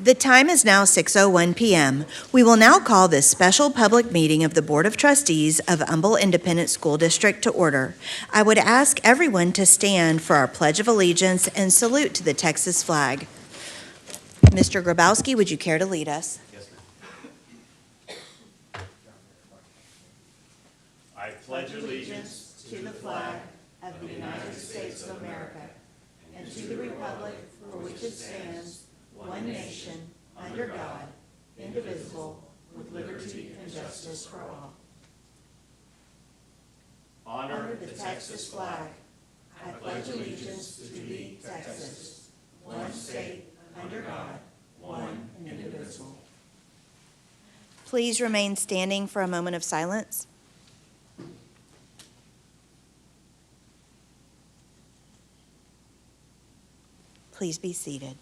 The time is now 6:01 p.m. We will now call this special public meeting of the Board of Trustees of Humble Independent School District to order. I would ask everyone to stand for our Pledge of Allegiance and salute to the Texas flag. Mr. Grabowski, would you care to lead us? Yes, ma'am. I pledge allegiance to the flag of the United States of America and to the republic for which it stands, one nation, under God, indivisible, with liberty and justice for all. Honor the Texas flag. I pledge allegiance to thee, Texas, one state, under God, one and indivisible. Please remain standing for a moment of silence. Please be seated.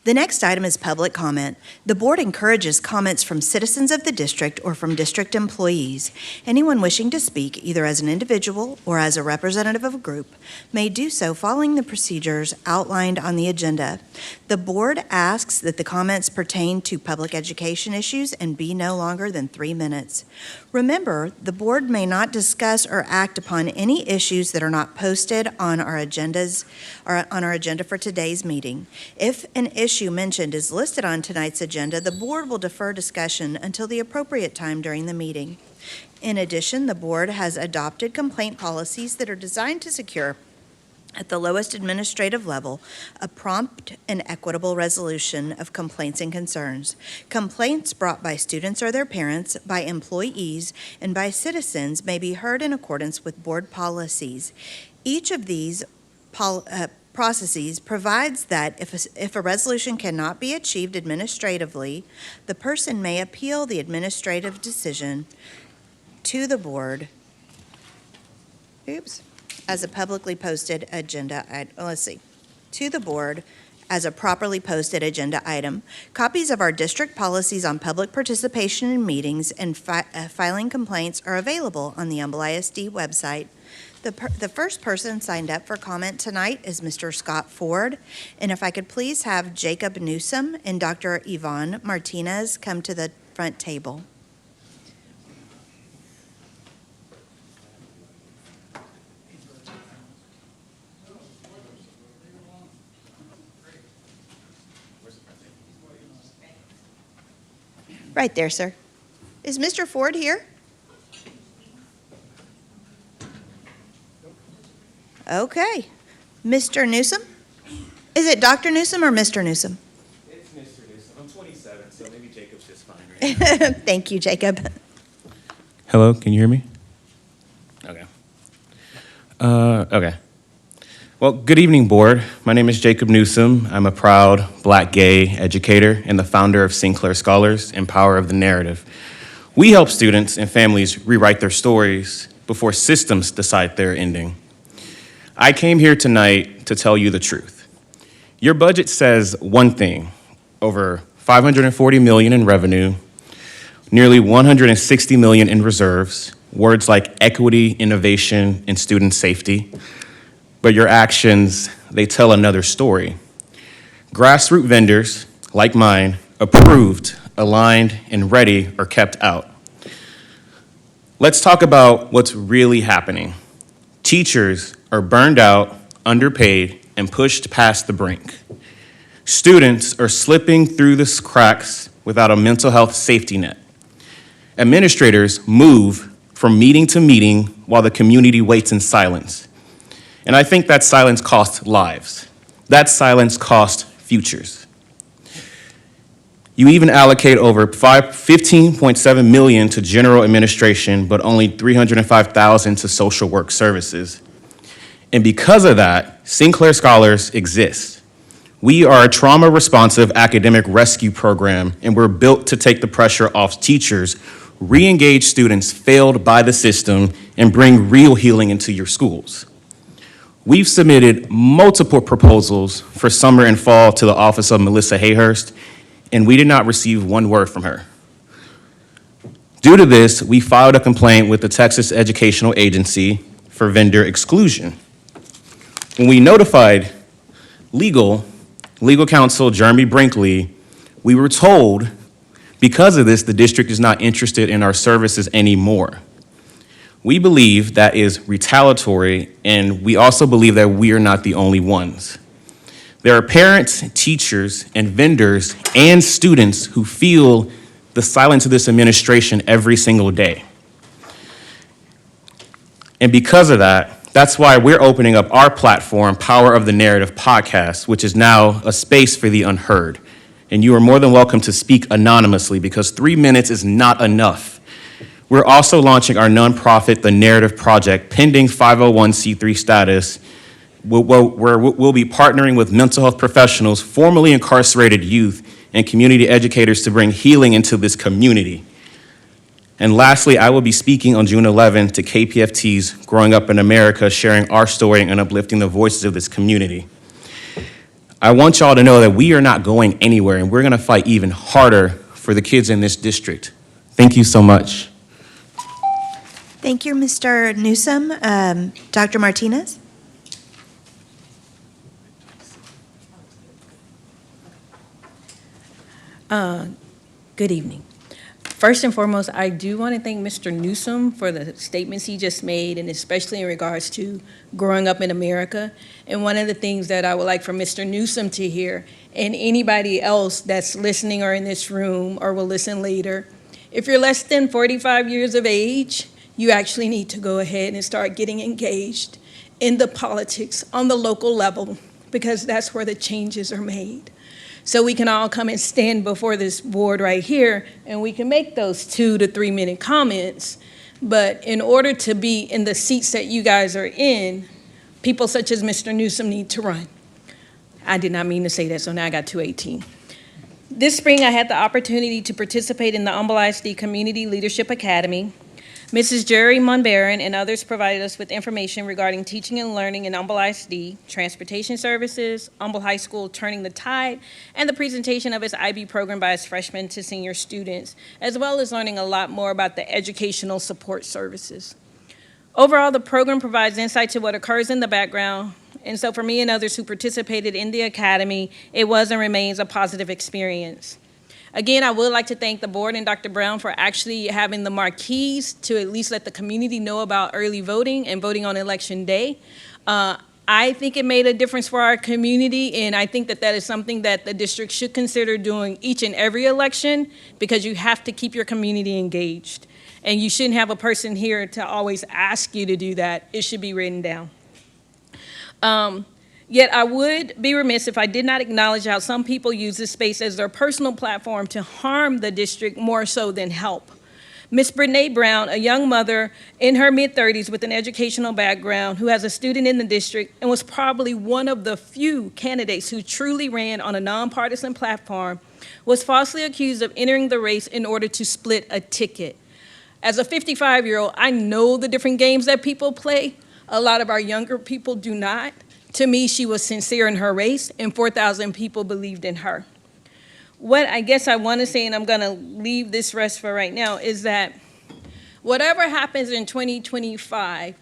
The next item is public comment. The board encourages comments from citizens of the district or from district employees. Anyone wishing to speak, either as an individual or as a representative of a group, may do so following the procedures outlined on the agenda. The board asks that the comments pertain to public education issues and be no longer than 3 minutes. Remember, the board may not discuss or act upon any issues that are not posted on our agendas or on our agenda for today's meeting. If an issue mentioned is listed on tonight's agenda, the board will defer discussion until the appropriate time during the meeting. In addition, the board has adopted complaint policies that are designed to secure, at the lowest administrative level, a prompt and equitable resolution of complaints and concerns. Complaints brought by students or their parents, by employees, and by citizens may be heard in accordance with board policies. Each of these processes provides that if a resolution cannot be achieved administratively, the person may appeal the administrative decision to the board. As a publicly posted agenda item. To the board as a properly posted agenda item. Copies of our district policies on public participation in meetings and filing complaints are available on the Humble ISD website. The first person signed up for comment tonight is Mr. Scott Ford. And if I could please have Jacob Newsom and Dr. Yvonne Martinez come to the front table. Right there, sir. Is Mr. Ford here? Okay. Mr. Newsom? Is it Dr. Newsom or Mr. Newsom? It's Mr. Newsom. I'm 27, so maybe Jacob's just fine, right? Thank you, Jacob. Hello, can you hear me? Okay. Okay. Well, good evening, board. My name is Jacob Newsom. I'm a proud Black gay educator and the founder of Sinclair Scholars and Power of the Narrative. We help students and families rewrite their stories before systems decide their ending. I came here tonight to tell you the truth. Your budget says one thing: over $540 million in revenue, nearly $160 million in reserves, words like equity, innovation, and student safety. But your actions, they tell another story. Grassroots vendors, like mine, approved, aligned, and ready, are kept out. Let's talk about what's really happening. Teachers are burned out, underpaid, and pushed past the brink. Students are slipping through the cracks without a mental health safety net. Administrators move from meeting to meeting while the community waits in silence. And I think that silence costs lives. That silence costs futures. You even allocate over $15.7 million to general administration, but only $305,000 to social work services. And because of that, Sinclair Scholars exists. We are a trauma-responsive academic rescue program, and we're built to take the pressure off teachers, re-engage students failed by the system, and bring real healing into your schools. We've submitted multiple proposals for summer and fall to the office of Melissa Hayhurst, and we did not receive one word from her. Due to this, we filed a complaint with the Texas Educational Agency for vendor exclusion. When we notified legal counsel Jeremy Brinkley, we were told because of this, the district is not interested in our services anymore. We believe that is retaliatory, and we also believe that we are not the only ones. There are parents, teachers, and vendors and students who feel the silence of this administration every single day. And because of that, that's why we're opening up our platform, Power of the Narrative podcast, which is now a space for the unheard. And you are more than welcome to speak anonymously because 3 minutes is not enough. We're also launching our nonprofit, The Narrative Project, pending 501c3 status, where we'll be partnering with mental health professionals, formerly incarcerated youth, and community educators to bring healing into this community. And lastly, I will be speaking on June 11th to KPFT's Growing Up in America, sharing our story and uplifting the voices of this community. I want y'all to know that we are not going anywhere, and we're gonna fight even harder for the kids in this district. Thank you so much. Thank you, Mr. Newsom. Dr. Martinez? Good evening. First and foremost, I do want to thank Mr. Newsom for the statements he just made, and especially in regards to growing up in America. And one of the things that I would like for Mr. Newsom to hear, and anybody else that's listening or in this room or will listen later, if you're less than 45 years of age, you actually need to go ahead and start getting engaged in the politics on the local level, because that's where the changes are made. So we can all come and stand before this board right here, and we can make those 2 to 3 minute comments. But in order to be in the seats that you guys are in, people such as Mr. Newsom need to run. I did not mean to say that, so now I got 218. This spring, I had the opportunity to participate in the Humble ISD Community Leadership Academy. Mrs. Jerry Monbaron and others provided us with information regarding teaching and learning in Humble ISD, transportation services, Humble High School Turning the Tide, and the presentation of its IB program by its freshmen to senior students, as well as learning a lot more about the educational support services. Overall, the program provides insight to what occurs in the background, and so for me and others who participated in the academy, it was and remains a positive experience. Again, I would like to thank the board and Dr. Brown for actually having the marquees to at least let the community know about early voting and voting on election day. I think it made a difference for our community, and I think that that is something that the district should consider doing each and every election, because you have to keep your community engaged. And you shouldn't have a person here to always ask you to do that. It should be written down. Yet I would be remiss if I did not acknowledge how some people use this space as their personal platform to harm the district more so than help. Ms. Brene Brown, a young mother in her mid-30s with an educational background who has a student in the district and was probably one of the few candidates who truly ran on a nonpartisan platform, was falsely accused of entering the race in order to split a ticket. As a 55-year-old, I know the different games that people play. A lot of our younger people do not. To me, she was sincere in her race, and 4,000 people believed in her. What I guess I want to say, and I'm going to leave this rest for right now, is that whatever happens in 2025,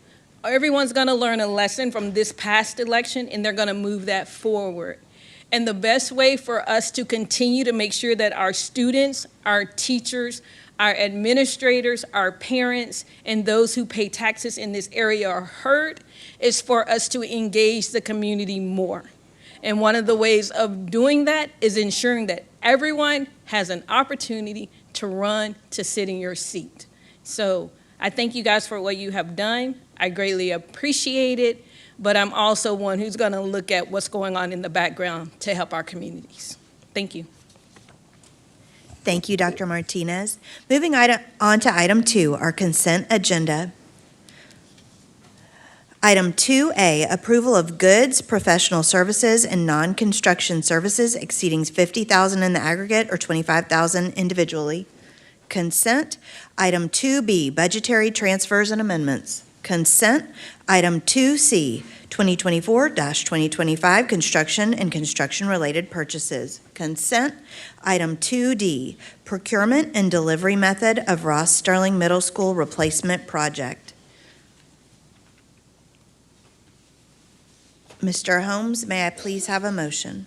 everyone's going to learn a lesson from this past election, and they're going to move that forward. And the best way for us to continue to make sure that our students, our teachers, our administrators, our parents, and those who pay taxes in this area are heard is for us to engage the community more. And one of the ways of doing that is ensuring that everyone has an opportunity to run to sit in your seat. So I thank you guys for what you have done. I greatly appreciate it, but I'm also one who's going to look at what's going on in the background to help our communities. Thank you. Thank you, Dr. Martinez. Moving on to item 2, our consent agenda. Item 2A, approval of goods, professional services, and non-construction services exceeding $50,000 in the aggregate or $25,000 individually. Consent. Item 2B, budgetary transfers and amendments. Consent. Item 2C, 2024-2025, construction and construction-related purchases. Consent. Item 2D, procurement and delivery method of Ross Sterling Middle School replacement project. Mr. Holmes, may I please have a motion?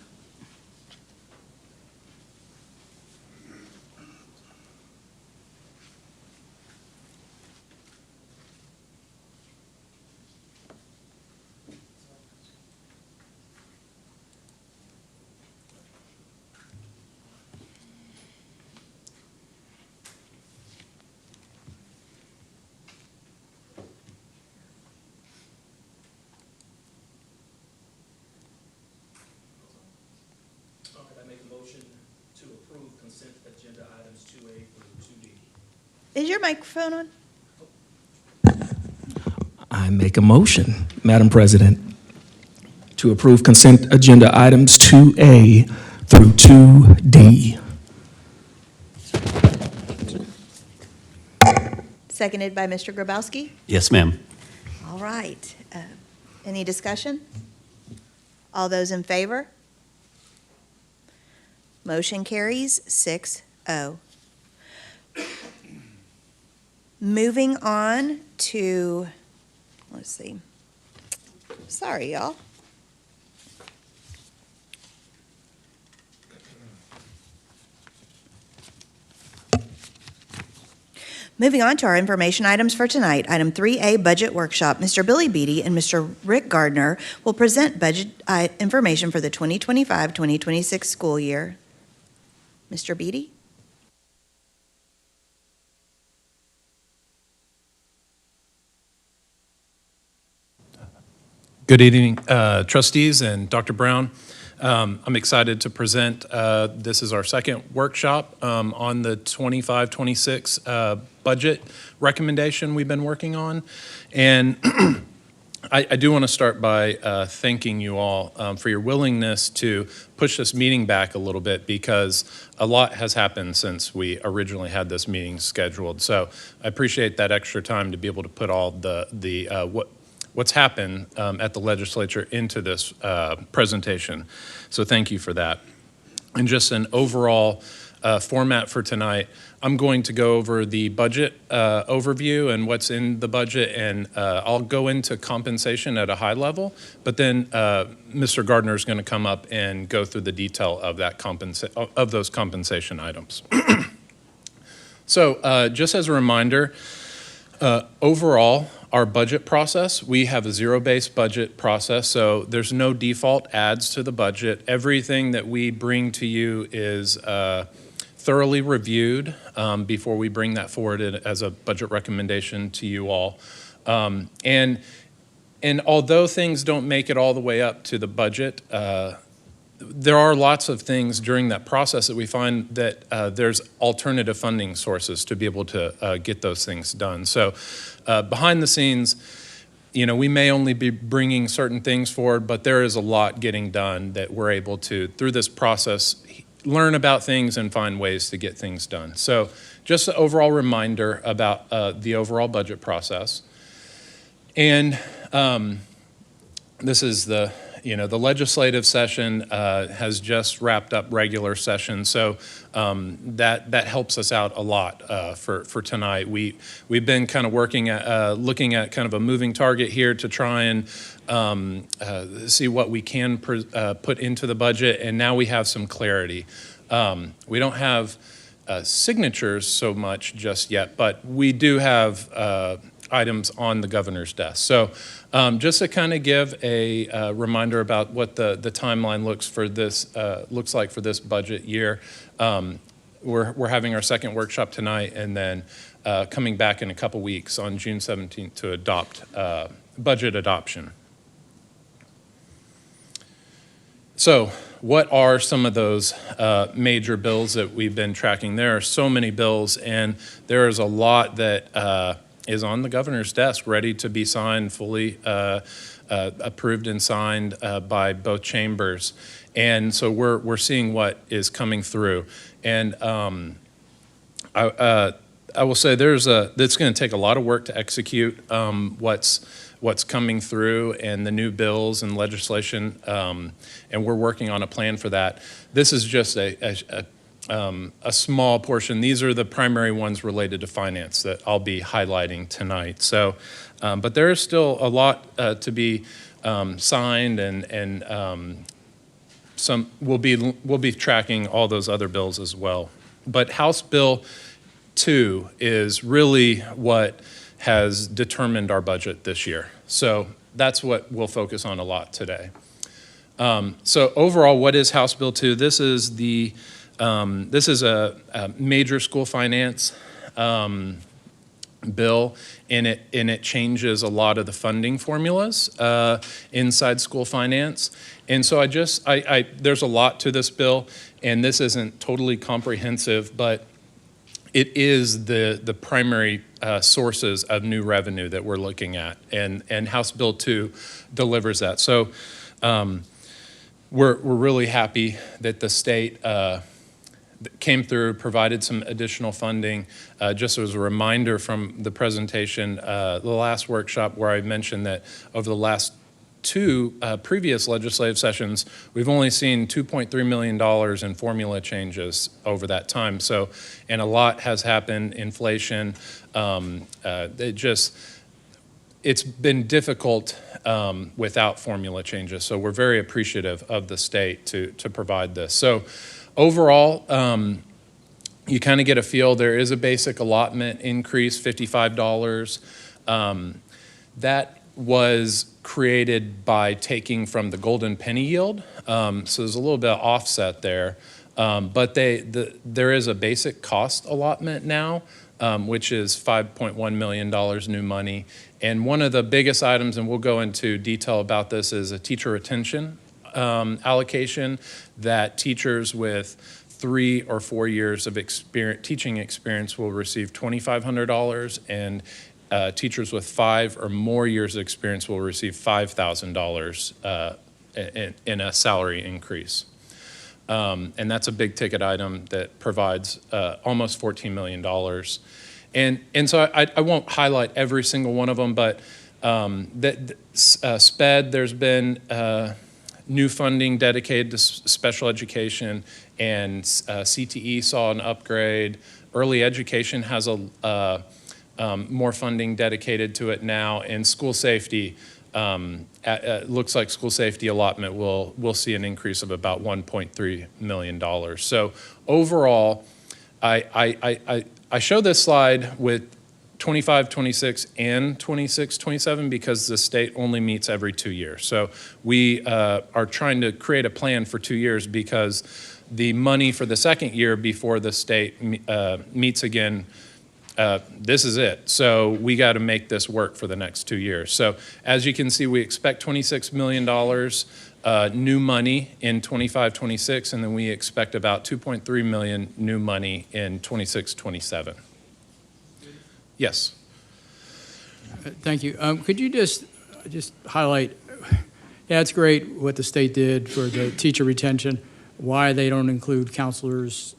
Could I make a motion to approve consent agenda items 2A through 2D? Is your microphone on? I make a motion, Madam President, to approve consent agenda items 2A through 2D. Seconded by Mr. Grabowski. Yes, ma'am. All right. Any discussion? All those in favor? Motion carries 6-0. Moving on to, let's see. Sorry, y'all. Moving on to our information items for tonight. Item 3A, Budget Workshop. Mr. Billy Beatty and Mr. Rick Gardner will present budget information for the 2025-2026 school year. Mr. Beatty? Good evening, trustees and Dr. Brown. I'm excited to present, this is our second workshop on the 25-26 budget recommendation we've been working on. And I do want to start by thanking you all for your willingness to push this meeting back a little bit, because a lot has happened since we originally had this meeting scheduled. So I appreciate that extra time to be able to put all what's happened at the legislature into this presentation. So thank you for that. And just an overall format for tonight, I'm going to go over the budget overview and what's in the budget, and I'll go into compensation at a high level, but then Mr. Gardner is going to come up and go through the detail of those compensation items. So just as a reminder, overall, our budget process, we have a zero-based budget process, so there's no default adds to the budget. Everything that we bring to you is thoroughly reviewed before we bring that forward as a budget recommendation to you all. And although things don't make it all the way up to the budget, there are lots of things during that process that we find that there's alternative funding sources to be able to get those things done. So behind the scenes, you know, we may only be bringing certain things forward, but there is a lot getting done that we're able to, through this process, learn about things and find ways to get things done. So just an overall reminder about the overall budget process. And this is the legislative session has just wrapped up regular session, so that helps us out a lot for tonight. We've been kind of working at looking at kind of a moving target here to try and see what we can put into the budget, and now we have some clarity. We don't have signatures so much just yet, but we do have items on the governor's desk. So just to kind of give a reminder about what the timeline looks like for this budget year, we're having our second workshop tonight, and then coming back in a couple weeks on June 17th to adopt budget adoption. So what are some of those major bills that we've been tracking? There are so many bills, and there is a lot that is on the governor's desk, ready to be signed, fully approved and signed by both chambers. And so we're seeing what is coming through. And I I will say it's going to take a lot of work to execute what's coming through and the new bills and legislation, and we're working on a plan for that. This is just a small portion. These are the primary ones related to finance that I'll be highlighting tonight. So, but there is still a lot to be signed, and we'll be tracking all those other bills as well. But House Bill 2 is really what has determined our budget this year. So that's what we'll focus on a lot today. So overall, what is House Bill 2? This is a major school finance bill, and it changes a lot of the funding formulas inside school finance. And so there's a lot to this bill, and this isn't totally comprehensive, but it is the primary sources of new revenue that we're looking at, and House Bill 2 delivers that. So we're really happy that the state came through, provided some additional funding. Just as a reminder from the presentation, the last workshop where I mentioned that over the last two previous legislative sessions, we've only seen $2.3 million in formula changes over that time. So, and a lot has happened, inflation. It's been difficult without formula changes. So we're very appreciative of the state to provide this. So overall, you kind of get a feel. There is a basic allotment increase, $55. That was created by taking from the golden penny yield. So there's a little bit of offset there. But there is a basic cost allotment now, which is $5.1 million new money. And one of the biggest items, and we'll go into detail about this, is a teacher retention allocation that teachers with 3 or 4 years of teaching experience will receive $2,500, and teachers with 5 or more years of experience will receive $5,000 in a salary increase. And that's a big ticket item that provides almost $14 million. And so I won't highlight every single one of them, but SPED, there's been new funding dedicated to special education, and CTE saw an upgrade. Early education has more funding dedicated to it now, and school safety, looks like school safety allotment will see an increase of about $1.3 million. So overall, I show this slide with 25, 26, and 26, 27 because the state only meets every 2 years. So we are trying to create a plan for 2 years because the money for the second year before the state meets again, this is it. So we got to make this work for the next 2 years. So as you can see, we expect $26 million new money in 25, 26, and then we expect about $2.3 million new money in 26, 27. Yes. Thank you. Could you just highlight, yeah, it's great what the state did for the teacher retention, why they don't include counselors,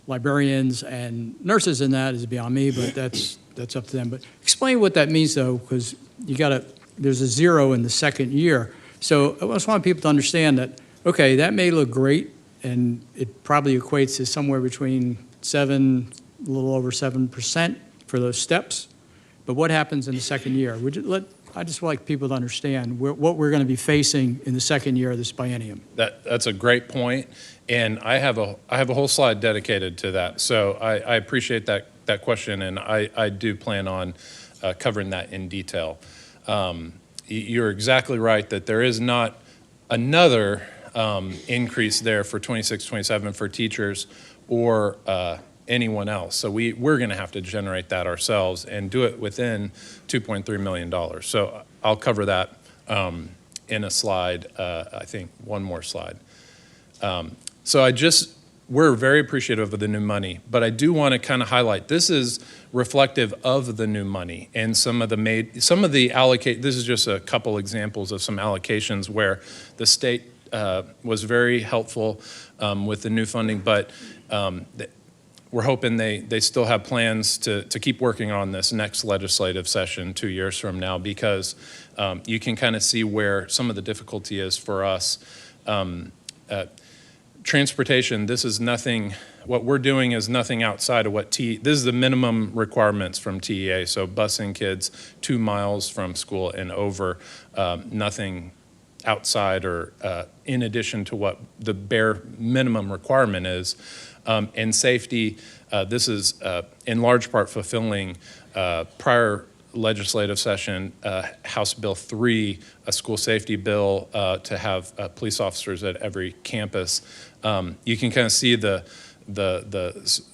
librarians, and nurses in that is beyond me, but that's up to them. But explain what that means, though, because there's a 0 in the second year. So I just want people to understand that, okay, that may look great, and it probably equates to somewhere between a little over 7% for those steps. But what happens in the second year? I just like people to understand what we're going to be facing in the second year of this biennium. That's a great point, and I have a whole slide dedicated to that. So I appreciate that question, and I do plan on covering that in detail. You're exactly right that there is not another increase there for 26, 27 for teachers or anyone else. So we're going to have to generate that ourselves and do it within $2.3 million. So I'll cover that in a slide, I think one more slide. We're very appreciative of the new money, but I do want to kind of highlight, this is reflective of the new money and this is just a couple examples of some allocations where the state was very helpful with the new funding, but we're hoping they still have plans to keep working on this next legislative session 2 years from now, because you can kind of see where some of the difficulty is for us. Transportation, this is nothing, what we're doing is nothing outside of what this is the minimum requirements from TEA, so busing kids 2 miles from school and over, nothing outside or in addition to what the bare minimum requirement is. And safety, this is in large part fulfilling prior legislative session, House Bill 3, a school safety bill to have police officers at every campus. You can kind of see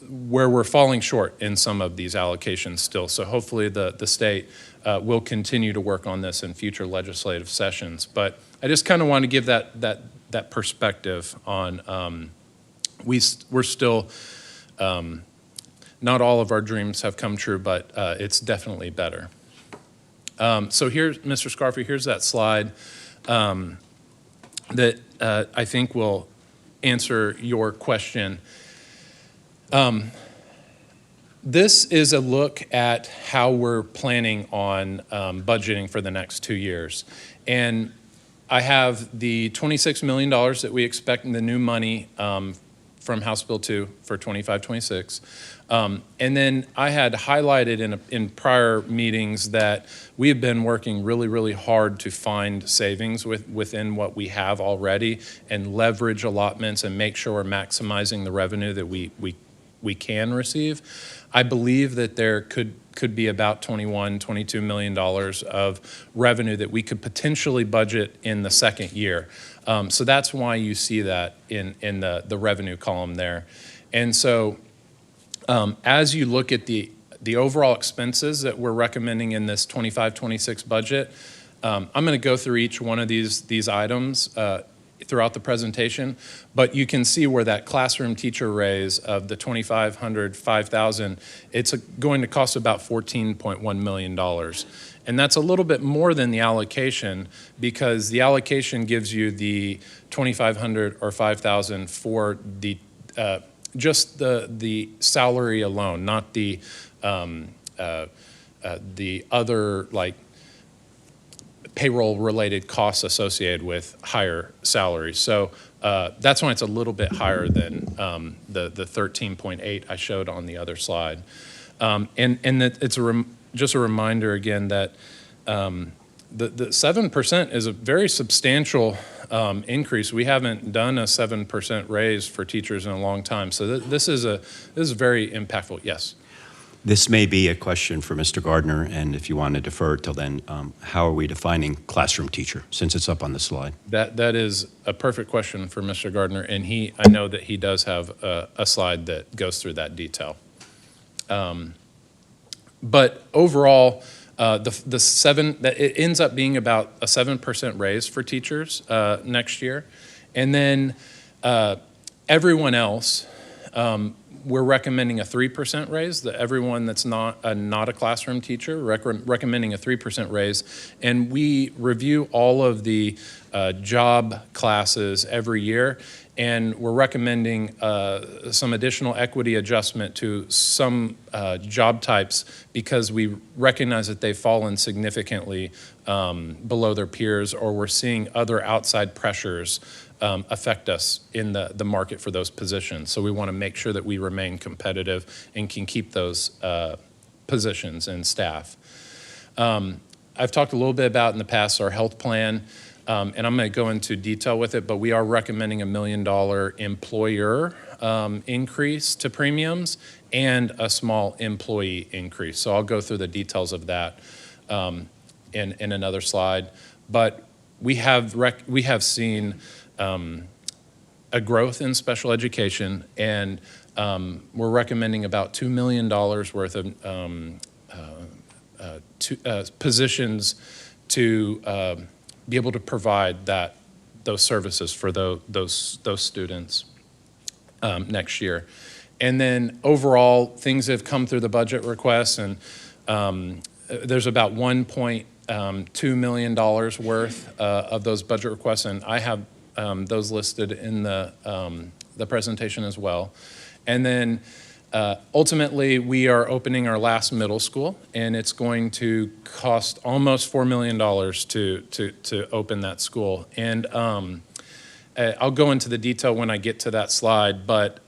where we're falling short in some of these allocations still. So hopefully the state will continue to work on this in future legislative sessions. But I just kind of want to give that perspective on we're still, not all of our dreams have come true, but it's definitely better. So here's, Mr. Scarfy, here's that slide that I think will answer your question. This is a look at how we're planning on budgeting for the next 2 years. And I have the $26 million that we expect in the new money from House Bill 2 for 25-26. And then I had highlighted in prior meetings that we have been working really, really hard to find savings within what we have already and leverage allotments and make sure we're maximizing the revenue that we can receive. I believe that there could be about $22 million of revenue that we could potentially budget in the second year. So that's why you see that in the revenue column there. And so as you look at the overall expenses that we're recommending in this 25-26 budget, I'm going to go through each one of these items throughout the presentation, but you can see where that classroom teacher raise of the $2,500, $5,000, it's going to cost about $14.1 million. And that's a little bit more than the allocation, because the allocation gives you the $2,500 or $5,000 for the just the salary alone, not the other like payroll-related costs associated with higher salaries. So that's why it's a little bit higher than the 13.8 I showed on the other slide. And that it's just a reminder again that the 7% is a very substantial increase. We haven't done a 7% raise for teachers in a long time. So this is very impactful. Yes. This may be a question for Mr. Gardner, and if you want to defer till then, how are we defining classroom teacher, since it's up on the slide? That is a perfect question for Mr. Gardner, and I know that he does have a slide that goes through that detail. But overall, it ends up being about a 7% raise for teachers next year, and then everyone else. We're recommending a 3% raise. Everyone that's not a classroom teacher, recommending a 3% raise. And we review all of the job classes every year, and we're recommending some additional equity adjustment to some job types because we recognize that they've fallen significantly below their peers, or we're seeing other outside pressures affect us in the market for those positions. So we want to make sure that we remain competitive and can keep those positions and staff. I've talked a little bit about in the past our health plan, and I'm going to go into detail with it, but we are recommending $1 million employer increase to premiums and a small employee increase. So I'll go through the details of that in another slide. But we have seen a growth in special education, and we're recommending about $2 million worth of positions to be able to provide those services for those students next year. And then overall, things have come through the budget requests, and there's about $1.2 million worth of those budget requests, and I have those listed in the presentation as well. And then Ultimately, we are opening our last middle school, and it's going to cost almost $4 million to open that school. And I'll go into the detail when I get to that slide, but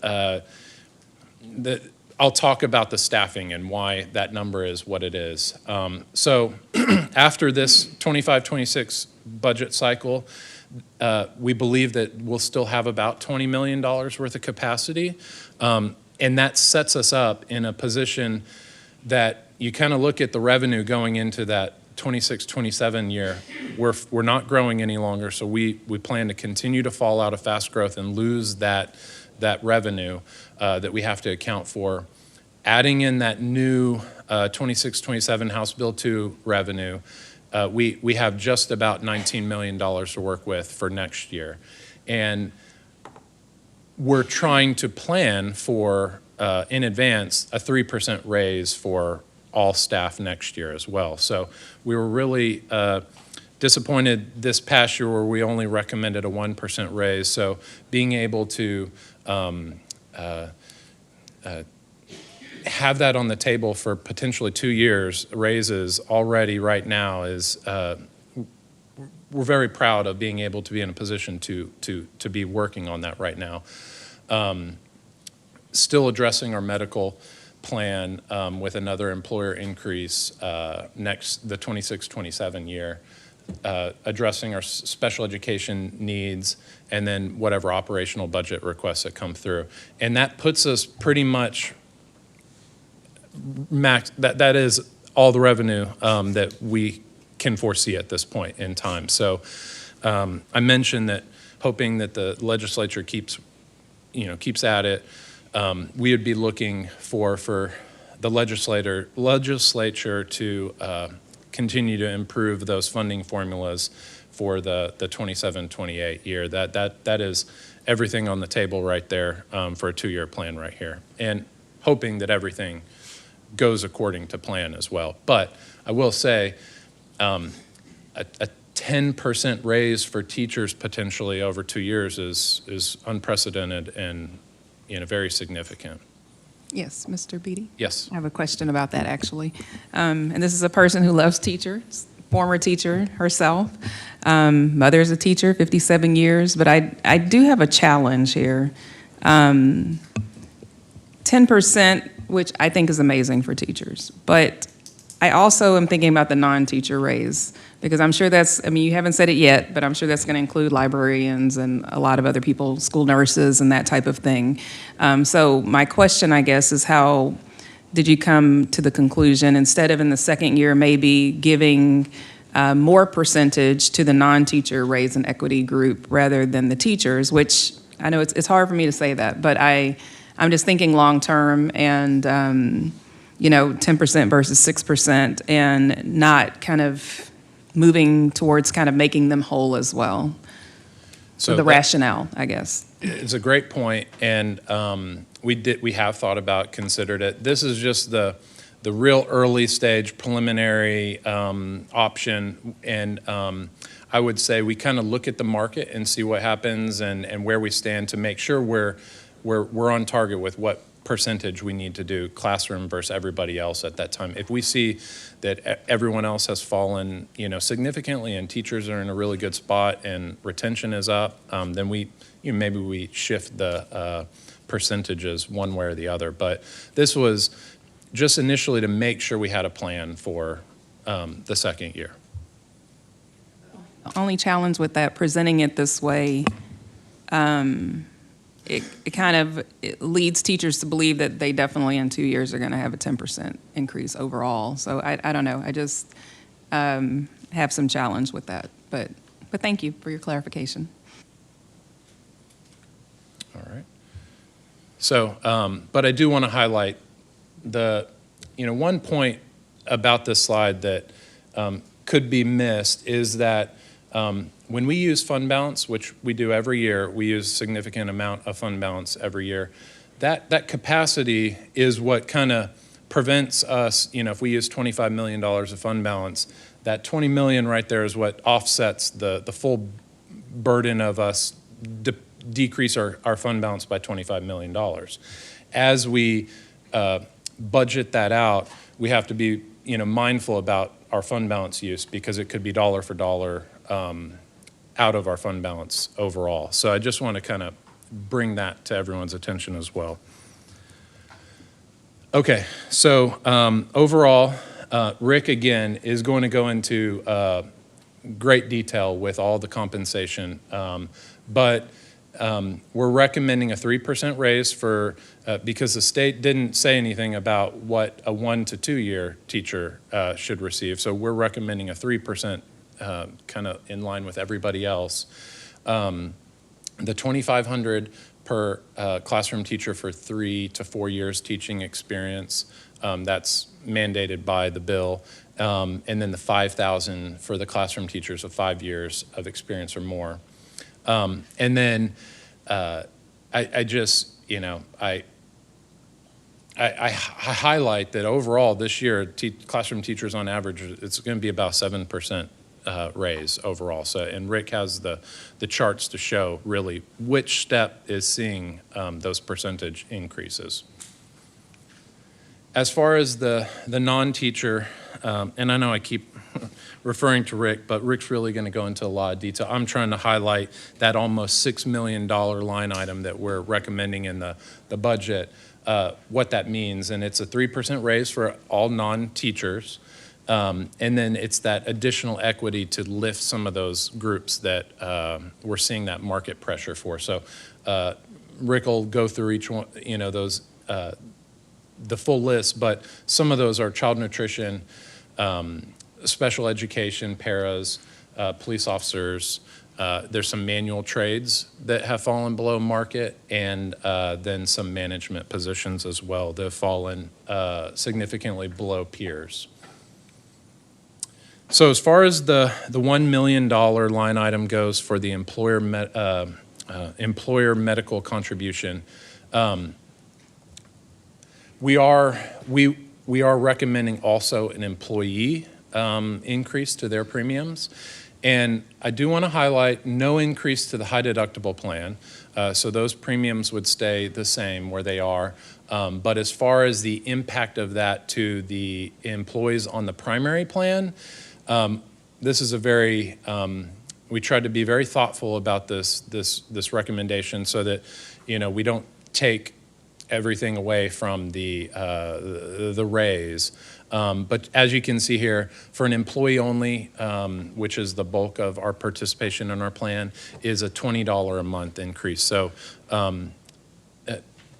I'll talk about the staffing and why that number is what it is. So after this 25-26 budget cycle, we believe that we'll still have about $20 million worth of capacity. And that sets us up in a position that you kind of look at the revenue going into that 26-27 year. We're not growing any longer, so we plan to continue to fall out of fast growth and lose that revenue that we have to account for. Adding in that new 26-27 House Bill 2 revenue, we have just about $19 million to work with for next year. And we're trying to plan for, in advance, a 3% raise for all staff next year as well. So we were really disappointed this past year where we only recommended a 1% raise. So being able to have that on the table for potentially 2 years raises already right now is, we're very proud of being able to be in a position to be working on that right now. Still addressing our medical plan with another employer increase the 26-27 year, addressing our special education needs, and then whatever operational budget requests that come through. And that puts us pretty much max, that is all the revenue that we can foresee at this point in time. So I mentioned that hoping that the legislature keeps at it. We would be looking for the legislature to continue to improve those funding formulas for the 27-28 year. That is everything on the table right there for a 2-year plan right here, and hoping that everything goes according to plan as well. But I will say, a 10% raise for teachers potentially over 2 years is unprecedented and very significant. Yes, Mr. Beatty? Yes. I have a question about that, actually. And this is a person who loves teachers, former teacher herself. Mother is a teacher, 57 years, but I do have a challenge here. 10%, which I think is amazing for teachers, but I also am thinking about the non-teacher raise, because I'm sure you haven't said it yet, but I'm sure that's going to include librarians and a lot of other people, school nurses and that type of thing. So my question, I guess, is how did you come to the conclusion, instead of in the second year maybe giving more percentage to the non-teacher raise and equity group rather than the teachers, which I know it's hard for me to say that, but I'm just thinking long-term and 10% versus 6% and not kind of moving towards kind of making them whole as well. So the rationale, I guess. It's a great point, and we have thought about, considered it. This is just the real early stage preliminary option, and I would say we kind of look at the market and see what happens and where we stand to make sure we're on target with what percentage we need to do classroom versus everybody else at that time. If we see that everyone else has fallen, significantly, and teachers are in a really good spot and retention is up, then maybe we shift the percentages one way or the other. But this was just initially to make sure we had a plan for the second year. The only challenge with that, presenting it this way, it kind of leads teachers to believe that they definitely in 2 years are going to have a 10% increase overall. So I don't know. I just have some challenge with that. But thank you for your clarification. All right. So, but I do want to highlight one point about this slide that could be missed is that when we use fund balance, which we do every year, we use a significant amount of fund balance every year. That capacity is what kind of prevents us, if we use $25 million of fund balance, that $20 million right there is what offsets the full burden of us decrease our fund balance by $25 million. As we budget that out, we have to be, mindful about our fund balance use because it could be dollar for dollar out of our fund balance overall. So I just want to kind of bring that to everyone's attention as well. Okay, so overall, Rick, again, is going to go into great detail with all the compensation, but we're recommending a 3% raise for, because the state didn't say anything about what a 1 to 2 year teacher should receive. So we're recommending a 3% kind of in line with everybody else. The $2,500 per classroom teacher for 3 to 4 years teaching experience, that's mandated by the bill. And then the $5,000 for the classroom teachers of 5 years of experience or more. And then I just, I highlight that overall this year, classroom teachers on average, it's going to be about 7% raise overall. So, and Rick has the charts to show really which step is seeing those percentage increases. As far as the non-teacher, and I know I keep referring to Rick, but Rick's really going to go into a lot of detail. I'm trying to highlight that almost $6 million line item that we're recommending in the budget, what that means. And it's a 3% raise for all non-teachers. And then it's that additional equity to lift some of those groups that we're seeing that market pressure for. So Rick will go through each one, those, the full list, but some of those are child nutrition, special education, paras, police officers. There's some manual trades that have fallen below market, and then some management positions as well that have fallen significantly below peers. So as far as the $1 million line item goes for the employer medical contribution, we are recommending also an employee increase to their premiums. And I do want to highlight no increase to the high deductible plan. So those premiums would stay the same where they are. But as far as the impact of that to the employees on the primary plan, this is a very, we tried to be very thoughtful about this recommendation so that, we don't take everything away from the raise. But as you can see here, for an employee only, which is the bulk of our participation in our plan, is a $20 a month increase. So,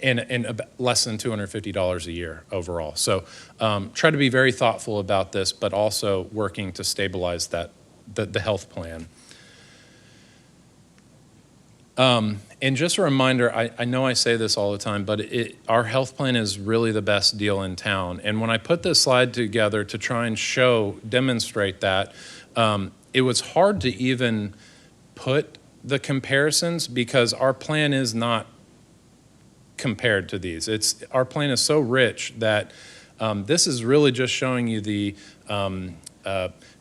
and less than $250 a year overall. So try to be very thoughtful about this, but also working to stabilize the health plan. And just a reminder, I know I say this all the time, but our health plan is really the best deal in town. And when I put this slide together to try and demonstrate that, it was hard to even put the comparisons because our plan is not compared to these. Our plan is so rich that this is really just showing you the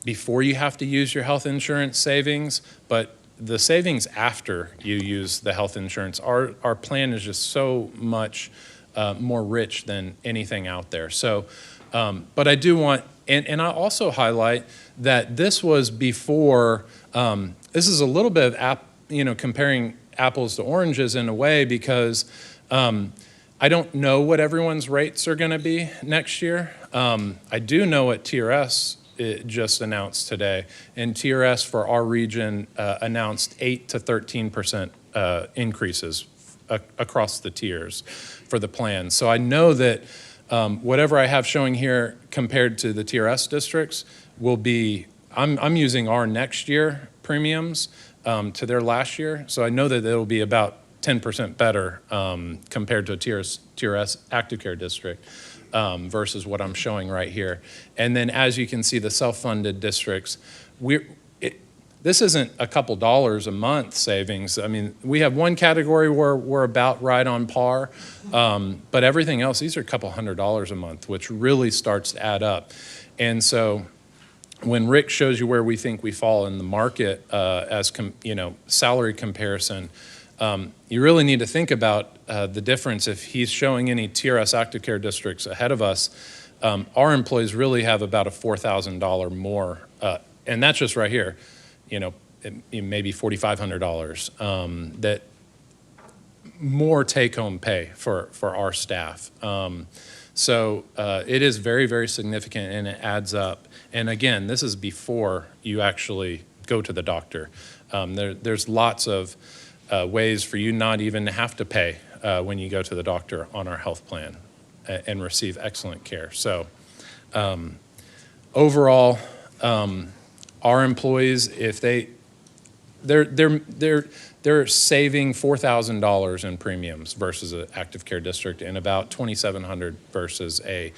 before you have to use your health insurance savings, but the savings after you use the health insurance. Our plan is just so much more rich than anything out there. So, but I do want, and I also highlight that this was before, this is a little bit of, comparing apples to oranges in a way because I don't know what everyone's rates are gonna be next year. I do know what TRS it just announced today, and TRS for our region announced 8 to 13% increases across the tiers for the plan. So I know that whatever I have showing here compared to the TRS districts will be, I'm using our next year premiums to their last year, so I know that it'll be about 10% better compared to a TRS active care district. Versus what I'm showing right here. And then as you can see, the self-funded districts, this isn't a couple dollars a month savings. I mean, we have one category where we're about right on par, but everything else, these are a couple $100s a month, which really starts to add up. And so when Rick shows you where we think we fall in the market as salary comparison, You really need to think about the difference. If he's showing any TRS active care districts ahead of us, our employees really have about a $4,000 more, and that's just right here, maybe $4,500 that more take-home pay for our staff. So it is very, very significant, and it adds up. And again, this is before you actually go to the doctor. There's lots of ways for you not even to have to pay when you go to the doctor on our health plan and receive excellent care. So overall, our employees, if they're saving $4,000 in premiums versus an active care district, and about $2,700 versus a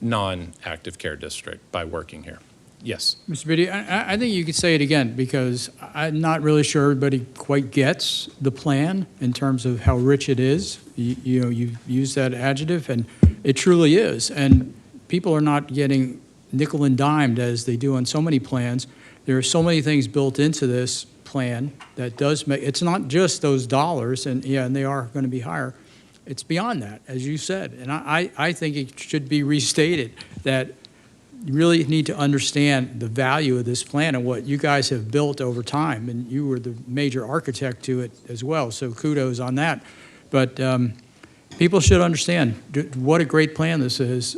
non-active care district by working here. Yes. Mr. Biddy, I think you could say it again, because I'm not really sure everybody quite gets the plan in terms of how rich it is. You've used that adjective, and it truly is. And people are not getting nickel and dimed as they do on so many plans. There are so many things built into this plan that does make, it's not just those dollars, and they are going to be higher. It's beyond that, as you said. And I think it should be restated that you really need to understand the value of this plan and what you guys have built over time. And you were the major architect to it as well, so kudos on that. But people should understand what a great plan this is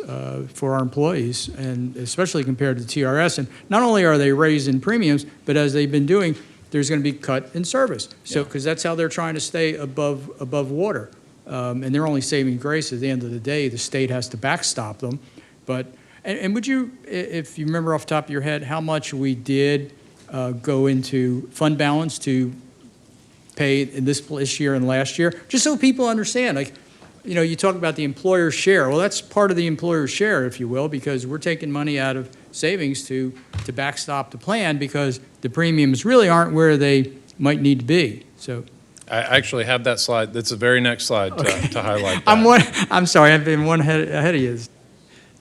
for our employees, and especially compared to TRS. And not only are they raising premiums, but as they've been doing, there's going to be cut in service. So, because that's how they're trying to stay above water. And they're only saving grace at the end of the day. The state has to backstop them. But, and would you, if you remember off the top of your head, how much we did go into fund balance to pay in this year and last year? Just so people understand, like, you talk about the employer share. Well, that's part of the employer share, if you will, because we're taking money out of savings to backstop the plan because the premiums really aren't where they might need to be. So I actually have that slide. That's the very next slide to highlight that. I'm sorry, I've been one ahead of you.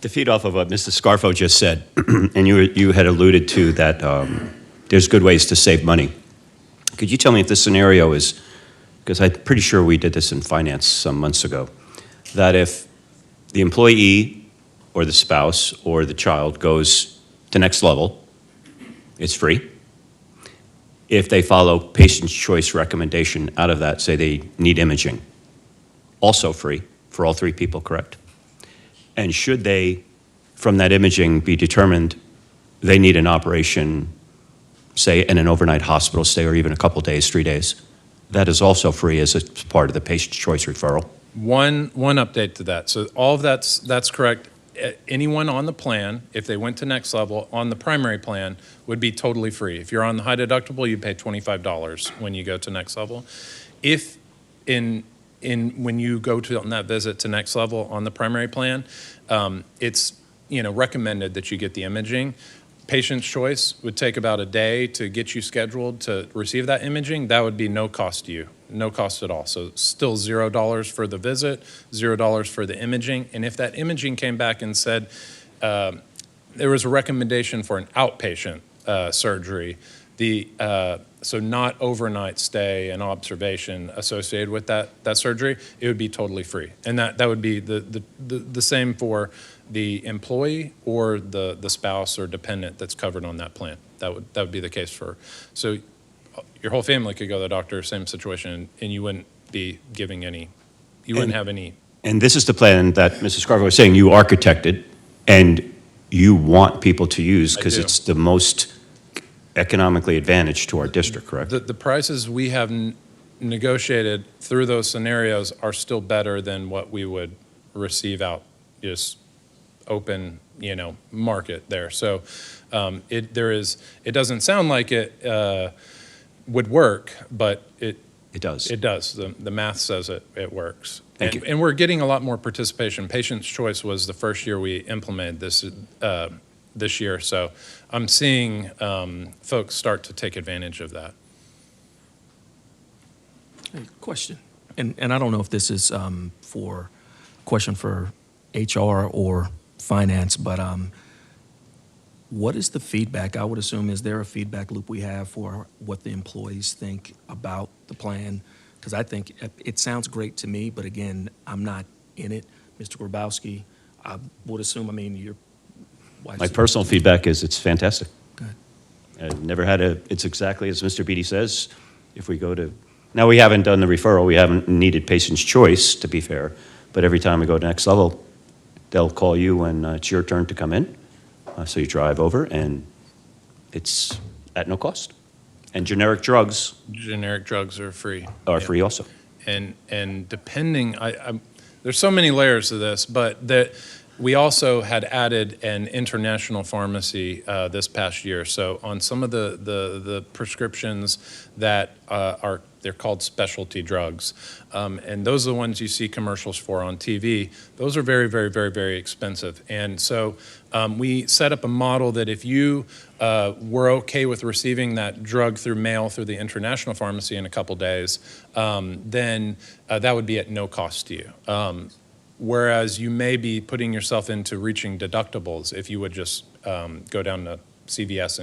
To feed off of what Mr. Scarfo just said, and you had alluded to that there's good ways to save money. Could you tell me if this scenario is, because I'm pretty sure we did this in finance some months ago, that if the employee or the spouse or the child goes to next level, it's free. If they follow patient's choice recommendation out of that, say they need imaging, also free for all three people, correct? And should they, from that imaging, be determined they need an operation, say in an overnight hospital stay or even a couple days, 3 days, that is also free as a part of the patient's choice referral. One update to that. So all of that's correct. Anyone on the plan, if they went to next level on the primary plan, would be totally free. If you're on the high deductible, you pay $25 when you go to next level. If when you go to on that visit to next level on the primary plan, it's recommended that you get the imaging. Patient's choice would take about a day to get you scheduled to receive that imaging. That would be no cost to you, no cost at all. So still $0 for the visit, $0 for the imaging. And if that imaging came back and said there was a recommendation for an outpatient surgery, so not overnight stay and observation associated with that surgery, it would be totally free. And that would be the same for the employee or the spouse or dependent that's covered on that plan. That would be the case for, so your whole family could go to the doctor, same situation, and you wouldn't be giving any, you wouldn't have any. And this is the plan that Mrs. Scarfo was saying you architected and you want people to use because it's the most economically advantaged to our district, correct? The prices we have negotiated through those scenarios are still better than what we would receive out just open, market there. So it doesn't sound like it would work, but it does. It does. The math says it works. Thank you. And we're getting a lot more participation. Patient's choice was the first year we implemented this year. So I'm seeing folks start to take advantage of that. Hey, question, and I don't know if this is for a question for HR or finance, but what is the feedback? I would assume, is there a feedback loop we have for what the employees think about the plan Because I think it sounds great to me, but again, I'm not in it. Mr. Grabowski, I would assume, I mean, your wife's... My personal feedback is it's fantastic. Good. I've never had it's exactly as Mr. Beatty says. If we go to, now we haven't done the referral, we haven't needed patient's choice, to be fair, but every time we go to next level, they'll call you when it's your turn to come in. So you drive over, and it's at no cost. And generic drugs Generic drugs are free. are Yeah. free also. And depending, there's so many layers to this, but we also had added an international pharmacy this past year. So on some of the prescriptions that they're called specialty drugs, and those are the ones you see commercials for on TV. Those are very, very, very, very expensive. And so we set up a model that if you were okay with receiving that drug through mail through the international pharmacy in a couple days, then that would be at no cost to you. Whereas you may be putting yourself into reaching deductibles if you would just go down to CVS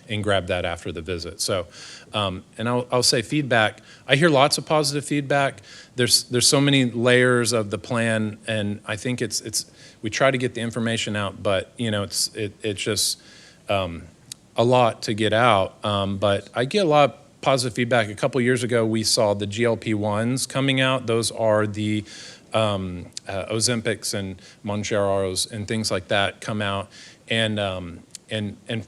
and grab that after the visit. So, and I'll say feedback. I hear lots of positive feedback. There's so many layers of the plan, and I think we try to get the information out, but it's just a lot to get out. But I get a lot of positive feedback. A couple years ago, we saw the GLP-1s coming out. Those are the Ozempics and Mounjaros and things like that come out, and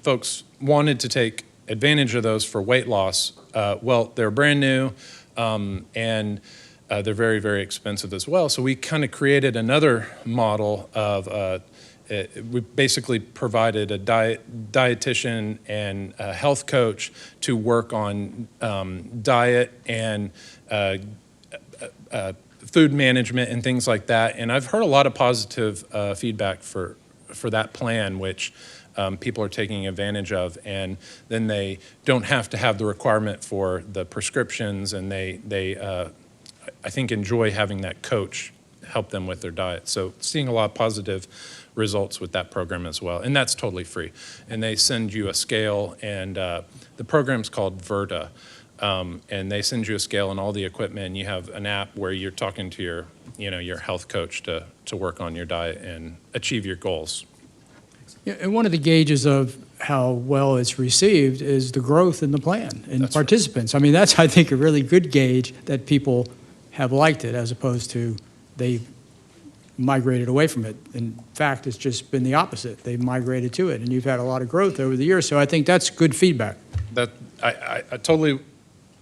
folks wanted to take advantage of those for weight loss. Well, they're brand new, and they're very, very expensive as well. So we kind of created another model of we basically provided a dietitian and a health coach to work on diet and food management and things like that. And I've heard a lot of positive feedback for that plan, which people are taking advantage of. And then they don't have to have the requirement for the prescriptions, and they I think, enjoy having that coach help them with their diet. So seeing a lot of positive results with that program as well. And that's totally free. And they send you a scale, and the program's called Verta. And they send you a scale and all the equipment, and you have an app where you're talking to your health coach to work on your diet and achieve your goals. Yeah, and one of the gauges of how well it's received is the growth in the plan and That's participants. I mean, that's, I think, a really good gauge that people have liked it, as opposed to they've migrated away from it. In fact, it's just been the opposite. They've migrated to it, and you've had a lot of growth over the years. So I think that's good feedback. That I totally.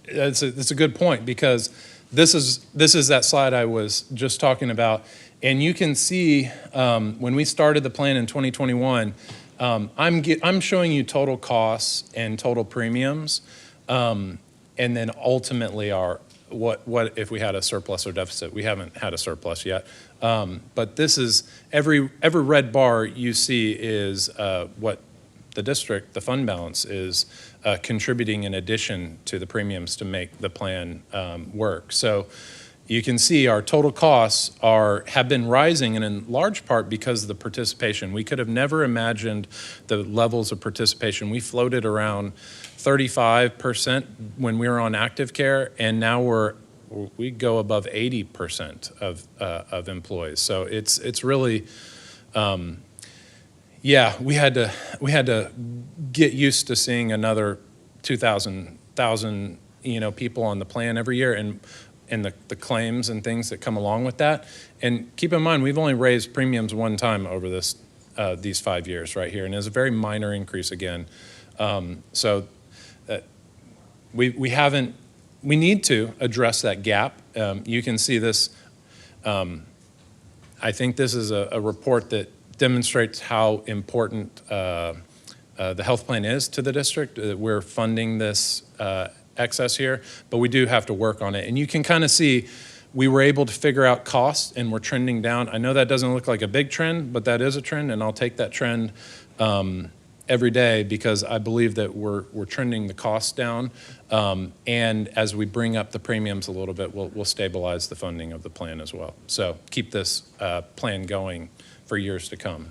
It's a good point, because this is that slide I was just talking about, and you can see when we started the plan in 2021, I'm showing you total costs and total premiums, and then ultimately what if we had a surplus or deficit. We haven't had a surplus yet, but this is every red bar you see is what the district, the fund balance, is contributing in addition to the premiums to make the plan work. So you can see our total costs have been rising, and in large part because of the participation. We could have never imagined the levels of participation. We floated around 35% when we were on active care, and now we go above 80% of employees. So it's really. Yeah, we had to get used to seeing another 2,000 people on the plan every year, and the claims and things that come along with that. And keep in mind, we've only raised premiums one time over these 5 years right here, and it's a very minor increase again. So we need to address that gap. You can see this. I think this is a report that demonstrates how important the health plan is to the district. We're funding this excess here, but we do have to work on it. And you can kind of see we were able to figure out costs, and we're trending down. I know that doesn't look like a big trend, but that is a trend, and I'll take that trend every day, because I believe that we're trending the costs down. And as we bring up the premiums a little bit, we'll stabilize the funding of the plan as well. So keep this plan going for years to come.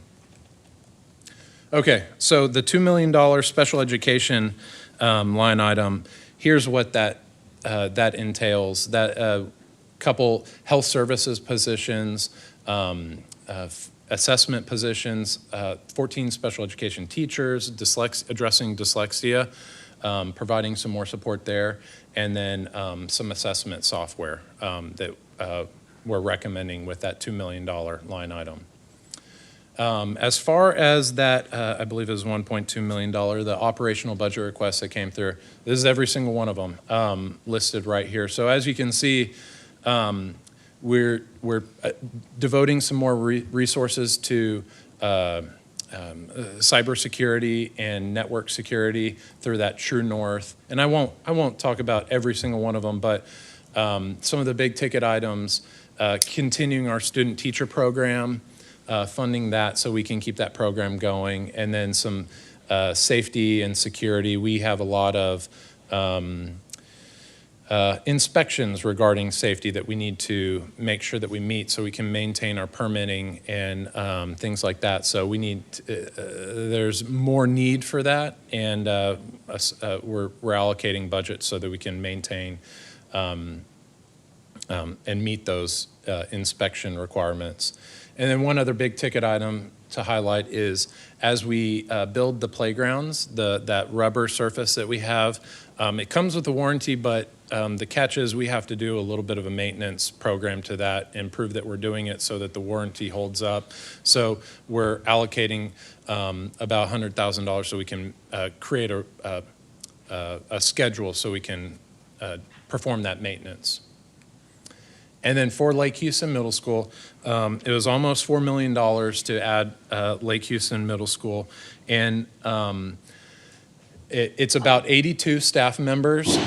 Okay, so the $2 million special education line item, here's what that that entails that couple health services positions, assessment positions, 14 special education teachers, addressing dyslexia, providing some more support there, and then some assessment software that we're recommending with that $2 million line item. As far as that, I believe it was $1.2 million, the operational budget request that came through, this is every single one of them listed right here. So as you can see, we're devoting some more resources to cybersecurity and network security through that True North. And I won't talk about every single one of them, but some of the big ticket items, continuing our student teacher program, funding that so we can keep that program going, and then some safety and security. We have a lot of inspections regarding safety that we need to make sure that we meet so we can maintain our permitting and things like that. So we need, there's more need for that, and we're allocating budget so that we can maintain and meet those inspection requirements. And then one other big ticket item to highlight is as we build the playgrounds, that rubber surface that we have, it comes with a warranty, but the catch is we have to do a little bit of a maintenance program to that and prove that we're doing it so that the warranty holds up. So we're allocating about $100,000 so we can create a schedule so we can perform that maintenance. And then for Lake Houston Middle School, it was almost $4 million to add Lake Houston Middle School. And it's about 82 staff members.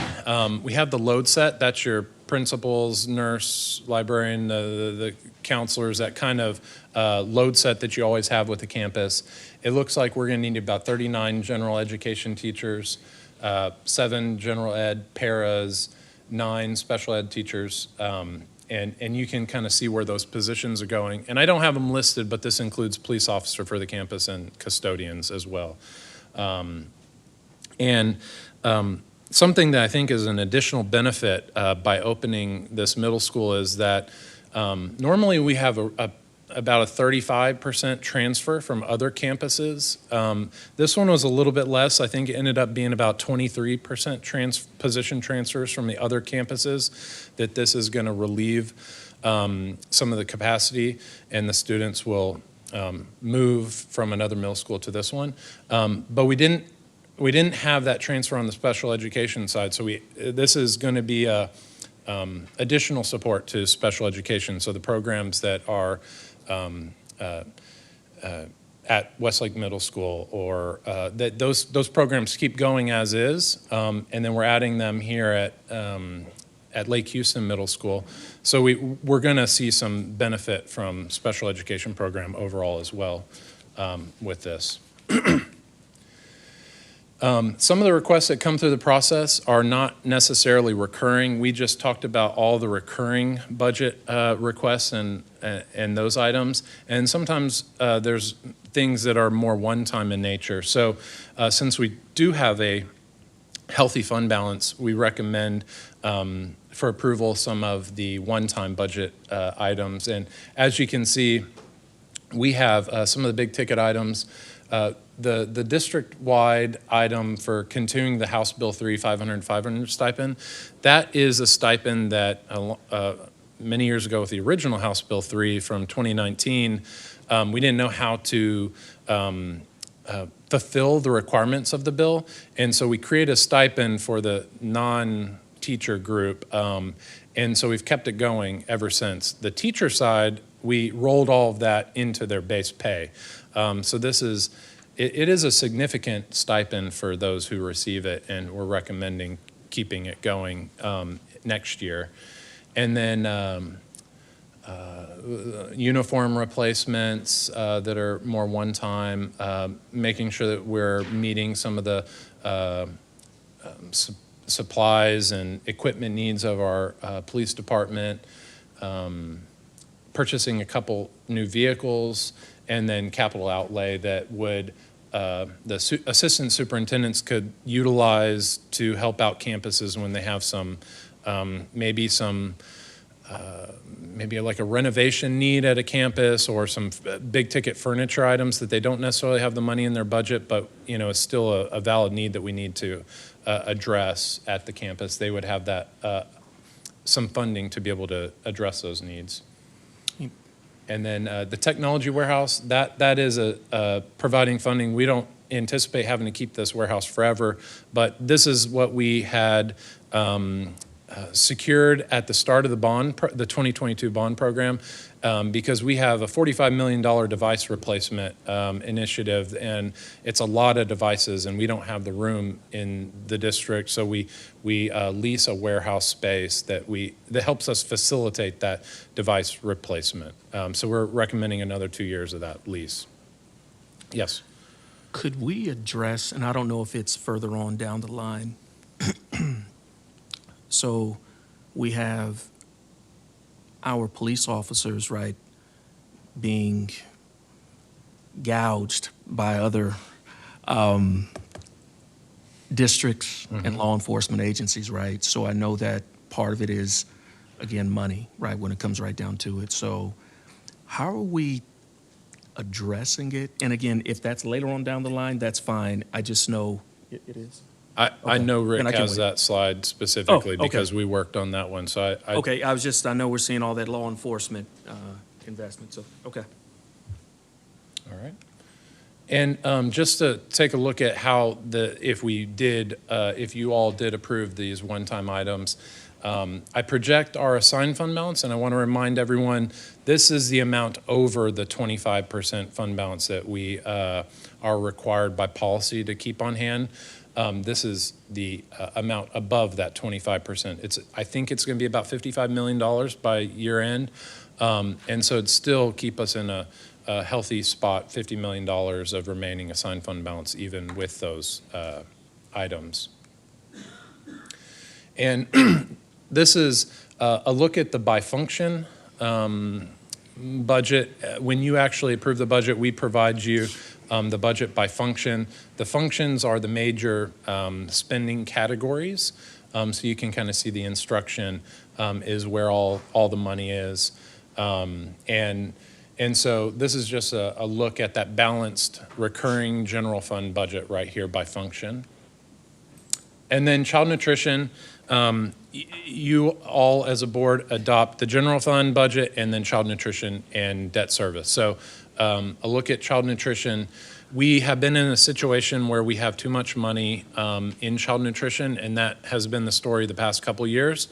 We have the load set, that's your principals, nurse, librarian, the counselors, that kind of load set that you always have with the campus. It looks like we're gonna need about 39 general education teachers, 7 general ed paras, 9 special ed teachers, and you can kind of see where those positions are going. And I don't have them listed, but this includes police officer for the campus and custodians as well. Something that I think is an additional benefit by opening this middle school is that normally we have about a 35% transfer from other campuses. This one was a little bit less. I think it ended up being about 23% position transfers from the other campuses, that this is going to relieve some of the capacity, and the students will move from another middle school to this one. But we didn't have that transfer on the special education side, so this is going to be a additional support to special education. So the programs that are at Westlake Middle School, or that those programs keep going as is, and then we're adding them here at Lake Houston Middle School. So we're going to see some benefit from special education program overall as well with this. Some of the requests that come through the process are not necessarily recurring. We just talked about all the recurring budget requests and those items. And sometimes there's things that are more one-time in nature. So since we do have a healthy fund balance, we recommend for approval some of the one-time budget items. And as you can see, we have some of the big ticket items. The district-wide item for continuing the House Bill 3 500 stipend, that is a stipend that many years ago with the original House Bill 3 from 2019, we didn't know how to fulfill the requirements of the bill, and so we created a stipend for the non-teacher group, and so we've kept it going ever since. The teacher side, we rolled all of that into their base pay. So this is, it is a significant stipend for those who receive it, and we're recommending keeping it going next year. And then uniform replacements that are more one-time, making sure that we're meeting some of the supplies and equipment needs of our police department, purchasing a couple new vehicles, and then capital outlay that would assistant superintendents could utilize to help out campuses when they have some, maybe like a renovation need at a campus or some big ticket furniture items that they don't necessarily have the money in their budget, but it's still a valid need that we need to address at the campus. They would have that some funding to be able to address those needs. And then the technology warehouse, that is providing funding. We don't anticipate having to keep this warehouse forever, but this is what we had secured at the start of the 2022 bond program, because we have a $45 million device replacement initiative, and it's a lot of devices, and we don't have the room in the district, so we lease a warehouse space that helps us facilitate that device replacement. So we're recommending another 2 years of that lease. Yes. Could we address, and I don't know if it's further on down the line, so we have our police officers, right, being gouged by other districts and law enforcement agencies, right? So I know that part of it is, again, money, right, when it comes right down to it. So how are we addressing it? And again, if that's later on down the line, that's fine. I just know it is. I know Rick Then I can has wait. that slide specifically okay. because we worked on that one, so I Okay, I know we're seeing all that law enforcement investment, so, okay. All right. And just to take a look at how if you all did approve these one-time items, I project our assigned fund balance, and I want to remind everyone, this is the amount over the 25% fund balance that we are required by policy to keep on hand. This is the amount above that 25%. I think it's going to be about $55 million by year end. And so it'd still keep us in a healthy spot, $50 million of remaining assigned fund balance, even with those items. And this is a look at the by function budget. When you actually approve the budget, we provide you the budget by function. The functions are the major spending categories, so you can kind of see the instruction is where all the money is. And so this is just a look at that balanced recurring general fund budget right here by function. And then child nutrition, you all as a board adopt the general fund budget and then child nutrition and debt service. So a look at child nutrition. We have been in a situation where we have too much money in child nutrition, and that has been the story the past couple years.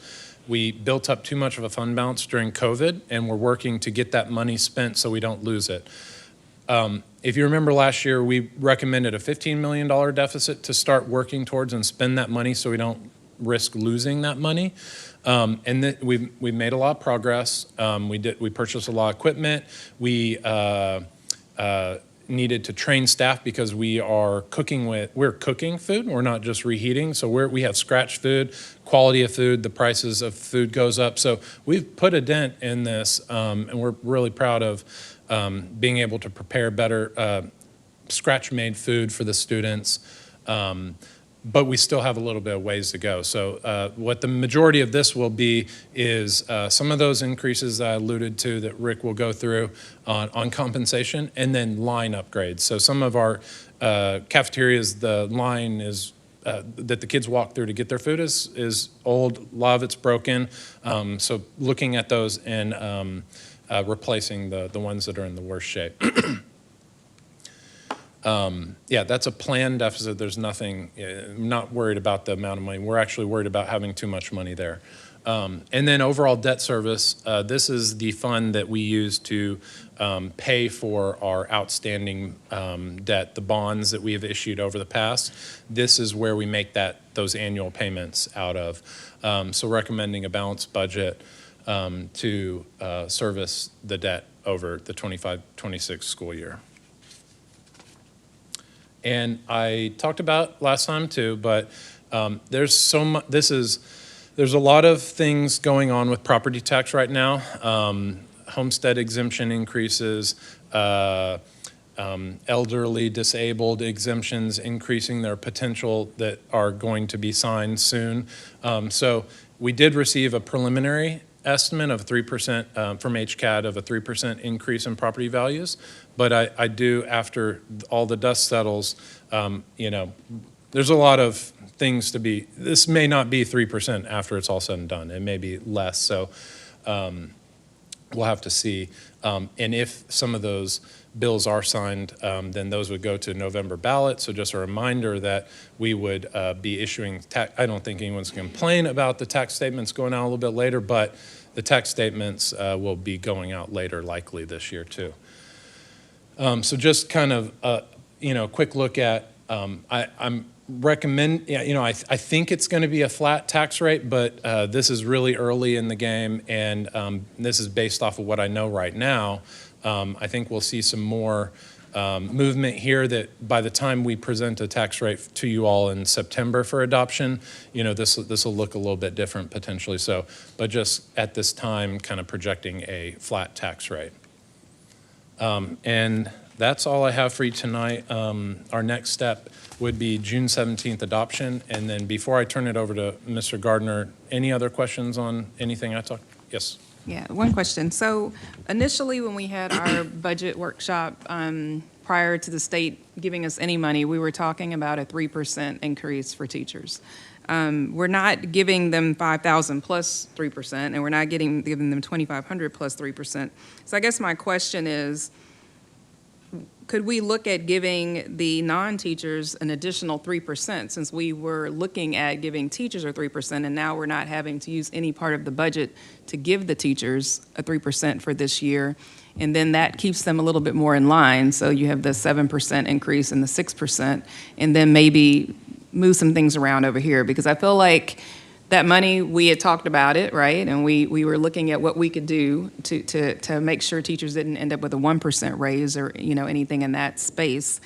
We built up too much of a fund balance during COVID, and we're working to get that money spent so we don't lose it. If you remember last year, we recommended a $15 million deficit to start working towards and spend that money so we don't risk losing that money. And we've made a lot of progress. We purchased a lot of equipment. We needed to train staff because we're cooking food. We're not just reheating. So we have scratch food, quality of food, the prices of food goes up. So we've put a dent in this, and we're really proud of being able to prepare better scratch-made food for the students. But we still have a little bit of ways to go. So what the majority of this will be is some of those increases that I alluded to that Rick will go through on compensation, and then line upgrades. So some of our cafeterias, the line is that the kids walk through to get their food is old. A lot of it's broken. So looking at those and replacing the ones that are in the worst shape. Yeah, that's a planned deficit. There's nothing, I'm not worried about the amount of money. We're actually worried about having too much money there. And then overall debt service, this is the fund that we use to pay for our outstanding debt, the bonds that we have issued over the past. This is where we make those annual payments out of. So recommending a balanced budget to service the debt over the 25-26 school year. And I talked about last time too, but there's so much. There's a lot of things going on with property tax right now. Homestead exemption increases, elderly, disabled exemptions increasing their potential that are going to be signed soon. So we did receive a preliminary estimate of 3% from HCAD of a 3% increase in property values. But I do, after all the dust settles, there's a lot of things to be, this may not be 3% after it's all said and done. It may be less. So we'll have to see. And if some of those bills are signed, then those would go to November ballot. So just a reminder that we would be issuing tax. I don't think anyone's going to complain about the tax statements going out a little bit later, but the tax statements will be going out later, likely this year too. So just kind of quick look at. I'm recommend. I think it's going to be a flat tax rate, but this is really early in the game, and this is based off of what I know right now. I think we'll see some more movement here that by the time we present a tax rate to you all in September for adoption, this will look a little bit different potentially. So, but just at this time, kind of projecting a flat tax rate. And that's all I have for you tonight. Our next step would be June 17th adoption. And then before I turn it over to Mr. Gardner, any other questions on anything I talked? Yes. Yeah, one question. So initially, when we had our budget workshop, prior to the state giving us any money, we were talking about a 3% increase for teachers. We're not giving them 5,000 plus 3%, and we're not giving them 2,500 plus 3%. So I guess my question is, could we look at giving the non-teachers an additional 3%, since we were looking at giving teachers a 3%, and now we're not having to use any part of the budget to give the teachers a 3% for this year, and then that keeps them a little bit more in line, so you have the 7% increase and the 6%, and then maybe move some things around over here, because I feel like that money, we had talked about it, right? And we were looking at what we could do to make sure teachers didn't end up with a 1% raise or, anything in that space.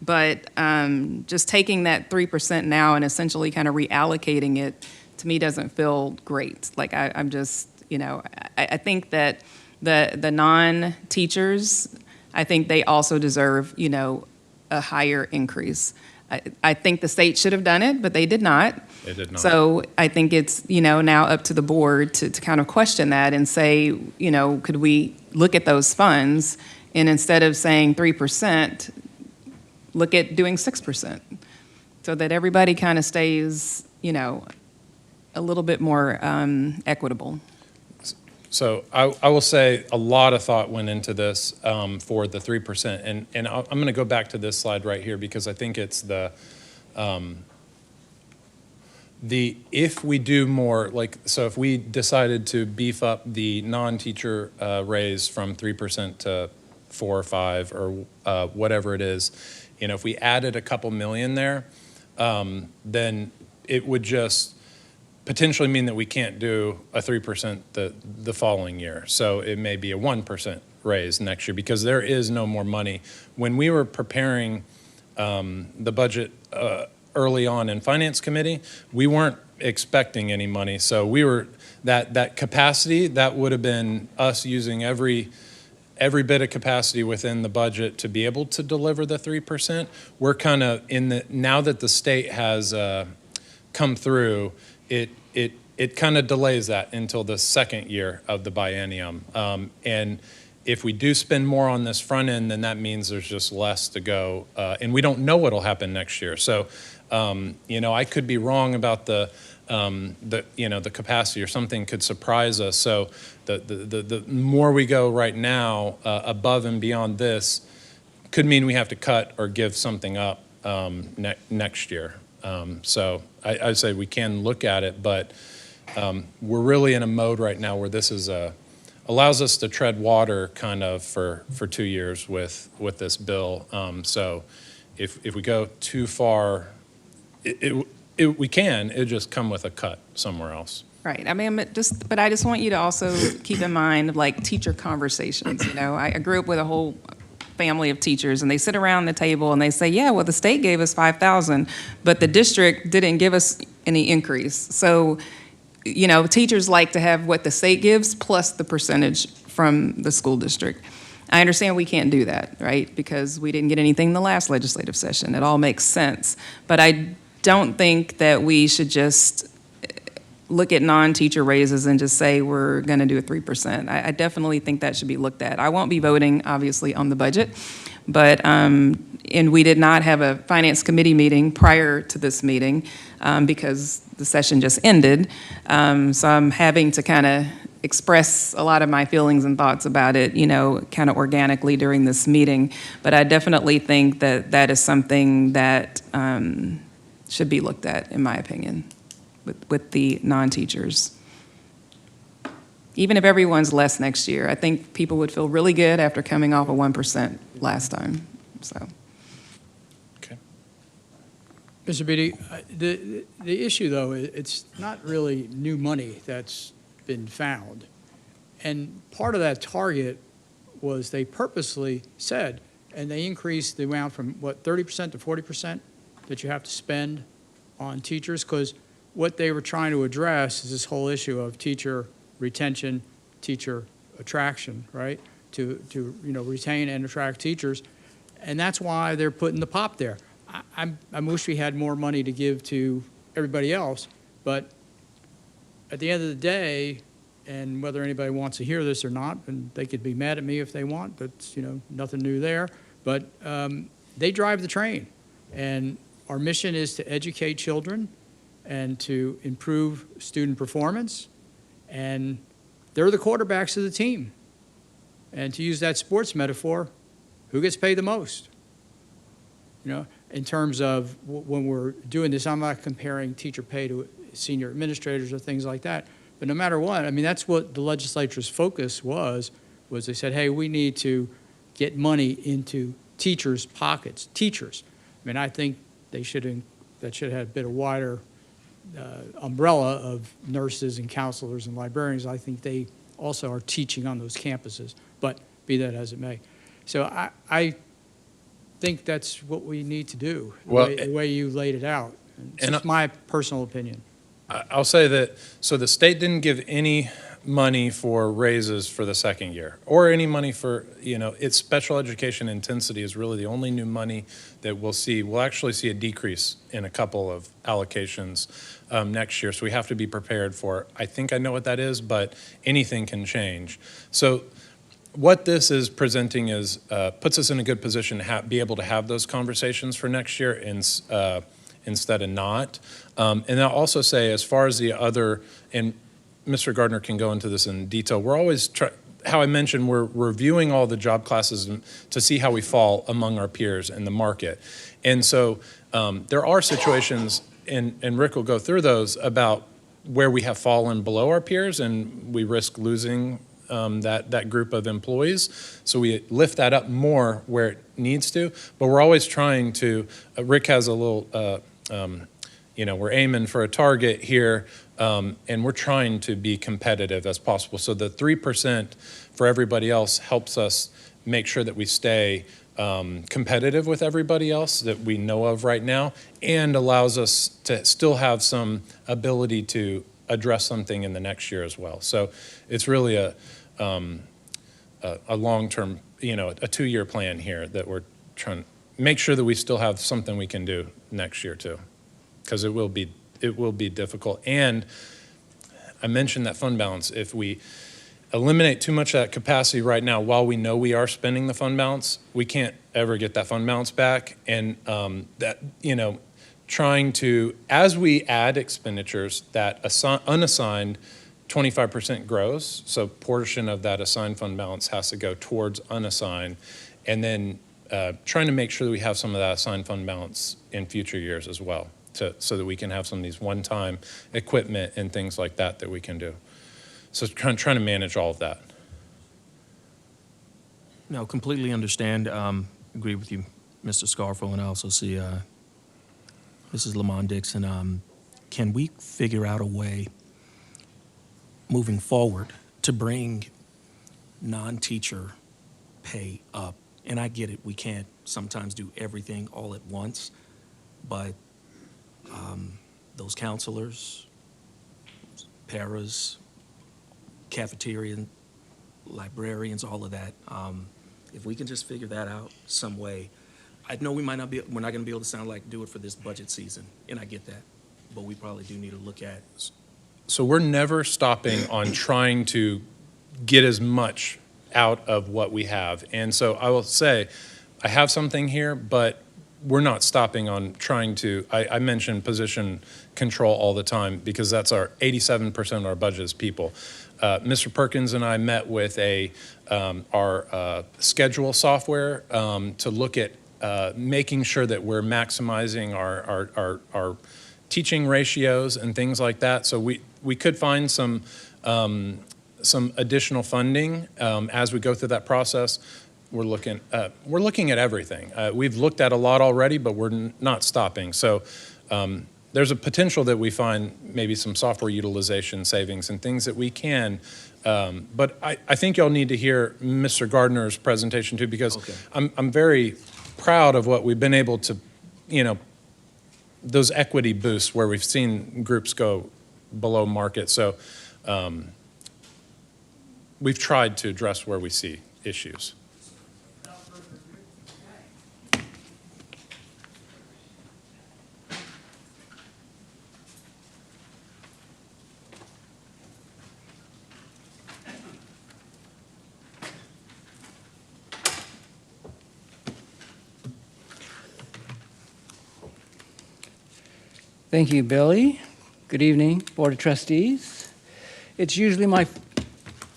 But just taking that 3% now and essentially kind of reallocating it, to me, doesn't feel great. Like I'm just, I think that the non-teachers, I think they also deserve, a higher increase. I think the state should have done it, but they did not. They did not. So I think it's, now up to the board to kind of question that and say, could we look at those funds and instead of saying 3%, look at doing 6% so that everybody kind of stays, a little bit more equitable. So I will say a lot of thought went into this for the 3%. And I'm going to go back to this slide right here because I think it's the if we do more, so if we decided to beef up the non-teacher raise from 3% to 4 or 5 or whatever it is, if we added a couple million there, then it would just potentially mean that we can't do a 3% the following year. So it may be a 1% raise next year because there is no more money. When we were preparing the budget early on in Finance Committee, we weren't expecting any money. So we were, that capacity, that would have been us using every bit of capacity within the budget to be able to deliver the 3%. We're kind of now that the state has come through, it kind of delays that until the second year of the biennium. And if we do spend more on this front end, then that means there's just less to go. And we don't know what'll happen next year. So, I could be wrong about the capacity or something could surprise us. So the more we go right now above and beyond this could mean we have to cut or give something up next year. So I'd say we can look at it, but we're really in a mode right now where this is allows us to tread water kind of for 2 years with this bill. So if we go too far, we can. It just come with a cut somewhere else. Right. I mean, but I just want you to also keep in mind, teacher conversations. I grew up with a whole family of teachers, and they sit around the table and they say, yeah, well, the state gave us 5,000, but the district didn't give us any increase. So, teachers like to have what the state gives plus the percentage from the school district. I understand we can't do that, right? Because we didn't get anything in the last legislative session. It all makes sense. But I don't think that we should just look at non-teacher raises and just say we're going to do a 3%. I definitely think that should be looked at. I won't be voting, obviously, on the budget, but, and we did not have a finance committee meeting prior to this meeting because the session just ended. So I'm having to kind of express a lot of my feelings and thoughts about it, you know, kind of organically during this meeting. But I definitely think that that is something that should be looked at, in my opinion, with the non-teachers. Even if everyone's less next year, I think people would feel really good after coming off of 1% last time, so. Mr. Beatty, the issue, though, it's not really new money that's been found. And part of that target was they purposely said, and they increased the amount from, what, 30% to 40% that you have to spend on teachers? Because what they were trying to address is this whole issue of teacher retention, teacher attraction, right? To retain and attract teachers. And that's why they're putting the pop there. I wish we had more money to give to everybody else, but at the end of the day, and whether anybody wants to hear this or not, and they could be mad at me if they want, that's, nothing new there, but they drive the train. And our mission is to educate children and to improve student performance, and they're the quarterbacks of the team. And to use that sports metaphor, who gets paid the most? In terms of when we're doing this, I'm not comparing teacher pay to senior administrators or things like that. But no matter what, I mean, that's what the legislature's focus was they said, hey, we need to get money into teachers' pockets. Teachers. I mean, I think that should have had a bit of wider umbrella of nurses and counselors and librarians. I think they also are teaching on those campuses, but be that as it may. So I think that's what we need to do, the way you laid it out. It's just my personal opinion. I'll say that, so the state didn't give any money for raises for the second year, or any money for, its special education intensity is really the only new money that we'll see. We'll actually see a decrease in a couple of allocations next year, so we have to be prepared for, I think I know what that is, but anything can change. So what this is presenting is, puts us in a good position to be able to have those conversations for next year instead of not. And I'll also say, as far as the other, and Mr. Gardner can go into this in detail, we're always, how I mentioned, we're reviewing all the job classes to see how we fall among our peers in the market. And so there are situations, and Rick will go through those, about where we have fallen below our peers and we risk losing that group of employees. So we lift that up more where it needs to, but we're always trying to, Rick has a little, we're aiming for a target here, and we're trying to be competitive as possible. So the 3% for everybody else helps us make sure that we stay competitive with everybody else that we know of right now, and allows us to still have some ability to address something in the next year as well. So it's really a long-term, a 2-year plan here that we're trying to make sure that we still have something we can do next year too, because it will be difficult. And I mentioned that fund balance. If we eliminate too much of that capacity right now, while we know we are spending the fund balance, we can't ever get that fund balance back. And trying to, as we add expenditures, that unassigned 25% grows, so portion of that assigned fund balance has to go towards unassigned, and then trying to make sure that we have some of that assigned fund balance in future years as well, so that we can have some of these one-time equipment and things like that we can do. So trying to manage all of that. No, completely understand. Agree with you, Mr. Scarfo, and I also see Mrs. Lamont Dixon. Can we figure out a way moving forward to bring non-teacher pay up? And I get it, we can't sometimes do everything all at once, but those counselors, paras, cafeterian, librarians, all of that, If we can just figure that out some way, I know we're not going to be able to sound like do it for this budget season, and I get that, but we probably do need to look at. So we're never stopping on trying to get as much out of what we have. And so I will say, I have something here, but we're not stopping on trying to, I mention position control all the time because that's our 87% of our budget is people. Mr. Perkins and I met with our schedule software to look at making sure that we're maximizing our teaching ratios and things like that. So we could find some additional funding as we go through that process. We're looking at everything. We've looked at a lot already, but we're not stopping. So there's a potential that we find maybe some software utilization savings and things that we can. But I think y'all need to hear Mr. Gardner's presentation too, because Okay. I'm very proud of what we've been able to, those equity boosts where we've seen groups go below market. So we've tried to address where we see issues. Thank you, Billy. Good evening, Board of Trustees. It's usually my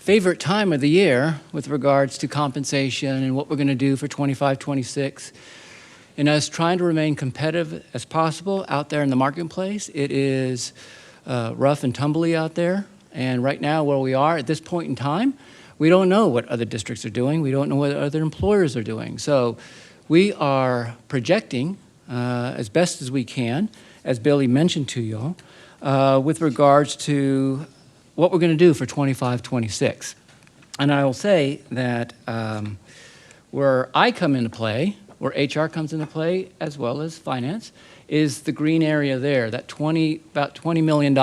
favorite time of the year with regards to compensation and what we're going to do for 25-26. And us trying to remain competitive as possible out there in the marketplace. It is rough and tumbly out there. And right now, where we are at this point in time, we don't know what other districts are doing. We don't know what other employers are doing. So we are projecting as best as we can, as Billy mentioned to you all, with regards to what we're going to do for 25-26. And I will say that where I come into play, where HR comes into play, as well as finance, is the green area there. That about $20 million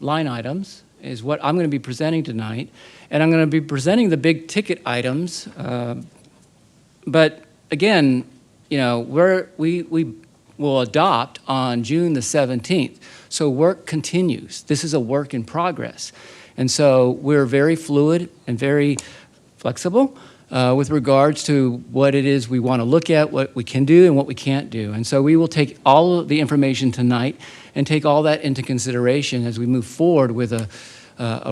line items is what I'm going to be presenting tonight. And I'm going to be presenting the big ticket items. But again, we will adopt on June the 17th. So work continues. This is a work in progress. And so we're very fluid and very flexible with regards to what it is we want to look at, what we can do and what we can't do. And so we will take all of the information tonight and take all that into consideration as we move forward with a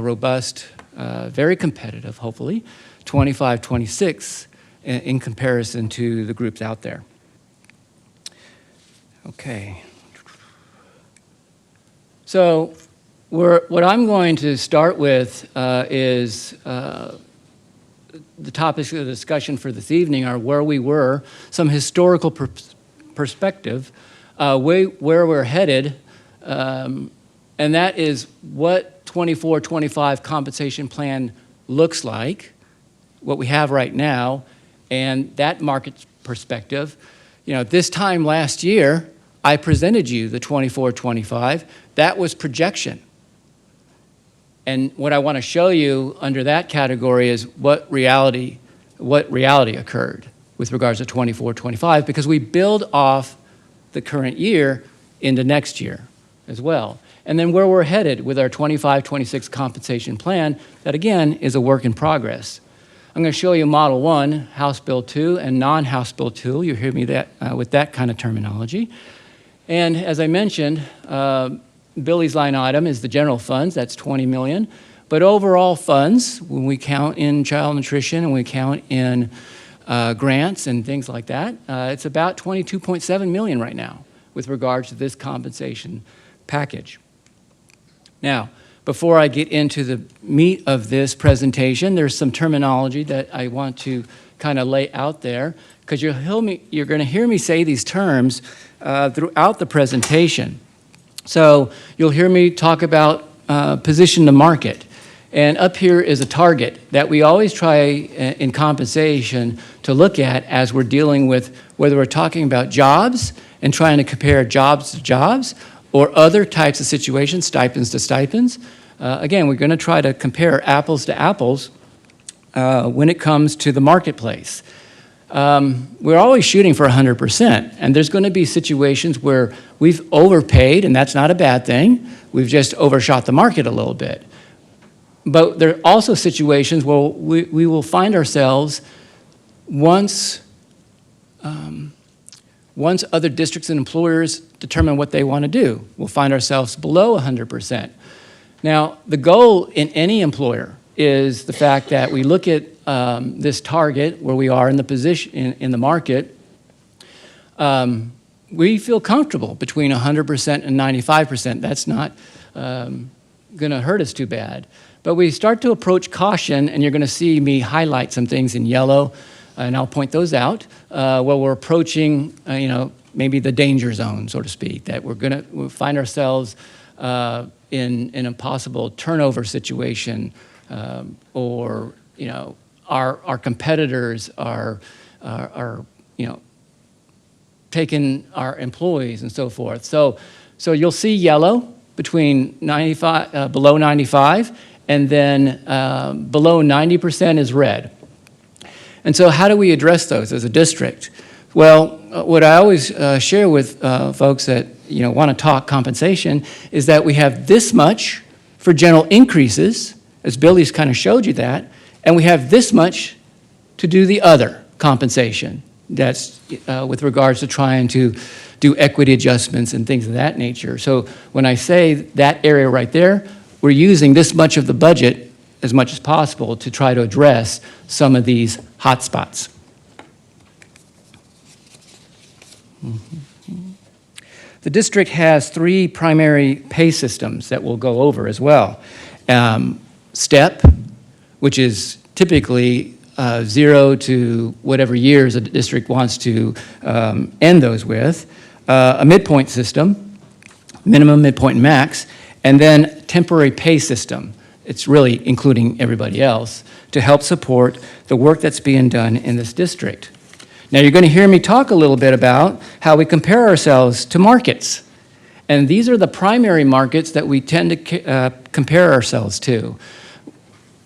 robust, very competitive, hopefully, 25-26 in comparison to the groups out there. Okay. So what I'm going to start with is the topics of the discussion for this evening are where we were, some historical perspective, where we're headed, and that is what 24-25 compensation plan looks like, what we have right now, and that market perspective. This time last year, I presented you the 24-25. That was projection. And what I want to show you under that category is what reality occurred with regards to 24-25, because we build off the current year into next year as well. And then where we're headed with our 25-26 compensation plan, that again is a work in progress. I'm going to show you Model 1, House Bill 2, and non-House Bill 2. You hear me with that kind of terminology. And as I mentioned, Billy's line item is the general funds, that's $20 million. But overall funds, when we count in child nutrition and we count in grants and things like that, it's about $22.7 million right now with regards to this compensation package. Now, before I get into the meat of this presentation, there's some terminology that I want to kind of lay out there, because you're going to hear me say these terms throughout the presentation. So you'll hear me talk about position to market. And up here is a target that we always try in compensation to look at as we're dealing with whether we're talking about jobs and trying to compare jobs to jobs or other types of situations, stipends to stipends. Again, we're going to try to compare apples to apples when it comes to the marketplace. We're always shooting for 100%, and there's going to be situations where we've overpaid, and that's not a bad thing. We've just overshot the market a little bit. But there are also situations where we will find ourselves once other districts and employers determine what they want to do, we'll find ourselves below 100%. Now, the goal in any employer is the fact that we look at this target where we are in the position in the market. We feel comfortable between 100% and 95%. That's not going to hurt us too bad. But we start to approach caution, and you're going to see me highlight some things in yellow, and I'll point those out, where we're approaching, maybe the danger zone, so to speak, that we'll find ourselves in a possible turnover situation, or, our competitors are taking our employees and so forth. So you'll see yellow between 95, below 95, and then below 90% is red. And so how do we address those as a district? Well, what I always share with folks that want to talk compensation is that we have this much for general increases, as Billy's kind of showed you that, and we have this much to do the other compensation. That's with regards to trying to do equity adjustments and things of that nature. So when I say that area right there, we're using this much of the budget as much as possible to try to address some of these hot spots. The district has 3 primary pay systems that we'll go over as well. STEP, which is typically 0 to whatever years a district wants to end those with, a midpoint system, minimum, midpoint, and max, and then temporary pay system. It's really including everybody else to help support the work that's being done in this district. Now, you're going to hear me talk a little bit about how we compare ourselves to markets. And these are the primary markets that we tend to compare ourselves to.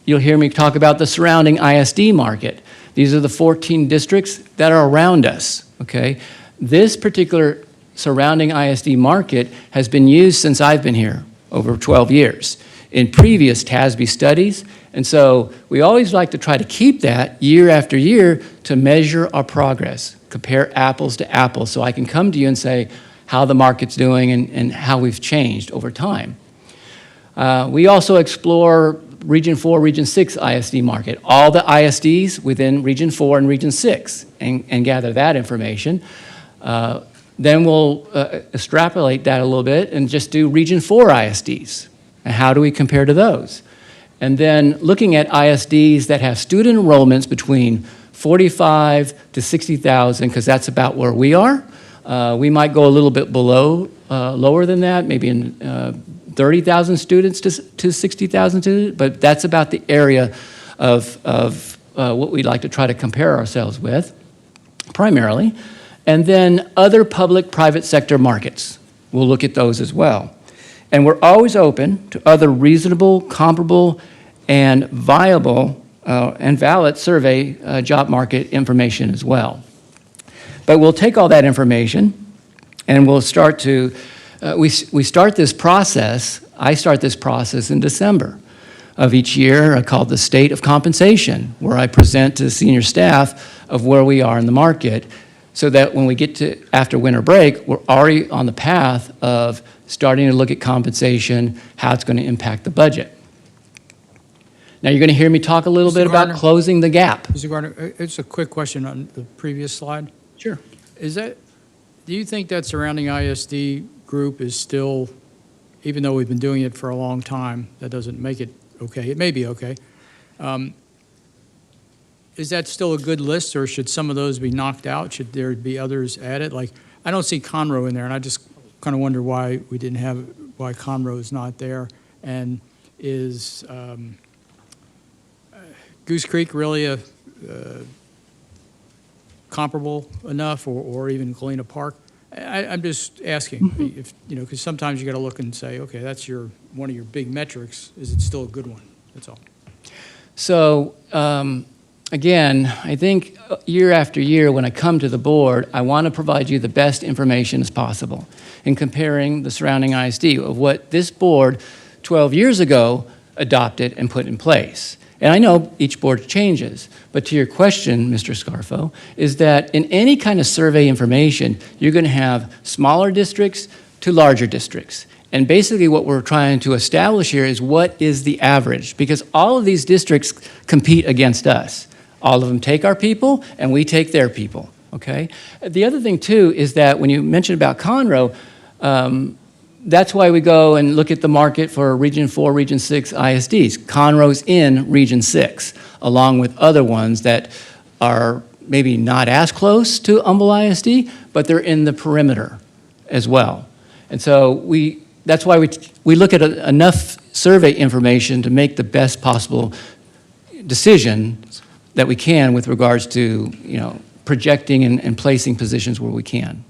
You'll hear me talk about the surrounding ISD market. These are the 14 districts that are around us, okay? This particular surrounding ISD market has been used since I've been here, over 12 years, in previous TASB studies. And so we always like to try to keep that year after year to measure our progress, compare apples to apples, so I can come to you and say how the market's doing and how we've changed over time. We also explore Region 4, Region 6 ISD market, all the ISDs within Region 4 and Region 6, and gather that information. Then we'll extrapolate that a little bit and just do Region 4 ISDs. And how do we compare to those? And then looking at ISDs that have student enrollments between 45 to 60,000, because that's about where we are. We might go a little bit below, lower than that, maybe in 30,000 students to 60,000 students, but that's about the area of what we'd like to try to compare ourselves with, primarily. And then other public-private sector markets. We'll look at those as well. And we're always open to other reasonable, comparable, and viable and valid survey job market information as well. But we'll take all that information and we'll start to, we start this process, I start this process in December of each year called the State of Compensation, where I present to the senior staff of where we are in the market, so that when we get to after winter break, we're already on the path of starting to look at compensation, how it's going to impact the budget. Now, you're going to hear me talk a little bit about closing the gap. Mr. Gardner, it's a quick question on the previous slide. Sure. Do you think that surrounding ISD group is still, even though we've been doing it for a long time, that doesn't make it okay? It may be okay. Is that still a good list, or should some of those be knocked out? Should there be others added? Like, I don't see Conroe in there, and I just kind of wonder why why Conroe is not there. And is Goose Creek really a comparable enough, or even Galena Park? I'm just asking, if because sometimes you got to look and say, okay, that's one of your big metrics. Is it still a good one? That's all. So, again, I think year after year, when I come to the board, I want to provide you the best information as possible in comparing the surrounding ISD of what this board 12 years ago adopted and put in place. And I know each board changes, but to your question, Mr. Scarfo, is that in any kind of survey information, you're going to have smaller districts to larger districts. And basically what we're trying to establish here is what is the average, because all of these districts compete against us. All of them take our people, and we take their people, okay? The other thing, too, is that when you mentioned about Conroe, that's why we go and look at the market for Region 4, Region 6 ISDs. Conroe's in Region 6, along with other ones that are maybe not as close to Humble ISD, but they're in the perimeter as well. And so that's why we look at enough survey information to make the best possible decision that we can with regards to, projecting and placing positions where we can.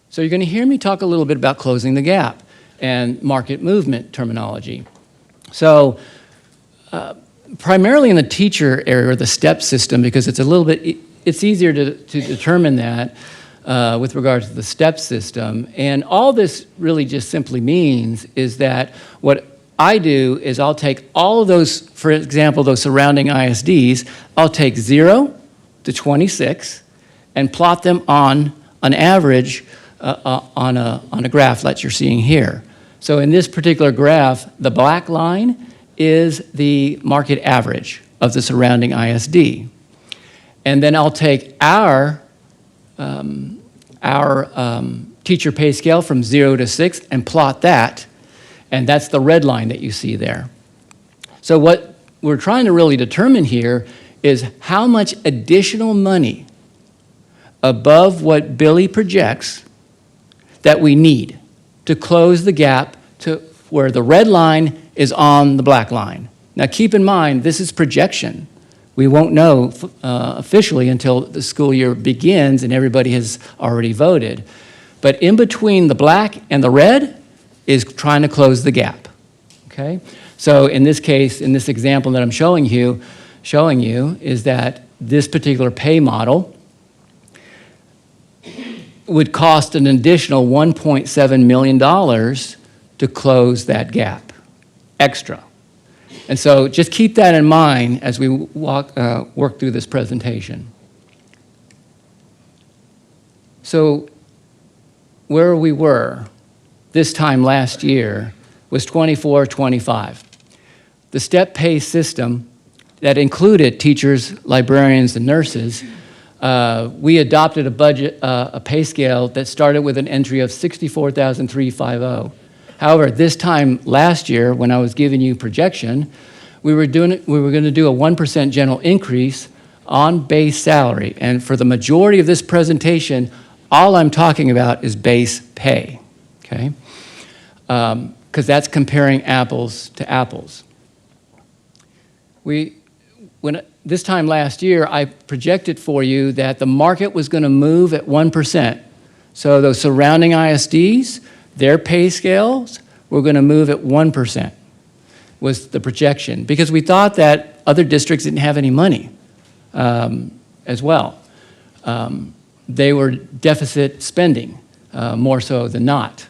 So you're going to hear me talk a little bit about closing the gap and market movement terminology. So primarily in the teacher area, or the STEP system, because it's a little bit, it's easier to determine that with regards to the STEP system. And all this really just simply means is that what I do is I'll take all of those, for example, those surrounding ISDs, I'll take 0 to 26 and plot them on an average on a graph that you're seeing here. So in this particular graph, the black line is the market average of the surrounding ISD. And then I'll take our teacher pay scale from 0 to 6 and plot that, and that's the red line that you see there. So what we're trying to really determine here is how much additional money above what Billy projects that we need to close the gap to where the red line is on the black line. Now keep in mind, this is projection. We won't know officially until the school year begins and everybody has already voted. But in between the black and the red is trying to close the gap, okay? So in this case, in this example that I'm showing you is that this particular pay model would cost an additional $1.7 million to close that gap, extra. And so just keep that in mind as we work through this presentation. So where we were this time last year was 24-25. The step pay system that included teachers, librarians, and nurses, we adopted a pay scale that started with an entry of $64,350. However, this time last year, when I was giving you projection, we were going to do a 1% general increase on base salary. And for the majority of this presentation, all I'm talking about is base pay, okay? Because that's comparing apples to apples. This time last year, I projected for you that the market was going to move at 1%. So those surrounding ISDs, their pay scales were going to move at 1%, was the projection, because we thought that other districts didn't have any money as well. They were deficit spending, more so than not.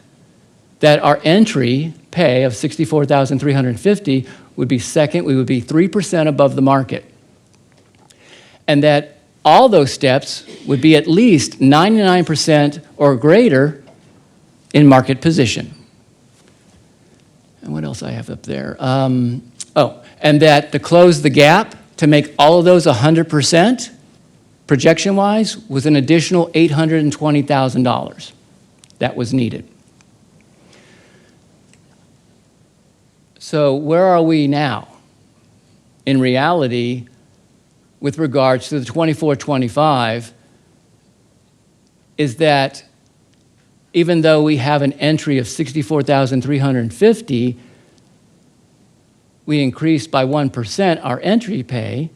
That our entry pay of $64,350 would be second, we would be 3% above the market. And that all those steps would be at least 99% or greater in market position. And what else I have up there? And that to close the gap, to make all of those 100%, projection-wise, was an additional $820,000 that was needed. So where are we now? In reality, with regards to the 24-25, is that even though we have an entry of $64,350, we increased by 1% our entry pay,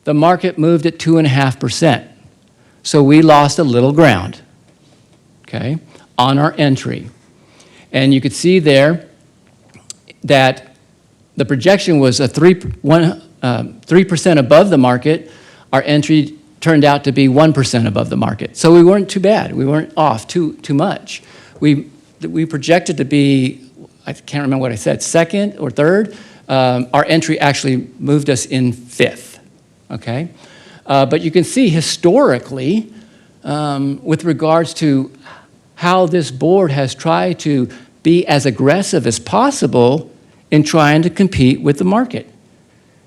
the market moved at 2.5%. So we lost a little ground, okay, on our entry. And you could see there that the projection was 3% above the market. Our entry turned out to be 1% above the market. So we weren't too bad. We weren't off too much. We projected to be, I can't remember what I said, second or third. Our entry actually moved us in fifth, okay? But you can see historically, with regards to how this board has tried to be as aggressive as possible in trying to compete with the market,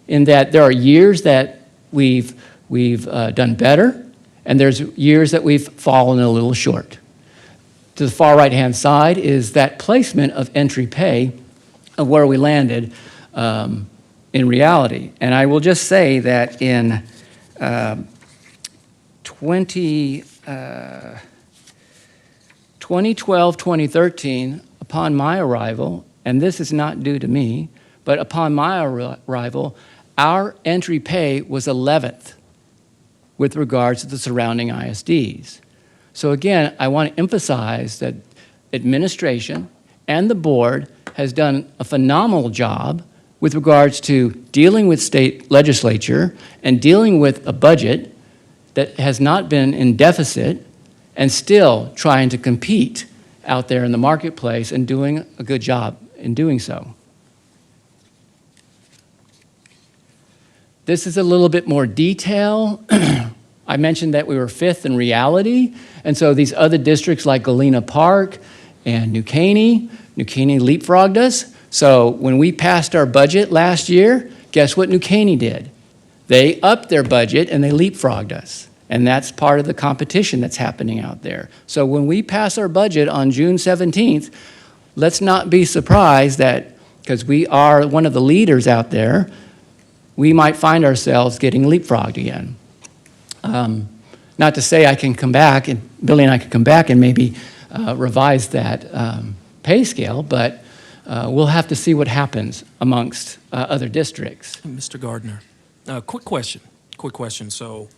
in that there are years that we've done better, and there's years that we've fallen a little short. To the far right-hand side is that placement of entry pay of where we landed in reality. And I will just say that in 2012, 2013, upon my arrival, and this is not due to me, but upon my arrival, our entry pay was 11th with regards to the surrounding ISDs. So again, I want to emphasize that administration and the board has done a phenomenal job with regards to dealing with state legislature and dealing with a budget that has not been in deficit and still trying to compete out there in the marketplace and doing a good job in doing so. This is a little bit more detail. I mentioned that we were fifth in reality, and so these other districts like Galena Park and New Caney leapfrogged us. So when we passed our budget last year, guess what New Caney did? They upped their budget and they leapfrogged us. And that's part of the competition that's happening out there. So when we pass our budget on June 17th, let's not be surprised that, because we are one of the leaders out there, we might find ourselves getting leapfrogged again. Not to say I can come back, and Billy and I can come back and maybe revise that pay scale, but we'll have to see what happens amongst other districts. Mr. Gardner, quick question. So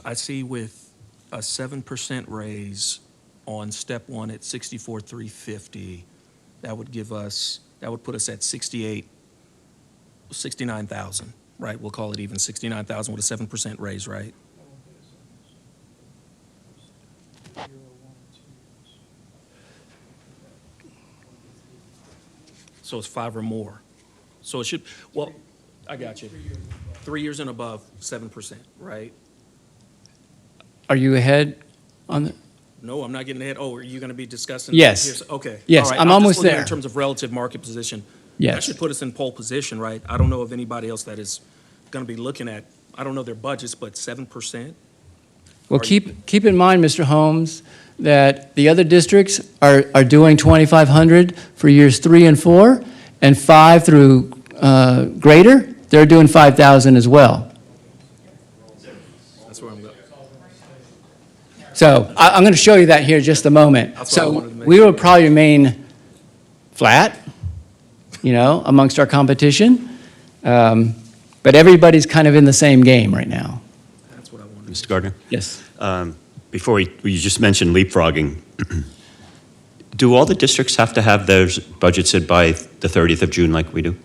I see with a 7% raise on step one at 64,350, that would put us at 69,000, right? We'll call it even 69,000 with a 7% raise, right? So it's 5 or more. So it should, well, I got you. 3 years and above, 7%, right? Are you ahead on the? No, I'm not getting ahead. Oh, are you going to be discussing? Yes. Okay. Yes, All right. I'm just almost looking there. In terms of relative market position. Yes. That should put us in pole position, right? I don't know of anybody else that is going to be looking at, I don't know their budgets, but 7%? Well, keep in mind, Mr. Holmes, that the other districts are doing 2,500 for years 3 and 4, and 5 through greater, they're doing 5,000 as well. That's where I'm going. So I'm going to show you that here in just a moment. That's what I So wanted to make we sure. will probably remain flat, amongst our competition, but everybody's kind of in the same game right now. That's what I wanted. Mr. Gardner? Yes. Before you just mentioned leapfrogging. Do all the districts have to have theirs budgeted by the 30th of June like we do?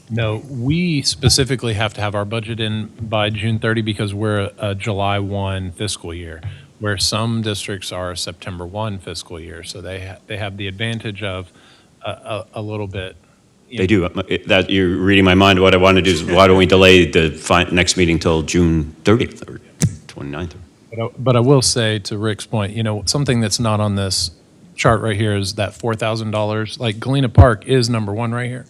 No, we specifically have to have our budget in by June 30 because we're a July 1 fiscal year, where some districts are a September 1 fiscal year. So they have the advantage of a little bit. They do. That you're reading my mind. What I want to do is, why don't we delay the next meeting till June 30th or 29th? But I will say, to Rick's point, something that's not on this chart right here is that $4,000. Like Galena Park is number 1 right here,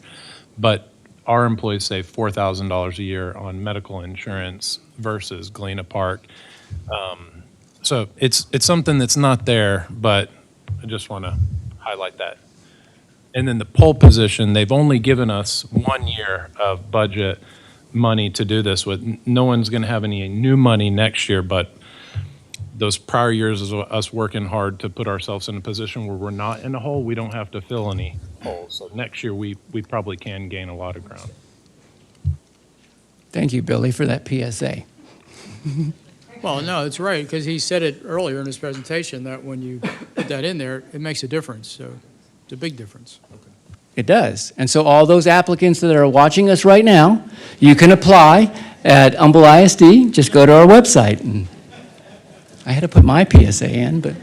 but our employees save $4,000 a year on medical insurance versus Galena Park. So it's something that's not there, but I just want to highlight that. And then the pole position, they've only given us 1 year of budget money to do this with. No one's going to have any new money next year, but those prior years is us working hard to put ourselves in a position where we're not in a hole. We don't have to fill any holes. So next year, we probably can gain a lot of ground. Thank you, Billy, for that PSA. Well, no, it's right, because he said it earlier in his presentation, that when you put that in there, it makes a difference, so it's a big difference. It does. And so all those applicants that are watching us right now, you can apply at Humble ISD. Just go to our website. And I had to put my PSA in, but.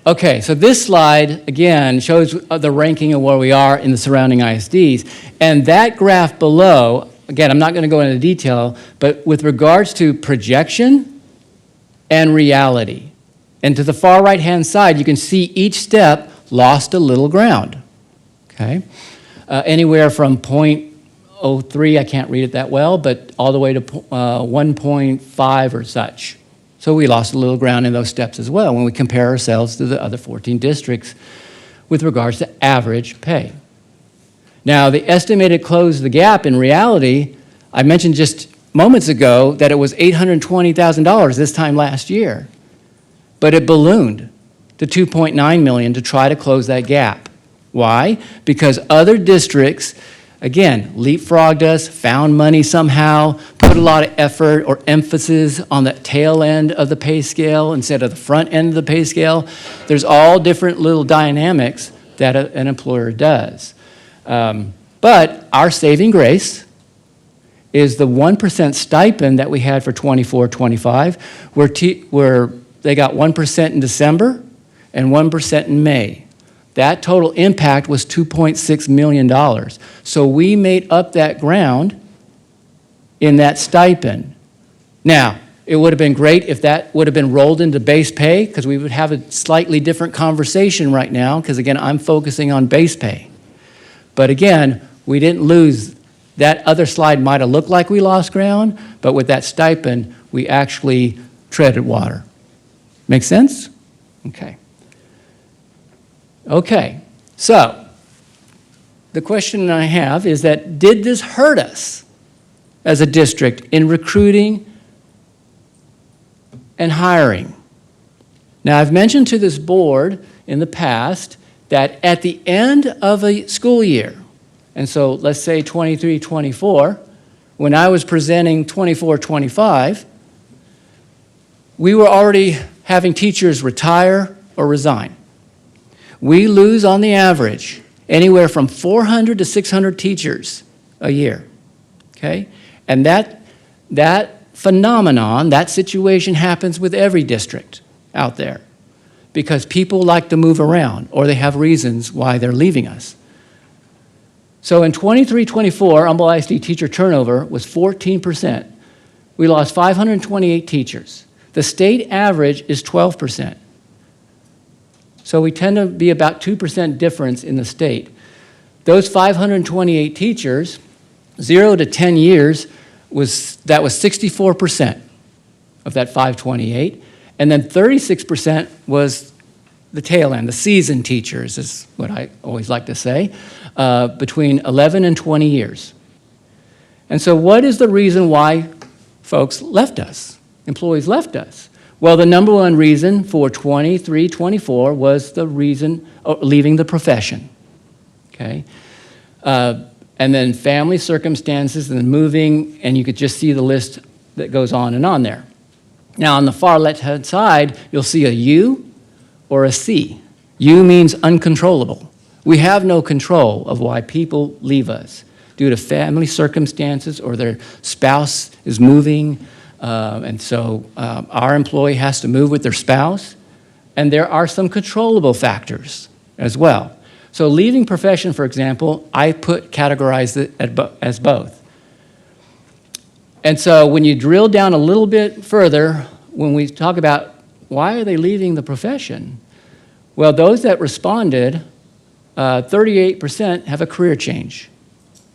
Okay, so this slide, again, shows the ranking of where we are in the surrounding ISDs. And that graph below, again, I'm not going to go into detail, but with regards to projection and reality. And to the far right-hand side, you can see each step lost a little ground. Okay? Anywhere from 0.03, I can't read it that well, but all the way to 1.5 or such. So we lost a little ground in those steps as well when we compare ourselves to the other 14 districts with regards to average pay. Now, the estimated close the gap in reality, I mentioned just moments ago that it was $820,000 this time last year, but it ballooned to $2.9 million to try to close that gap. Why? Because other districts, again, leapfrogged us, found money somehow, put a lot of effort or emphasis on the tail end of the pay scale instead of the front end of the pay scale. There's all different little dynamics that an employer does. But our saving grace is the 1% stipend that we had for 24-25, where they got 1% in December and 1% in May. That total impact was $2.6 million. So we made up that ground in that stipend. Now, it would have been great if that would have been rolled into base pay, because we would have a slightly different conversation right now, because again, I'm focusing on base pay. But again, we didn't lose. That other slide might have looked like we lost ground, but with that stipend, we actually treaded water. Make sense? Okay. Okay, so the question I have is that, did this hurt us as a district in recruiting and hiring? Now, I've mentioned to this board in the past that at the end of a school year, and so let's say 23-24, when I was presenting 24-25, we were already having teachers retire or resign. We lose, on the average, anywhere from 400 to 600 teachers a year, okay? And that phenomenon, that situation happens with every district out there because people like to move around or they have reasons why they're leaving us. So in 23-24, Humble ISD teacher turnover was 14%. We lost 528 teachers. The state average is 12%. So we tend to be about 2% difference in the state. Those 528 teachers, 0 to 10 years, that was 64% of that 528. And then 36% was the tail end, the seasoned teachers is what I always like to say, between 11 and 20 years. And so what is the reason why folks left us, employees left us? Well, the number one reason for 23-24 was the reason leaving the profession, okay? And then family circumstances and moving, and you could just see the list that goes on and on there. Now, on the far left-hand side, you'll see a U or a C. U means uncontrollable. We have no control of why people leave us due to family circumstances or their spouse is moving, and so our employee has to move with their spouse, and there are some controllable factors as well. So leaving profession, for example, I categorize it as both. And so when you drill down a little bit further, when we talk about why are they leaving the profession, well, those that responded, 38% have a career change.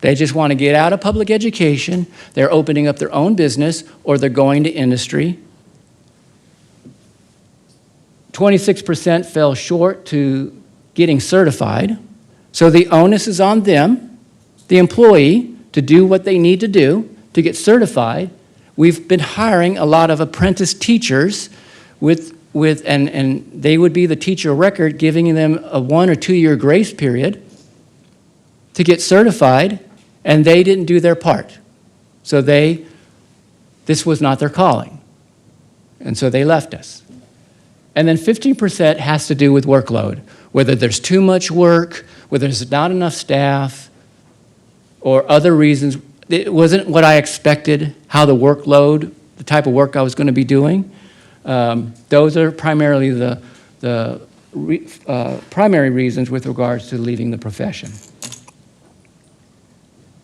They just want to get out of public education, they're opening up their own business, or they're going to industry. 26% fell short to getting certified. So the onus is on them, the employee, to do what they need to do to get certified. We've been hiring a lot of apprentice teachers and they would be the teacher of record, giving them a 1 or 2 year grace period to get certified, and they didn't do their part. So this was not their calling. And so they left us. And then 15% has to do with workload, whether there's too much work, whether there's not enough staff, or other reasons. It wasn't what I expected, how the workload, the type of work I was going to be doing. Those are primarily the primary reasons with regards to leaving the profession.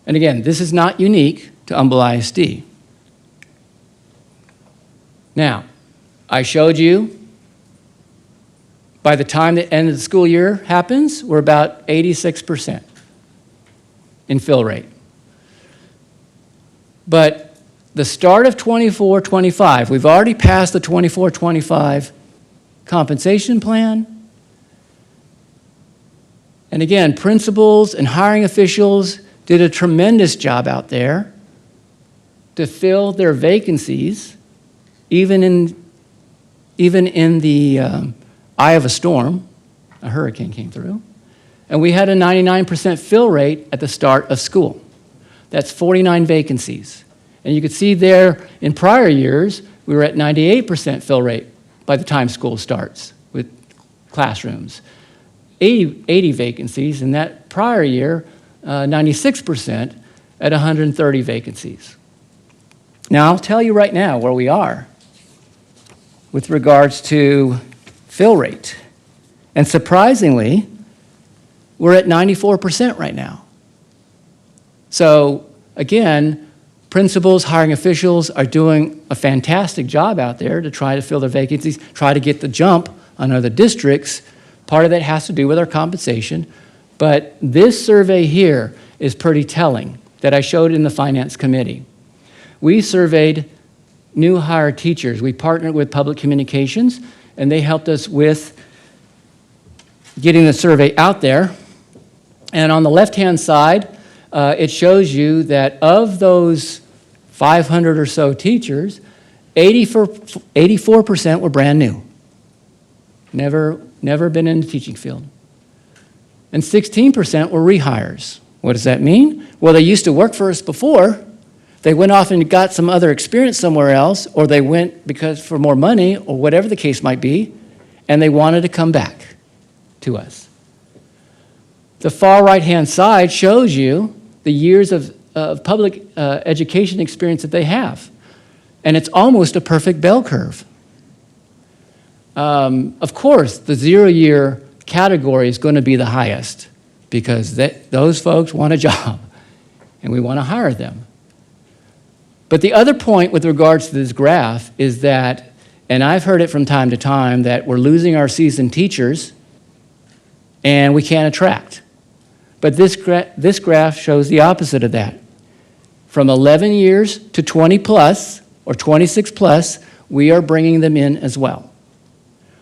And again, this is not unique to Humble ISD. Now, I showed you, by the time the end of the school year happens, we're about 86% in fill rate. But the start of 24-25, we've already passed the 24-25 compensation plan. And again, principals and hiring officials did a tremendous job out there to fill their vacancies, even in the eye of a storm. A hurricane came through. And we had a 99% fill rate at the start of school. That's 49 vacancies. And you could see there in prior years, we were at 98% fill rate by the time school starts with classrooms. 80 vacancies, in that prior year, 96% at 130 vacancies. Now, I'll tell you right now where we are with regards to fill rate. And surprisingly, we're at 94% right now. So again, principals, hiring officials are doing a fantastic job out there to try to fill their vacancies, try to get the jump on other districts. Part of that has to do with our compensation. But this survey here is pretty telling that I showed in the Finance Committee. We surveyed new hire teachers. We partnered with Public Communications, and they helped us with getting the survey out there. And on the left-hand side, it shows you that of those 500 or so teachers, 84% were brand new. Never been in the teaching field. And 16% were rehires. What does that mean? Well, they used to work for us before. They went off and got some other experience somewhere else, or they went because for more money, or whatever the case might be, and they wanted to come back to us. The far right-hand side shows you the years of public education experience that they have. And it's almost a perfect bell curve. Of course, the 0-year category is going to be the highest because those folks want a job and we want to hire them. But the other point with regards to this graph is that, and I've heard it from time to time, that we're losing our seasoned teachers and we can't attract. But this graph shows the opposite of that. From 11 years to 20 plus, or 26 plus, we are bringing them in as well.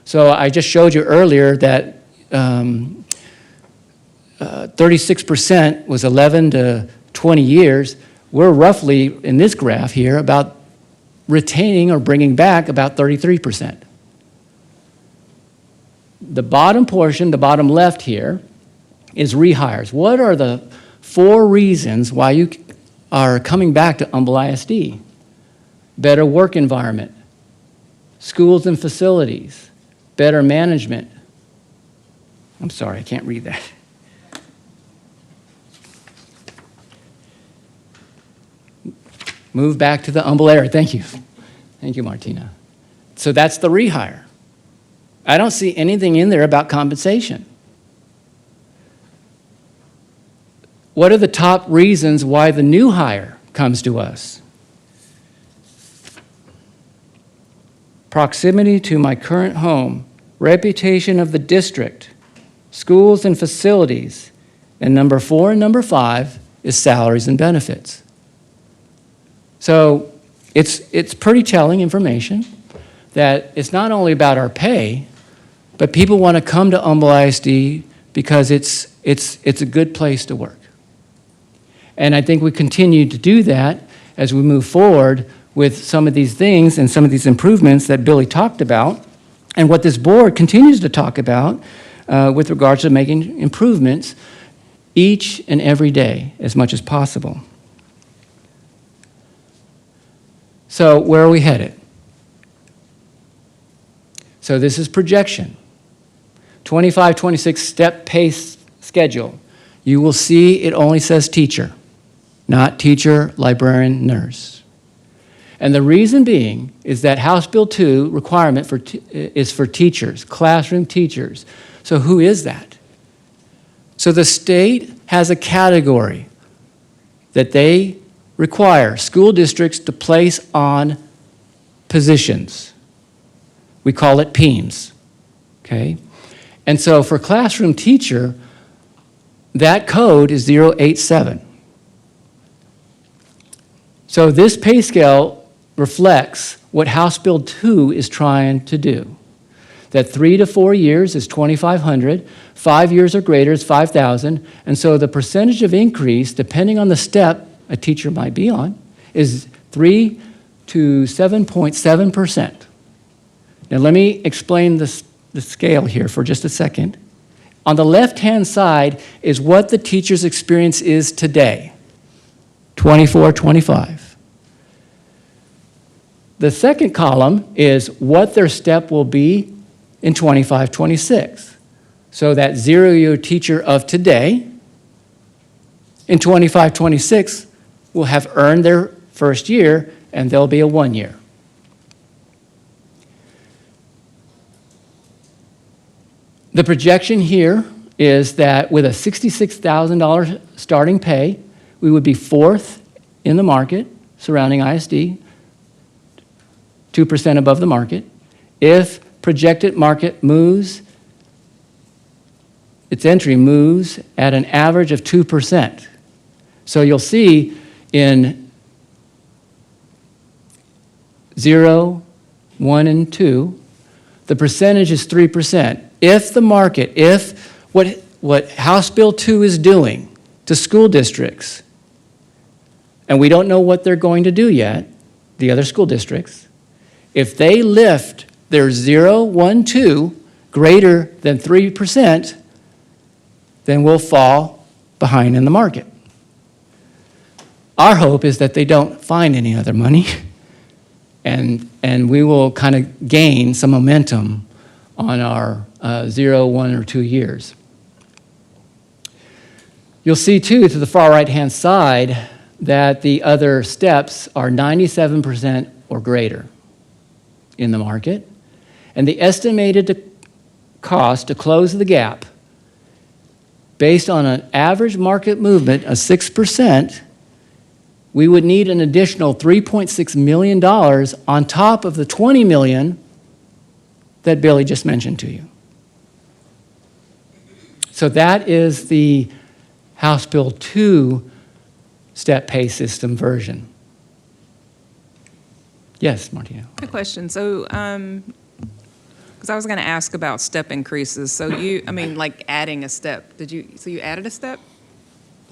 So I just showed you earlier that 36% was 11 to 20 years. We're roughly, in this graph here, about retaining or bringing back about 33%. The bottom portion, the bottom left here, is rehires. What are the 4 reasons why you are coming back to Humble ISD? Better work environment, schools and facilities, better management. I'm sorry, I can't read that. Move back to the Humble area. Thank you. Thank you, Martina. So that's the rehire. I don't see anything in there about compensation. What are the top reasons why the new hire comes to us? Proximity to my current home, reputation of the district, schools and facilities, and number 4 and number 5 is salaries and benefits. So it's pretty telling information that it's not only about our pay, but people want to come to Humble ISD because it's a good place to work. And I think we continue to do that as we move forward with some of these things and some of these improvements that Billy talked about, and what this board continues to talk about with regards to making improvements each and every day as much as possible. So where are we headed? So this is projection. 25, 26 step pace schedule. You will see it only says teacher, not teacher, librarian, nurse. And the reason being is that House Bill 2 requirement is for teachers, classroom teachers. So who is that? So the state has a category that they require school districts to place on positions. We call it PEAMS, okay? And so for classroom teacher, that code is 087. So this pay scale reflects what House Bill 2 is trying to do. That 3 to 4 years is 2,500, 5 years or greater is 5,000, and so the percentage of increase, depending on the step a teacher might be on, is 3 to 7.7%. Now let me explain the scale here for just a second. On the left-hand side is what the teacher's experience is today, 24, 25. The second column is what their step will be in 25, 26. So that 0-year teacher of today in 25, 26 will have earned their first year, and they'll be a 1 year. The projection here is that with a $66,000 starting pay, we would be fourth in the market surrounding ISD, 2% above the market. If projected market moves, its entry moves at an average of 2%. So you'll see in 0, 1, and 2, the percentage is 3%. If the market, if what House Bill 2 is doing to school districts, and we don't know what they're going to do yet, the other school districts, if they lift their 0, 1, 2 greater than 3%, then we'll fall behind in the market. Our hope is that they don't find any other money, and we will kind of gain some momentum on our 0, 1, or 2 years. You'll see, too, to the far right-hand side, that the other steps are 97% or greater in the market, and the estimated cost to close the gap based on an average market movement of 6%, we would need an additional $3.6 million on top of the $20 million that Billy just mentioned to you. So that is the House Bill 2 step pay system version. Yes, Martina. Good question. So, because I was going to ask about step increases. So like adding a step. So you added a step?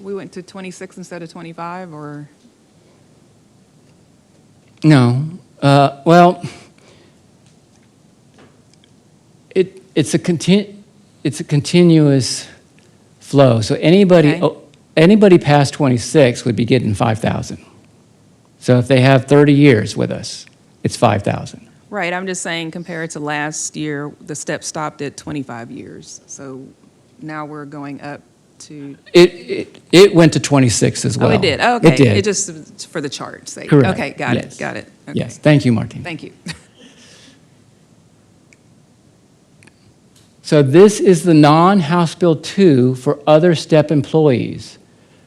We went to 26 instead of 25, or? No. Well, it's a continuous flow. So anybody past 26 would be getting 5,000. So if they have 30 years with us, it's 5,000. Right, I'm just saying compared to last year, the step stopped at 25 years. So now we're going up to. It went to 26 as well. Oh, it did. Oh, okay. It did. It just for the chart's sake. Correct. Okay, got Yes. it. Got it. Okay. Yes. Thank you, Martin. Thank you. So this is the non-House Bill 2 for other step employees.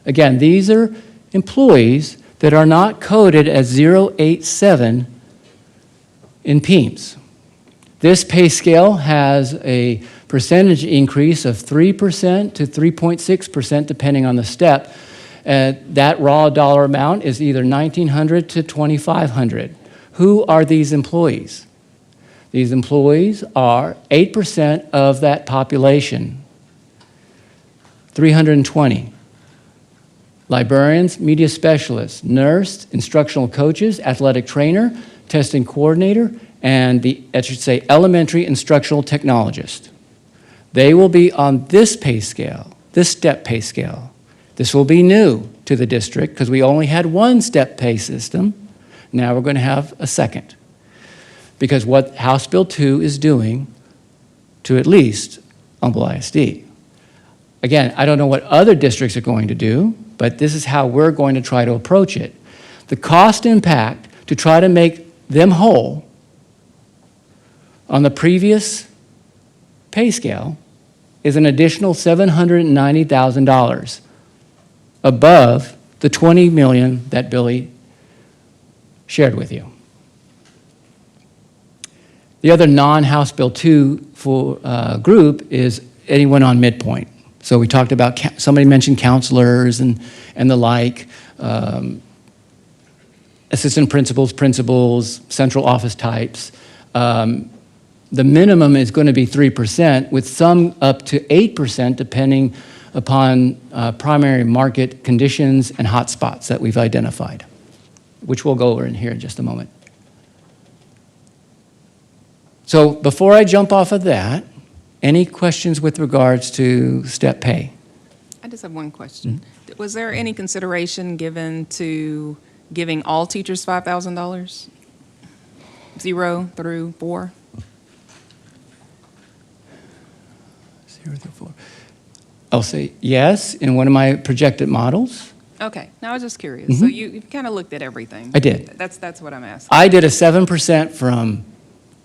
Again, these are employees that are not coded as 087 in PEAMS. This pay scale has a percentage increase of 3% to 3.6% depending on the step. That raw dollar amount is either $1,900 to $2,500. Who are these employees? These employees are 8% of that population, 320. Librarians, media specialists, nurse, instructional coaches, athletic trainer, testing coordinator, and elementary instructional technologist. They will be on this pay scale, this step pay scale. This will be new to the district because we only had one step pay system. Now we're going to have a second. because what House Bill 2 is doing to at least Humble ISD. Again, I don't know what other districts are going to do, but this is how we're going to try to approach it. The cost impact to try to make them whole on the previous pay scale is an additional $790,000 above the $20 million that Billy shared with you. The other non-House Bill 2 group is anyone on midpoint. So we talked about, somebody mentioned counselors and the like, assistant principals, principals, central office types. The minimum is going to be 3%, with some up to 8% depending upon primary market conditions and hotspots that we've identified, which we'll go over in here in just a moment. So before I jump off of that, any questions with regards to step pay? I just have one question. Was there any consideration given to giving all teachers $5,000? 0 through 4? 0 through 4. I'll say yes in one of my projected models. Okay, now I was just curious. So you kind of looked at everything. I did. That's what I'm asking. I did a 7% from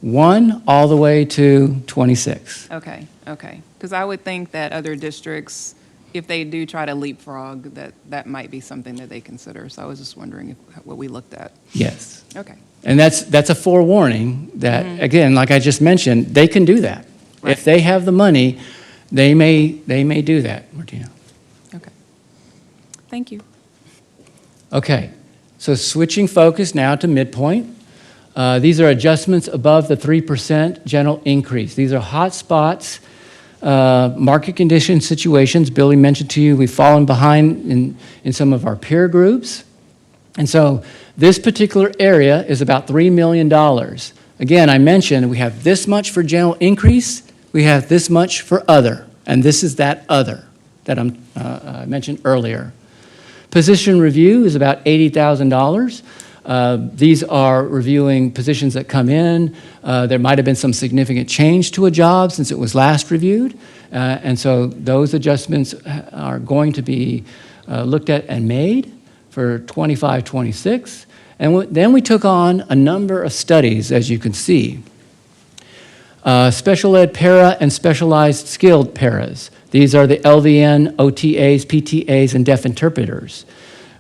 1 all the way to 26. Okay. Because I would think that other districts, if they do try to leapfrog, that might be something that they consider. So I was just wondering what we looked at. Yes. Okay. And that's a forewarning that, again, like I just mentioned, they can do that. Right. If they have the money, they may do that, Martina. Okay. Thank you. Okay, so switching focus now to midpoint. These are adjustments above the 3% general increase. These are hot spots, market condition situations. Billy mentioned to you we've fallen behind in some of our peer groups. And so this particular area is about $3 million. Again, I mentioned we have this much for general increase, we have this much for other, and this is that other that I mentioned earlier. Position review is about $80,000. These are reviewing positions that come in. There might have been some significant change to a job since it was last reviewed. And so those adjustments are going to be looked at and made for 25, 26. And then we took on a number of studies, as you can see. Special ed para and specialized skilled paras. These are the LVN, OTAs, PTAs, and deaf interpreters.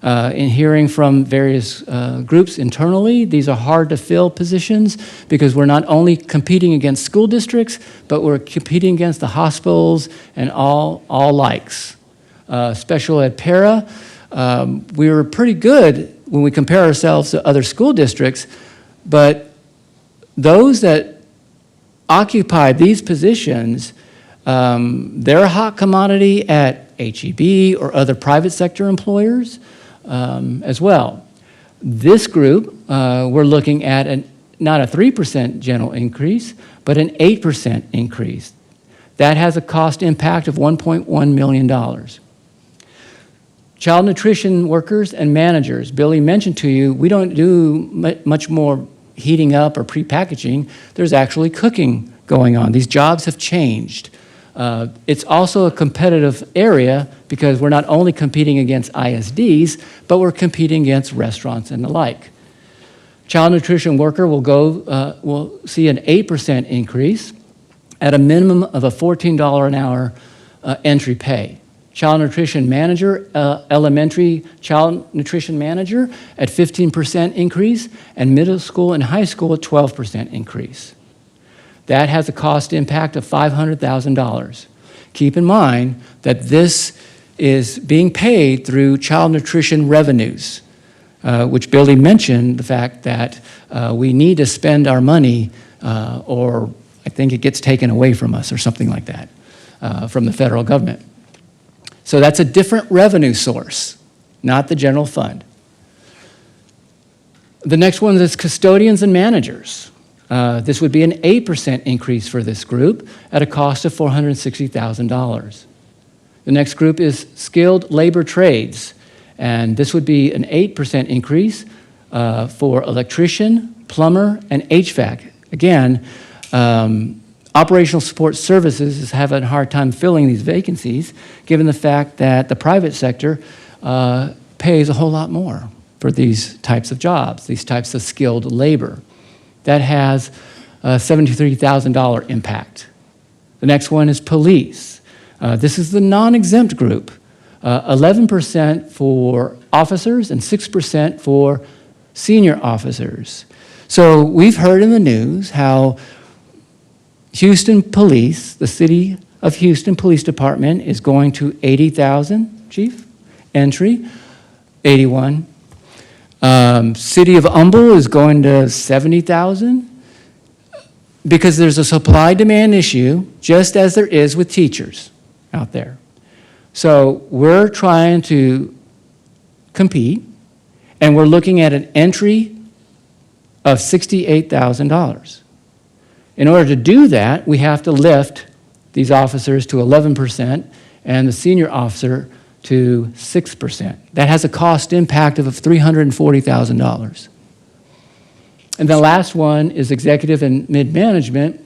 In hearing from various groups internally, these are hard to fill positions because we're not only competing against school districts, but we're competing against the hospitals and all likes. Special ed para, we were pretty good when we compare ourselves to other school districts, but those that occupy these positions, they're a hot commodity at HEB or other private sector employers as well. This group, we're looking at not a 3% general increase, but an 8% increase. That has a cost impact of $1.1 million. Child nutrition workers and managers. Billy mentioned to you, we don't do much more heating up or pre-packaging. There's actually cooking going on. These jobs have changed. It's also a competitive area because we're not only competing against ISDs, but we're competing against restaurants and the like. Child nutrition worker will see an 8% increase at a minimum of a $14 an hour entry pay. Child nutrition manager, elementary child nutrition manager at 15% increase, and middle school and high school at 12% increase. That has a cost impact of $500,000. Keep in mind that this is being paid through child nutrition revenues, which Billy mentioned the fact that we need to spend our money or I think it gets taken away from us or something like that from the federal government. So that's a different revenue source, not the general fund. The next one is custodians and managers. This would be an 8% increase for this group at a cost of $460,000. The next group is skilled labor trades, and this would be an 8% increase for electrician, plumber, and HVAC Again, operational support services is having a hard time filling these vacancies, given the fact that the private sector pays a whole lot more for these types of jobs, these types of skilled labor. That has a $73,000 impact. The next one is police. This is the non-exempt group. 11% for officers and 6% for senior officers. So we've heard in the news how Houston Police, the City of Houston Police Department, is going to 80,000, Chief, entry, 81. City of Humble is going to 70,000 because there's a supply-demand issue, just as there is with teachers out there. So we're trying to compete, and we're looking at an entry of $68,000. In order to do that, we have to lift these officers to 11% and the senior officer to 6%. That has a cost impact of $340,000. And the last one is executive and mid-management.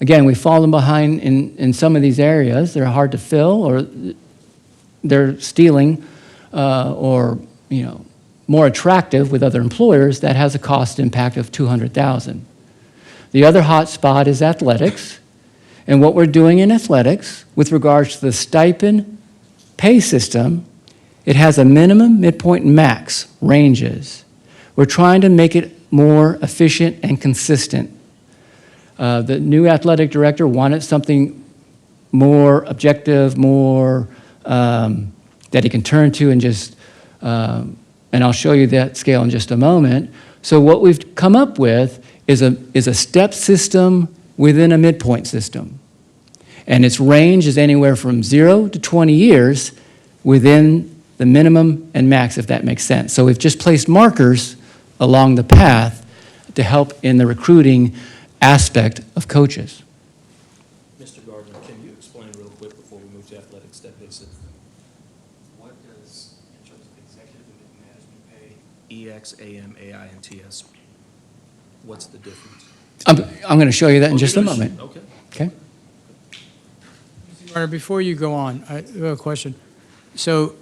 Again, we've fallen behind in some of these areas. They're hard to fill, or they're stealing, or more attractive with other employers. That has a cost impact of $200,000. The other hot spot is athletics, and what we're doing in athletics with regards to the stipend pay system, it has a minimum, midpoint, and max ranges. We're trying to make it more efficient and consistent. The new athletic director wanted something more objective, more that he can turn to and just, and I'll show you that scale in just a moment. So what we've come up with is a step system within a midpoint system. And its range is anywhere from 0 to 20 years within the minimum and max, if that makes sense. So we've just placed markers along the path to help in the recruiting aspect of coaches. Mr. Gardner, can you explain real quick before we move to athletics step basis? What does, in terms of executive and management pay, EX, AM, AI, and TS, what's the difference? I'm going to show you that in just a moment. Okay. Okay? Mr. Gardner, before you go on, I have a question. So,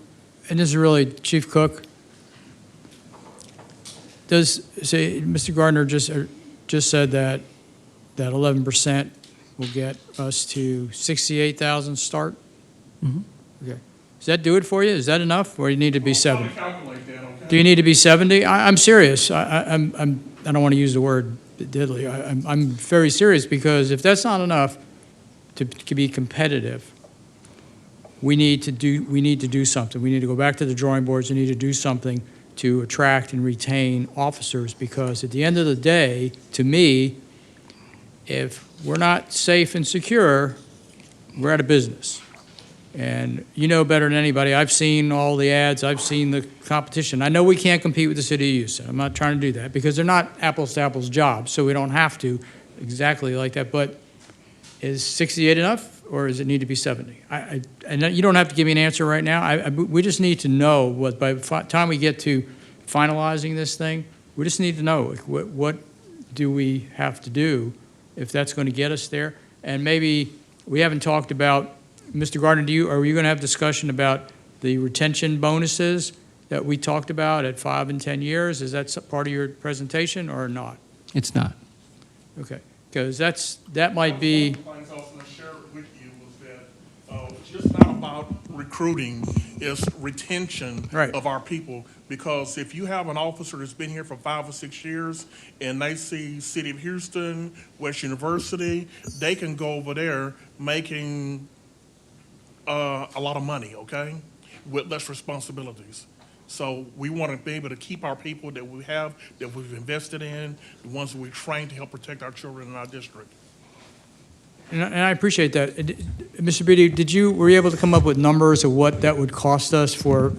and this is really Chief Cook. Mr. Gardner just said that 11% will get us to 68,000 start? Mhm. Okay. Does that do it for you? Is that enough, or you need to be 70? Do you need to be 70? I'm serious. I don't want to use the word diddly. I'm very serious, because if that's not enough to be competitive, we need to do something. We need to go back to the drawing boards. We need to do something to attract and retain officers, because at the end of the day, to me, if we're not safe and secure, we're out of business. And you know better than anybody, I've seen all the ads, I've seen the competition. I know we can't compete with the city of Houston. I'm not trying to do that, because they're not apples to apples jobs, so we don't have to exactly like that. But is 68 enough, or does it need to be 70? And you don't have to give me an answer right now. We just need to know what, by the time we get to finalizing this thing, we just need to know what do we have to do if that's going to get us there. And maybe we haven't talked about, Mr. Gardner, are you going to have discussion about the retention bonuses that we talked about at 5 and 10 years? Is that part of your presentation or not? It's not. Okay, because that might be. One of the things I was going to share with you was that it's just not about recruiting, it's retention Right. of our people. Because if you have an officer that's been here for 5 or 6 years and they see City of Houston, West University, they can go over there making a lot of money, okay, with less responsibilities. So we want to be able to keep our people that we have, that we've invested in, the ones that we train to help protect our children in our district. And I appreciate that. Mr. Beatty, were you able to come up with numbers of what that would cost us for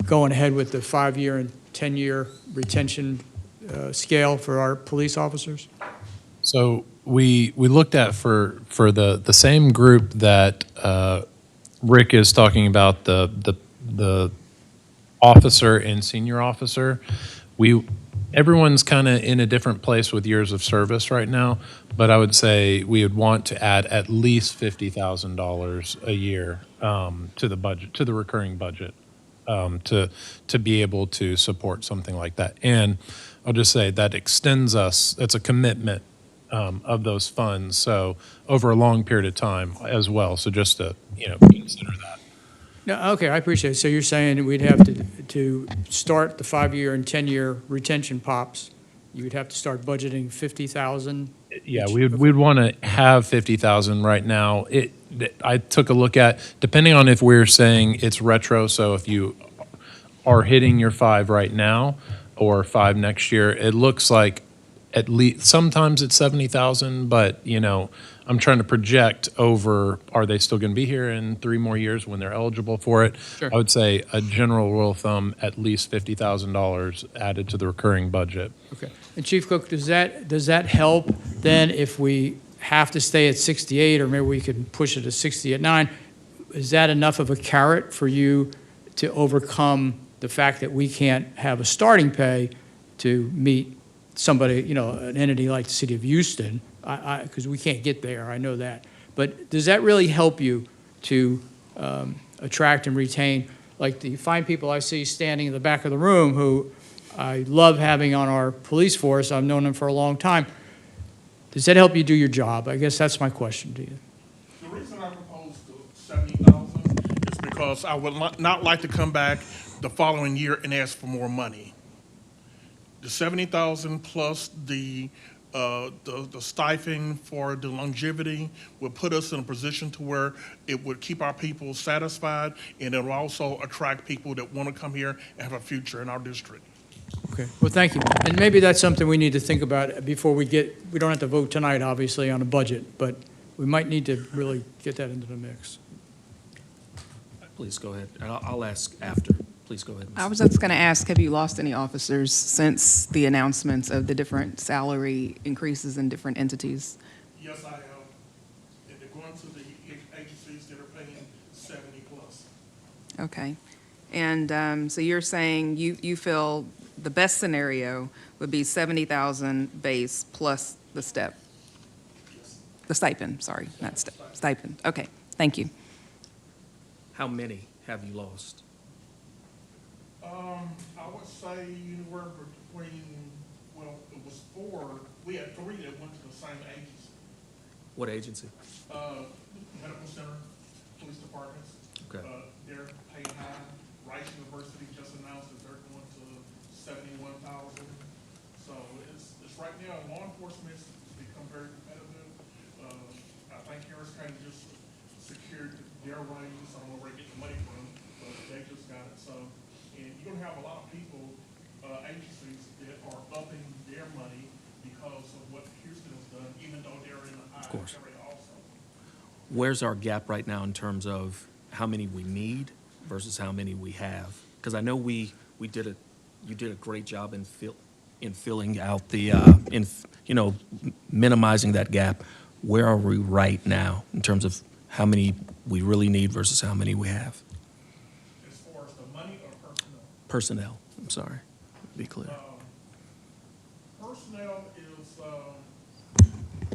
going ahead with the 5-year and 10-year retention scale for our police officers? So we looked at for the same group that Rick is talking about, the officer and senior officer, we everyone's kind of in a different place with years of service right now, but I would say we would want to add at least $50,000 a year to the budget, to the recurring budget, to be able to support something like that. And I'll just say that extends us, it's a commitment of those funds, so over a long period of time as well. So just to, consider that. No, okay, I appreciate it. So you're saying we'd have to start the 5-year and 10-year retention pops, you would have to start budgeting 50,000? Yeah, we'd want to have 50,000 right now. I took a look at, depending on if we're saying it's retro, so if you are hitting your 5 right now or 5 next year, it looks like at least, sometimes it's 70,000, but, I'm trying to project over, are they still going to be here in 3 more years when they're eligible for it? Sure. I would say a general rule of thumb, at least $50,000 added to the recurring budget. Okay. And Chief Cook, does that help then if we have to stay at 68, or maybe we could push it to 60 at 9? Is that enough of a carrot for you to overcome the fact that we can't have a starting pay to meet somebody, an entity like the city of Houston? Because we can't get there, I know that. But does that really help you to attract and retain, like the fine people I see standing in the back of the room who I love having on our police force, I've known them for a long time. Does that help you do your job? I guess that's my question to you. The reason I proposed the 70,000 is because I would not like to come back the following year and ask for more money. The 70,000 plus the stipend for the longevity would put us in a position to where it would keep our people satisfied, and it will also attract people that want to come here and have a future in our district. Okay, well, thank you. And maybe that's something we need to think about before we don't have to vote tonight, obviously, on a budget, but we might need to really get that into the mix. Please go ahead, and I'll ask after. Please go ahead. I was just going to ask, have you lost any officers since the announcements of the different salary increases in different entities? Yes, I have. And they're going to the agencies that are paying 70 plus. Okay. And so you're saying you feel the best scenario would be 70,000 base plus the step? The stipend, sorry, not step, stipend. Okay, thank you. How many have you lost? I would say anywhere between, well, it was 4. We had 3 that went to the same agency. What agency? Medical center, police departments. Okay. They're paid high. Rice University just announced that they're going to 71,000. So it's right now, law enforcement has become very competitive. I think Harris County just secured their raise. I don't know where they're getting money from, but they just got it. So, and you're gonna have a lot of people, agencies that are upping their money because of what Houston has done, even though they're in a high course. area also. Where's our gap right now in terms of how many we need versus how many we have? Because I know you did a great job in filling out the minimizing that gap. Where are we right now in terms of how many we really need versus how many we have? As far as the money or personnel? Personnel, I'm sorry, to be clear. Personnel is,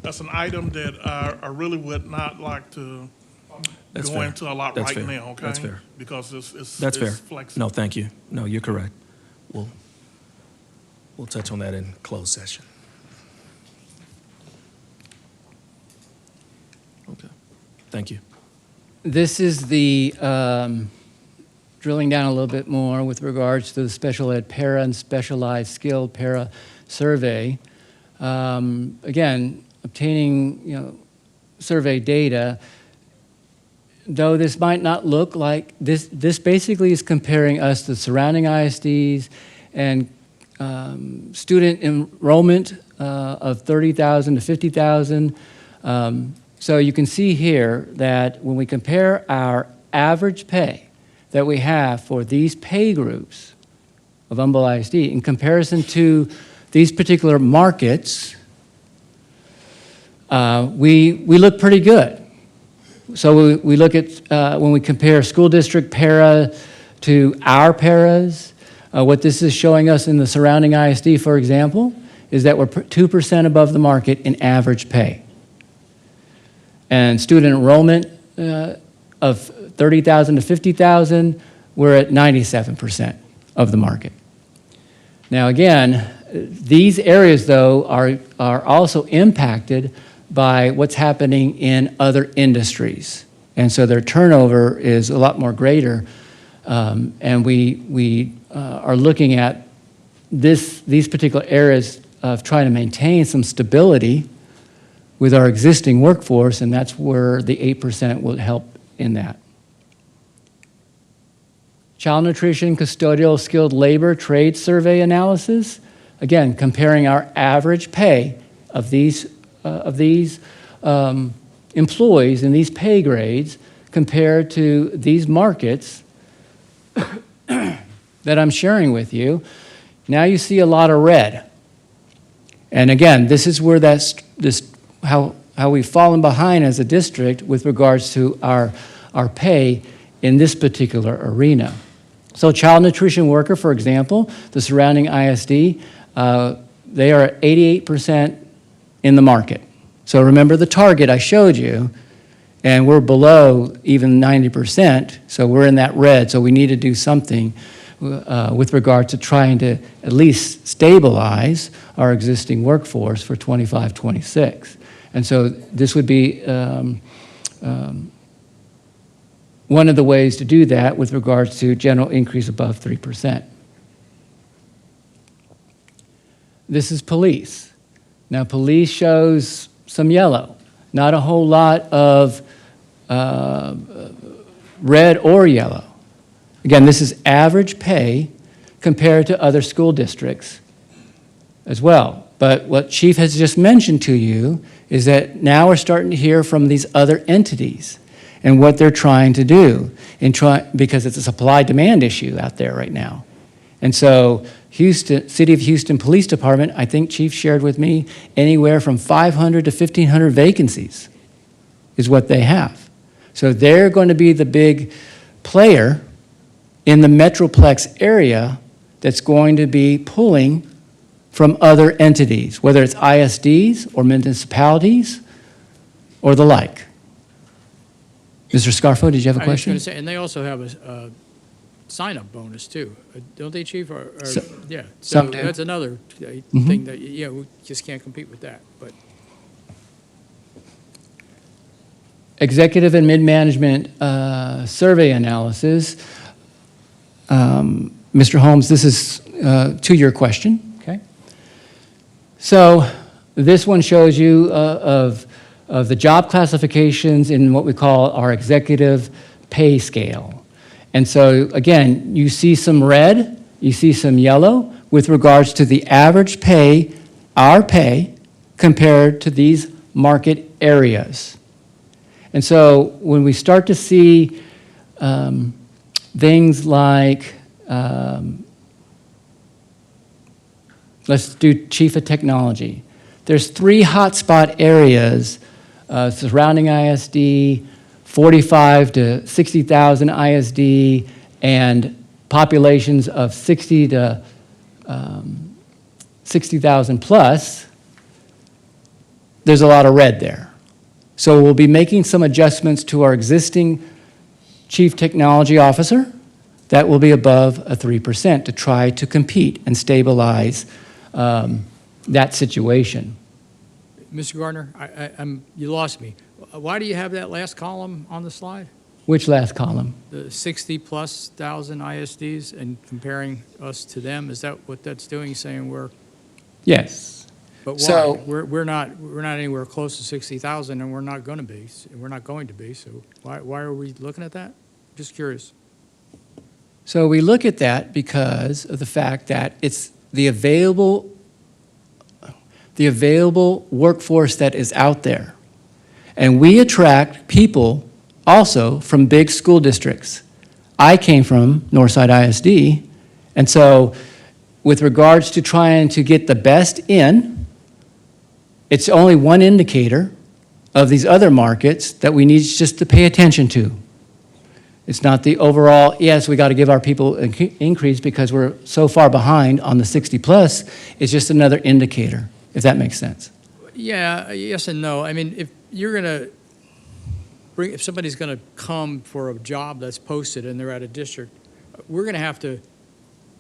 that's an item that I really would not like to That's go fair. into a lot That's right fair. now, okay? That's fair. Because it's That's fair. flexible. No, thank you. No, you're correct. We'll touch on that in closed session. Okay, thank you. This is the, drilling down a little bit more with regards to the special ed para and specialized skilled para survey. Again, obtaining, survey data, though this might not look like, this basically is comparing us to surrounding ISDs and student enrollment of 30,000 to 50,000. So you can see here that when we compare our average pay that we have for these pay groups of Humboldt ISD in comparison to these particular markets, we look pretty good. So we look at, when we compare school district para to our paras, What this is showing us in the surrounding ISD, for example, is that we're 2% above the market in average pay. And student enrollment of 30,000 to 50,000, we're at 97% of the market. Now again, these areas though are also impacted by what's happening in other industries. And so their turnover is a lot more greater. And we are looking at these particular areas of trying to maintain some stability with our existing workforce, and that's where the 8% will help in that. Child nutrition, custodial, skilled labor, trade survey analysis. Again, comparing our average pay of these employees in these pay grades compared to these markets that I'm sharing with you. Now you see a lot of red. And again, this is where how we've fallen behind as a district with regards to our pay in this particular arena. So child nutrition worker, for example, the surrounding ISD, they are at 88% in the market. So remember the target I showed you, and we're below even 90%, so we're in that red, so we need to do something with regard to trying to at least stabilize our existing workforce for 25-26. And so this would be one of the ways to do that with regards to general increase above 3%. This is police. Now police shows some yellow, not a whole lot of red or yellow. Again, this is average pay compared to other school districts as well. But what Chief has just mentioned to you is that now we're starting to hear from these other entities and what they're trying to do, because it's a supply-demand issue out there right now. And so City of Houston Police Department, I think Chief shared with me, anywhere from 500 to 1,500 vacancies is what they have. So they're going to be the big player in the Metroplex area that's going to be pulling from other entities, whether it's ISDs or municipalities or the like. Mr. Scarfo, did you have a I was question? going to say, and they also have a sign-up bonus too, don't they, Chief? Yeah, so some do. that's another thing that, yeah, we just can't compete with that, but. Executive and mid-management survey analysis. Mr. Holmes, this is to your question, okay? So this one shows you of the job classifications in what we call our executive pay scale. And so again, you see some red, you see some yellow with regards to the average pay, our pay, compared to these market areas. And so when we start to see things like, let's do Chief of Technology. There's 3 hotspot areas surrounding ISD, 45 to 60,000 ISD, and populations of 60 to 60,000 plus. There's a lot of red there. So we'll be making some adjustments to our existing Chief Technology Officer that will be above a 3% to try to compete and stabilize that situation. Mr. Gardner, you lost me. Why do you have that last column on the slide? Which last column? The 60+ thousand ISDs and comparing us to them, is that what that's doing, saying we're, Yes. but why? So- We're not anywhere close to 60,000 and we're not going to be, so why are we looking at that? Just curious. So we look at that because of the fact that it's the available workforce that is out there. And we attract people also from big school districts. I came from Northside ISD, and so with regards to trying to get the best in, it's only one indicator of these other markets that we need just to pay attention to. It's not the overall, yes, we got to give our people an increase because we're so far behind on the 60+. It's just another indicator, if that makes sense. Yeah, yes and no. I mean, if you're going to if somebody's going to come for a job that's posted and they're at a district, we're going to have to,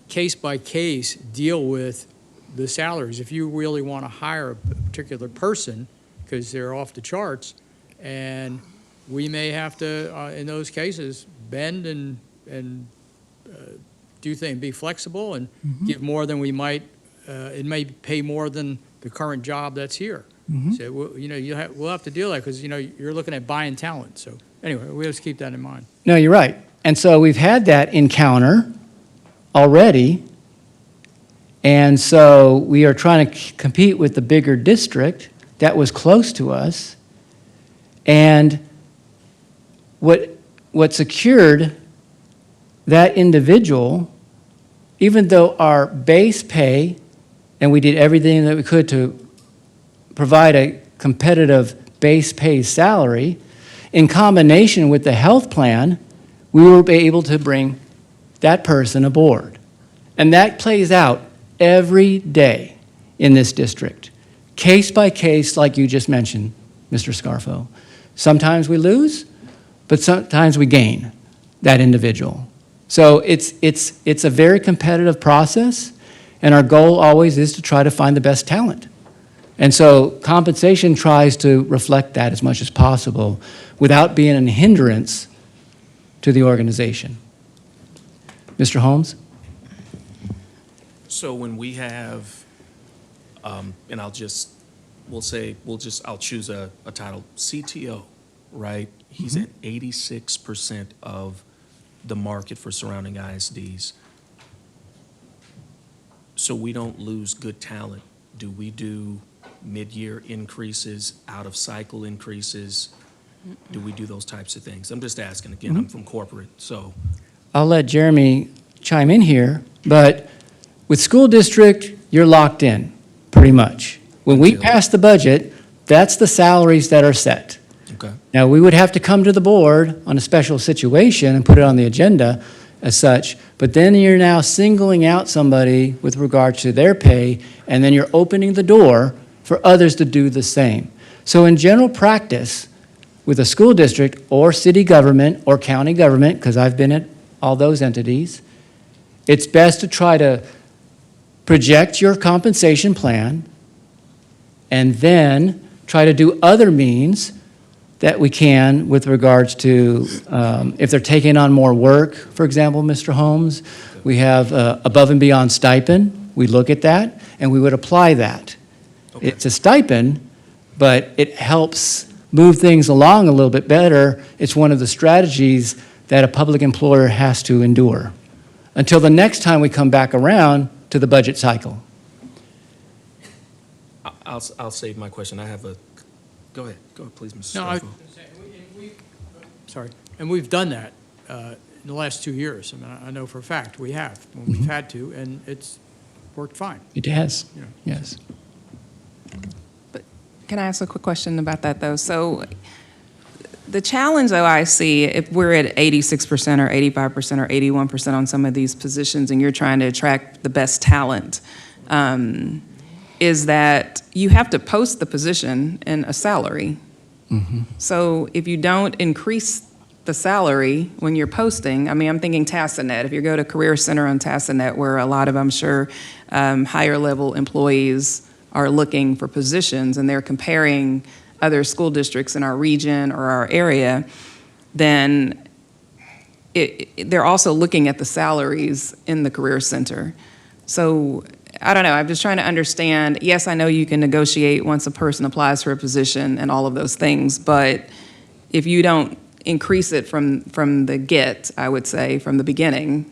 case by case, deal with the salaries. If you really want to hire a particular person, because they're off the charts, and we may have to, in those cases, bend and do things, be flexible and give more than we might, it may pay more than the current job that's here. So, we'll have to deal with that because, you're looking at buying talent. So anyway, we have to keep that in mind. No, you're right. And so we've had that encounter already. And so we are trying to compete with the bigger district that was close to us. And what secured that individual, even though our base pay, and we did everything that we could to provide a competitive base pay salary, in combination with the health plan, we were able to bring that person aboard. And that plays out every day in this district, case by case, like you just mentioned, Mr. Scarfo. Sometimes we lose, but sometimes we gain that individual. So it's a very competitive process, and our goal always is to try to find the best talent. And so compensation tries to reflect that as much as possible without being a hindrance to the organization. Mr. Holmes? So when we have, and I'll choose a title, CTO, right? He's at 86% of the market for surrounding ISDs. So we don't lose good talent. Do we do mid-year increases, out-of-cycle increases? Do we do those types of things? I'm just asking. Again, I'm from corporate, so. I'll let Jeremy chime in here, but with school district, you're locked in, pretty much. When we pass the budget, that's the salaries that are set. Okay. Now, we would have to come to the board on a special situation and put it on the agenda as such, but then you're now singling out somebody with regard to their pay, and then you're opening the door for others to do the same. So in general practice, with a school district or city government or county government, because I've been at all those entities, it's best to try to project your compensation plan and then try to do other means that we can with regards to if they're taking on more work, for example, Mr. Holmes, we have above and beyond stipend. We look at that and we would apply that. Okay. It's a stipend, but it helps move things along a little bit better. It's one of the strategies that a public employer has to endure until the next time we come back around to the budget cycle. I'll save my question. I have a, go ahead, please, Mr. No, Scarfo. Sorry. And we've done that in the last 2 years. I mean, I know for a fact we have when we've had to, and it's worked fine. It has, Yeah. yes. Can I ask a quick question about that, though? So the challenge, though, I see, if we're at 86% or 85% or 81% on some of these positions and you're trying to attract the best talent, is that you have to post the position in a salary. So if you don't increase the salary when you're posting, I mean, I'm thinking Tassanet. If you go to Career Center on Tassanet, where a lot of, I'm sure, higher level employees are looking for positions and they're comparing other school districts in our region or our area, then they're also looking at the salaries in the Career Center. So I don't know, I'm just trying to understand, yes, I know you can negotiate once a person applies for a position and all of those things, but if you don't increase it from the get, I would say, from the beginning,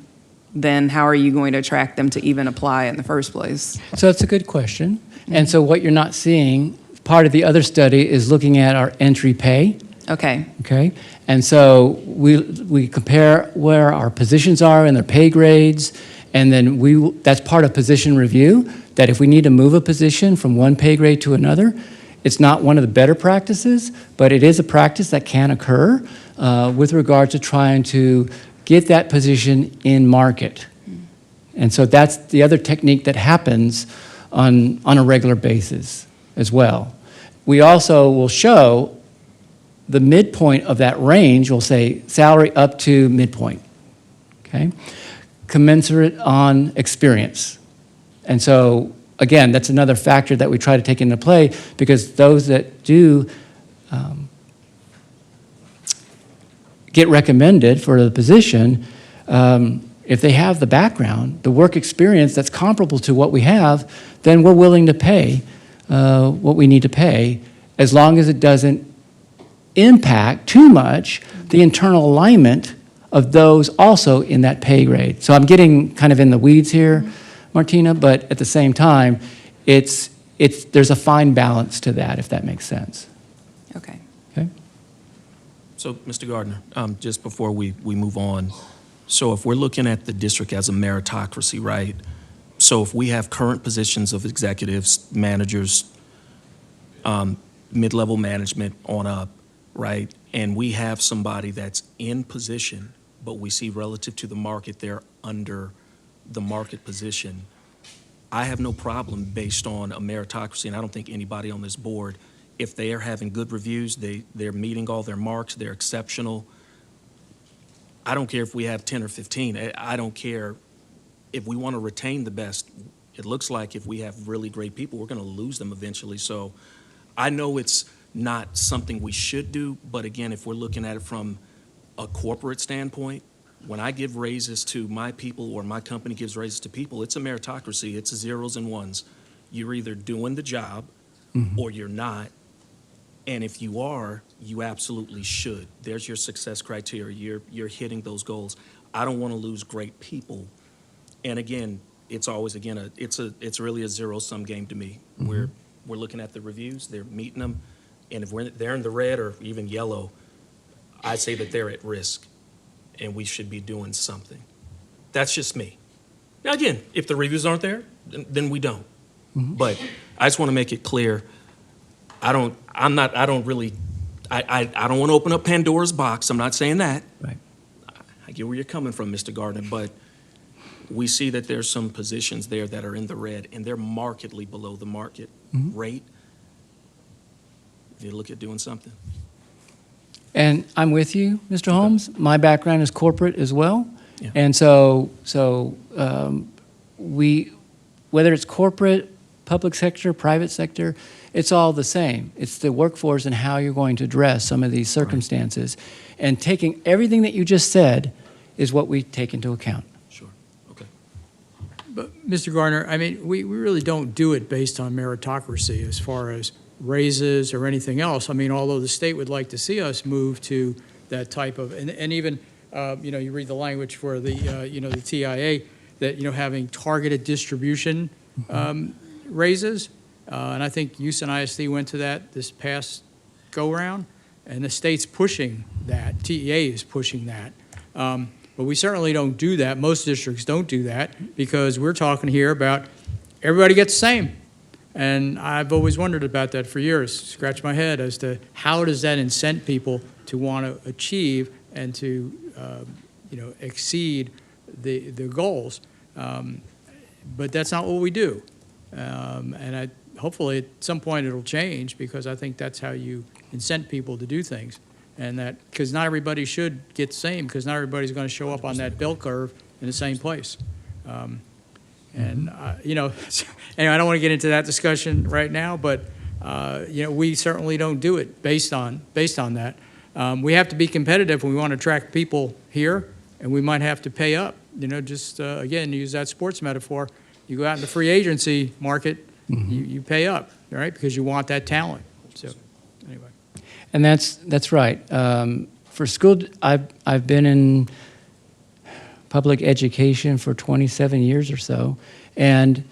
then how are you going to attract them to even apply in the first place? So it's a good question. And so what you're not seeing, part of the other study is looking at our entry pay. Okay. Okay? And so we compare where our positions are and their pay grades, and then that's part of position review, that if we need to move a position from one pay grade to another, it's not one of the better practices, but it is a practice that can occur. with regard to trying to get that position in market. And so that's the other technique that happens on a regular basis as well. We also will show the midpoint of that range. We'll say salary up to midpoint, okay? Commensurate on experience. And so, again, that's another factor that we try to take into play, because those that do get recommended for the position, if they have the background, the work experience that's comparable to what we have, then we're willing to pay what we need to pay, as long as it doesn't impact too much the internal alignment of those also in that pay grade. So I'm getting kind of in the weeds here, Martina, but at the same time, there's a fine balance to that, if that makes sense. Okay. Okay? So, Mr. Gardner, just before we move on, so if we're looking at the district as a meritocracy, right? So if we have current positions of executives, managers, mid-level management on up, right? And we have somebody that's in position, but we see relative to the market, they're under the market position. I have no problem based on a meritocracy, and I don't think anybody on this board, if they are having good reviews, they're meeting all their marks, they're exceptional. I don't care if we have 10 or 15. I don't care if we want to retain the best. It looks like if we have really great people, we're going to lose them eventually. So I know it's not something we should do, but again, if we're looking at it from a corporate standpoint, when I give raises to my people or my company gives raises to people, it's a meritocracy. It's zeros and ones. You're either doing the job or you're not. And if you are, you absolutely should. There's your success criteria. You're hitting those goals. I don't want to lose great people. And again, it's always, again, it's really a zero-sum game to me. We're looking at the reviews, they're meeting them, and if they're in the red or even yellow, I say that they're at risk, and we should be doing something. That's just me. Now, again, if the reviews aren't there, then we don't. But I just want to make it clear, I don't want to open up Pandora's box. I'm not saying that. Right. I get where you're coming from, Mr. Gardner, but we see that there's some positions there that are in the red, and they're markedly below the market rate. You look at doing something. And I'm with you, Mr. Holmes. My background is corporate as well. Yeah. And so whether it's corporate, public sector, private sector, it's all the same. It's the workforce and how you're going to address some of these circumstances. Right. And taking everything that you just said is what we take into account. Sure. Okay. But, Mr. Gardner, I mean, we really don't do it based on meritocracy as far as raises or anything else. I mean, although the state would like to see us move to that type of, and even, you read the language for the, the TIA, that, having targeted distribution raises. And I think Houston ISD went to that this past go-round, and the state's pushing that. TEA is pushing that. But we certainly don't do that. Most districts don't do that because we're talking here about everybody gets the same. And I've always wondered about that for years, scratch my head as to how does that incent people to want to achieve and to, exceed the goals. But that's not what we do. And hopefully at some point it'll change because I think that's how you incent people to do things. And that, because not everybody should get the same, because not everybody's going to show up on that bell curve in the same place. And, anyway, I don't want to get into that discussion right now, but, we certainly don't do it based on that. We have to be competitive when we want to attract people here, and we might have to pay up. Again, use that sports metaphor. You go out in the free agency market, you pay up, right, because you want that talent. So, anyway. And that's right. For school, I've been in public education for 27 years or so, and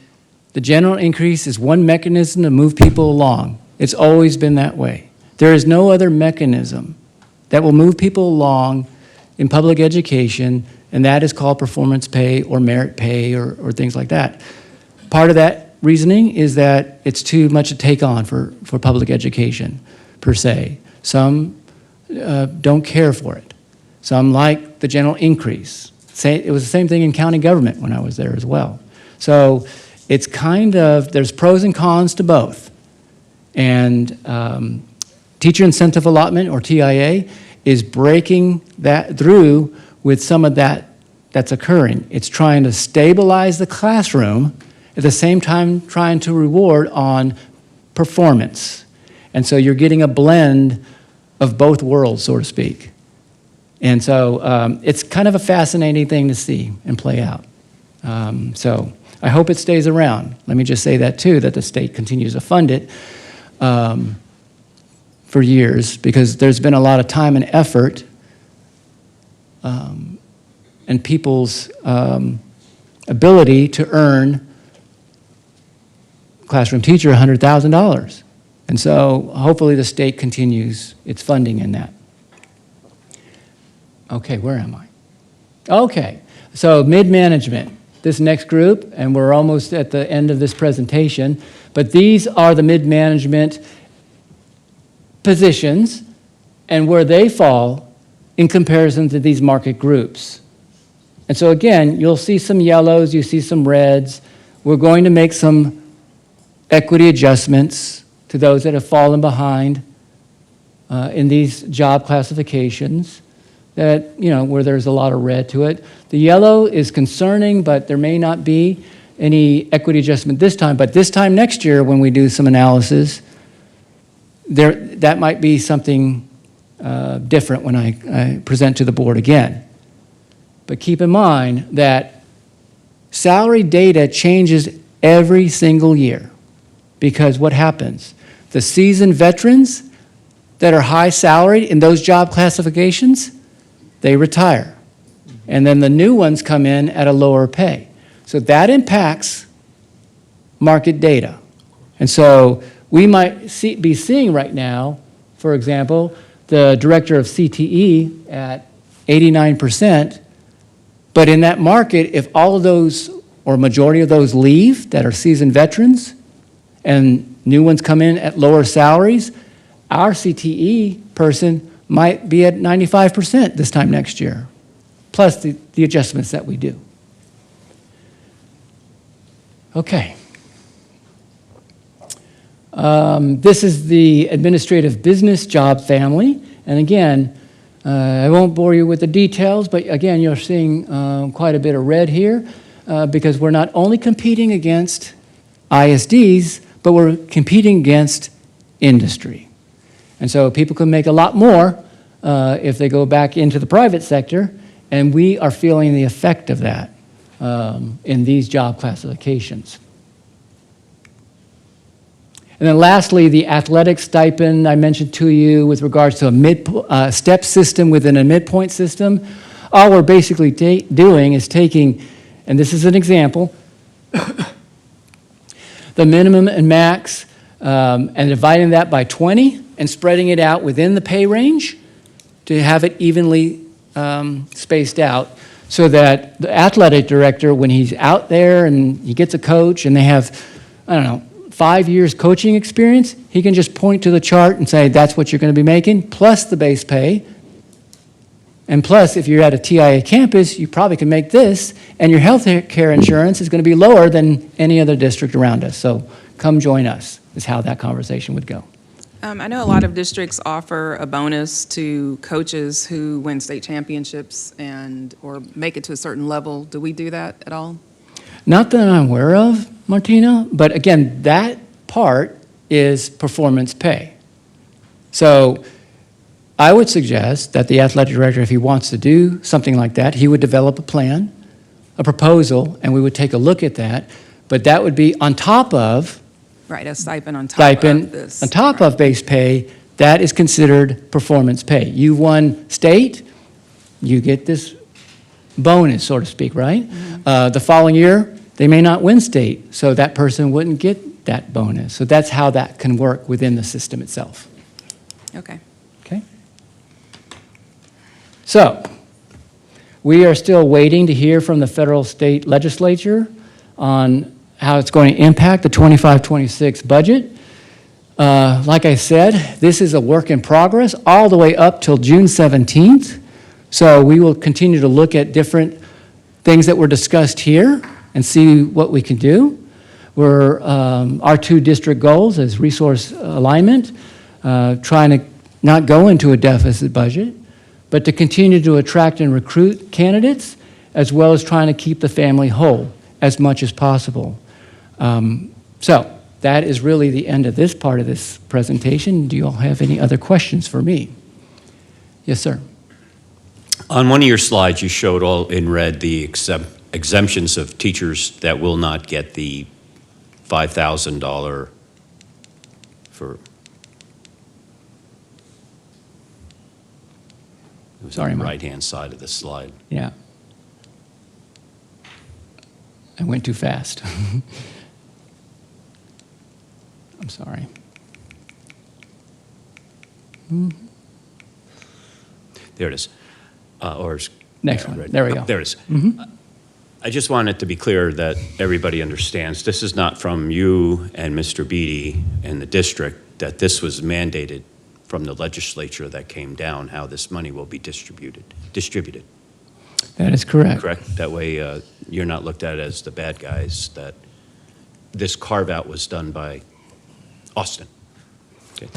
the general increase is one mechanism to move people along. It's always been that way. There is no other mechanism that will move people along in public education, and that is called performance pay or merit pay or things like that. Part of that reasoning is that it's too much to take on for public education, per se. Some don't care for it. Some like the general increase. It was the same thing in county government when I was there as well. So it's kind of, there's pros and cons to both. And teacher incentive allotment, or TIA, is breaking that through with some of that that's occurring. It's trying to stabilize the classroom, at the same time trying to reward on performance. And so you're getting a blend of both worlds, so to speak. And so it's kind of a fascinating thing to see and play out. So I hope it stays around. Let me just say that too, that the state continues to fund it for years, because there's been a lot of time and effort and people's ability to earn classroom teacher $100,000. And so hopefully the state continues its funding in that. Okay, where am I? Okay, so mid-management, this next group, and we're almost at the end of this presentation, but these are the mid-management positions and where they fall in comparison to these market groups. And so again, you'll see some yellows, you see some reds. We're going to make some equity adjustments to those that have fallen behind in these job classifications, that, you know, where there's a lot of red to it. The yellow is concerning, but there may not be any equity adjustment this time. But this time next year, when we do some analysis, that might be something different when I present to the board again. But keep in mind that salary data changes every single year, because what happens? The seasoned veterans that are high salaried in those job classifications, they retire. And then the new ones come in at a lower pay. So that impacts market data. And so we might be seeing right now, for example, the director of CTE at 89%, but in that market, if all of those, or majority of those leave that are seasoned veterans, and new ones come in at lower salaries, our CTE person might be at 95% this time next year, plus the adjustments that we do. Okay. This is the administrative business job family. And again, I won't bore you with the details, but again, you're seeing quite a bit of red here because we're not only competing against ISDs, but we're competing against industry. And so people can make a lot more if they go back into the private sector, and we are feeling the effect of that in these job classifications. And then lastly, the athletic stipend I mentioned to you with regards to a step system within a midpoint system. All we're basically doing is taking, and this is an example, the minimum and max, and dividing that by 20 and spreading it out within the pay range to have it evenly spaced out, so that the athletic director, when he's out there and he gets a coach and they have, I don't know, 5 years coaching experience, he can just point to the chart and say, that's what you're going to be making, plus the base pay. And plus, if you're at a TIA campus, you probably can make this, and your health care insurance is going to be lower than any other district around us. So come join us, is how that conversation would go. I know a lot of districts offer a bonus to coaches who win state championships or make it to a certain level. Do we do that at all? Not that I'm aware of, Martina, but again, that part is performance pay. So I would suggest that the athletic director, if he wants to do something like that, he would develop a plan, a proposal, and we would take a look at that. But that would be on top of Right, a stipend on top of this. on top of base pay. That is considered performance pay. You won state, you get this bonus, so to speak, right? Mm-hmm. The following year, they may not win state, so that person wouldn't get that bonus. So that's how that can work within the system itself. Okay. Okay? So, we are still waiting to hear from the federal state legislature on how it's going to impact the 25-26 budget. Like I said, this is a work in progress all the way up till June 17th. So we will continue to look at different things that were discussed here and see what we can do. Our two district goals is resource alignment, trying to not go into a deficit budget, but to continue to attract and recruit candidates, as well as trying to keep the family whole as much as possible. So that is really the end of this part of this presentation. Do you all have any other questions for me? Yes, sir. On one of your slides, you showed all in red the exemptions of teachers that will not get the $5,000 for. It was Sorry, on the Mike. right-hand side of the slide. Yeah. I went too fast. I'm sorry. There it is. Next one. There we go. There it is. Mhm. I just want it to be clear that everybody understands, this is not from you and Mr. Beatty and the district, that this was mandated from the legislature that came down, how this money will be distributed. That is correct. Correct? That way, you're not looked at as the bad guys, that this carve-out was done by Austin. Okay.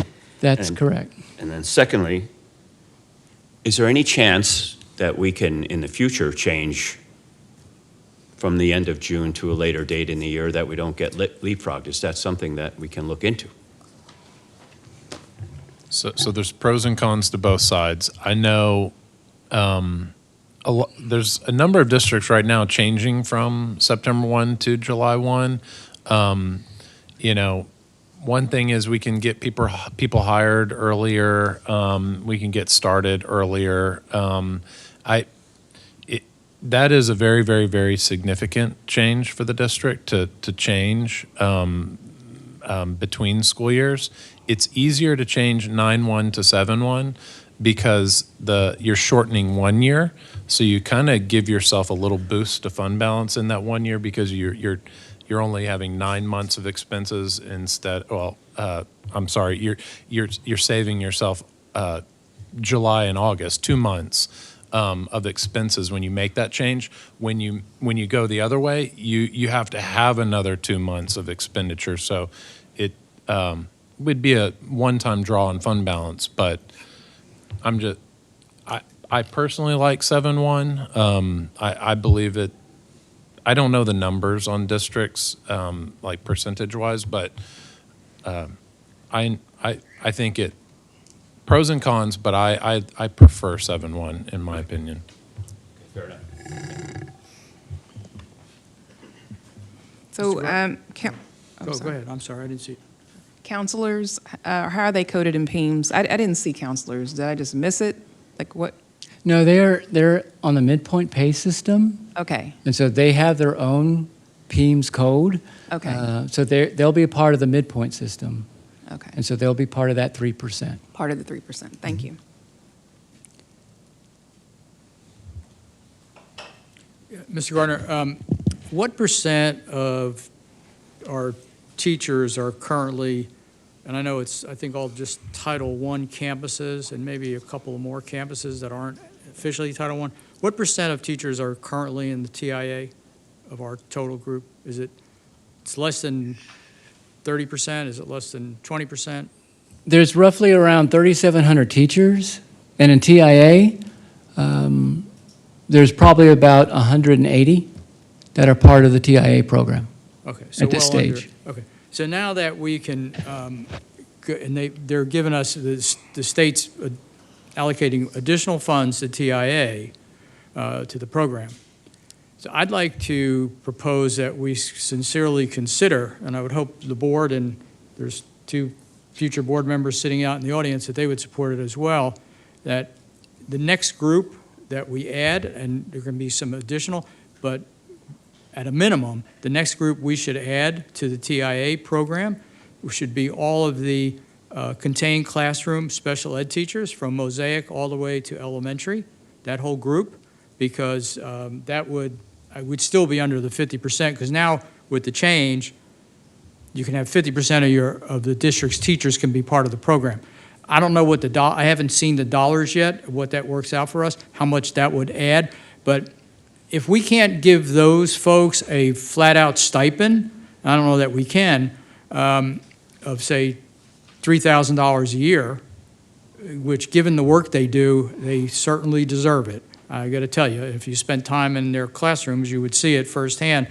That's And- correct. And then secondly, is there any chance that we can, in the future, change from the end of June to a later date in the year that we don't get leapfrogged? Is that something that we can look into? So there's pros and cons to both sides. I know there's a number of districts right now changing from September 1 to July 1. One thing is we can get people hired earlier. We can get started earlier. That is a very, very, very significant change for the district to change between school years. It's easier to change 9-1 to 7-1 because you're shortening 1 year, so you kind of give yourself a little boost to fund balance in that 1 year because you're only having 9 months of expenses instead. Well, I'm sorry, you're saving yourself July and August, 2 months of expenses when you make that change. When you go the other way, you have to have another 2 months of expenditure. So it would be a one-time draw on fund balance. But I personally like 7-1. I believe it. I don't know the numbers on districts like percentage-wise, but I think it. Pros and cons, but I prefer 7-1 in my opinion. Fair enough. So, Go ahead. I'm sorry, I didn't see it. counselors, how are they coded in PEMS? I didn't see counselors. Did I just miss it? Like what? No, they're on the midpoint pay system, Okay, and so they have their own PEMS code. okay, So they'll be a part of the midpoint system, okay. and so they'll be part of that 3%. Part of the 3%. Thank you. Mr. Gardner, what percent of our teachers are currently, and I know it's, I think all just Title I campuses and maybe a couple of more campuses that aren't officially Title I. What percent of teachers are currently in the TIA of our total group? It's less than 30%? Is it less than 20%? There's roughly around 3,700 teachers, and in TIA, there's probably about 180 that are part of the TIA program. Okay, so At this well under- stage. Okay, so now that we can, and they're giving us, the state's allocating additional funds to TIA, to the program. So I'd like to propose that we sincerely consider, and I would hope the board, and there's 2 future board members sitting out in the audience, that they would support it as well, that the next group that we add, and there can be some additional, but at a minimum, the next group we should add to the TIA program should be all of the contained classroom special ed teachers from Mosaic all the way to elementary, that whole group, because I would still be under the 50%, because now with the change, you can have 50% of the district's teachers can be part of the program. I don't know what I haven't seen the dollars yet, what that works out for us, how much that would add, but if we can't give those folks a flat-out stipend, I don't know that we can, of say $3,000 a year, which given the work they do, they certainly deserve it. I got to tell you, if you spent time in their classrooms, you would see it firsthand.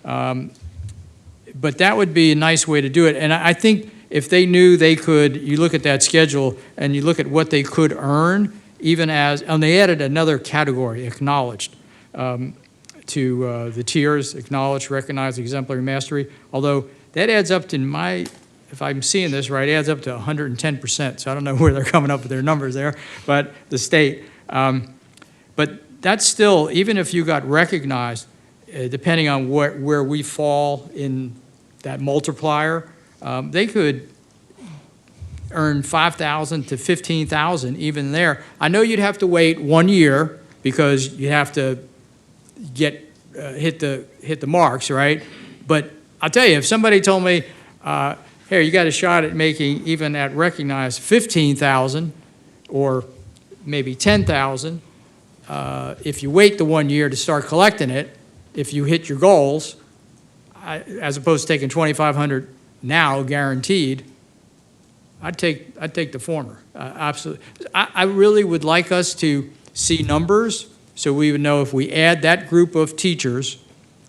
But that would be a nice way to do it. And I think if they knew they could, you look at that schedule and you look at what they could earn, even as, and they added another category, acknowledged, to the tiers, acknowledged, recognized, exemplary, mastery, although that adds up to if I'm seeing this right, it adds up to 110%. So I don't know where they're coming up with their numbers there, but the state. But that's still, even if you got recognized, depending on where we fall in that multiplier, they could earn $5,000 to $15,000 even there. I know you'd have to wait 1 year because you have to hit the marks, right? But I'll tell you, if somebody told me, here, you got a shot at making, even at recognized, $15,000 or maybe $10,000, if you wait the 1 year to start collecting it, if you hit your goals, as opposed to taking $2,500 now guaranteed, I'd take the former, absolutely. I really would like us to see numbers so we would know if we add that group of teachers,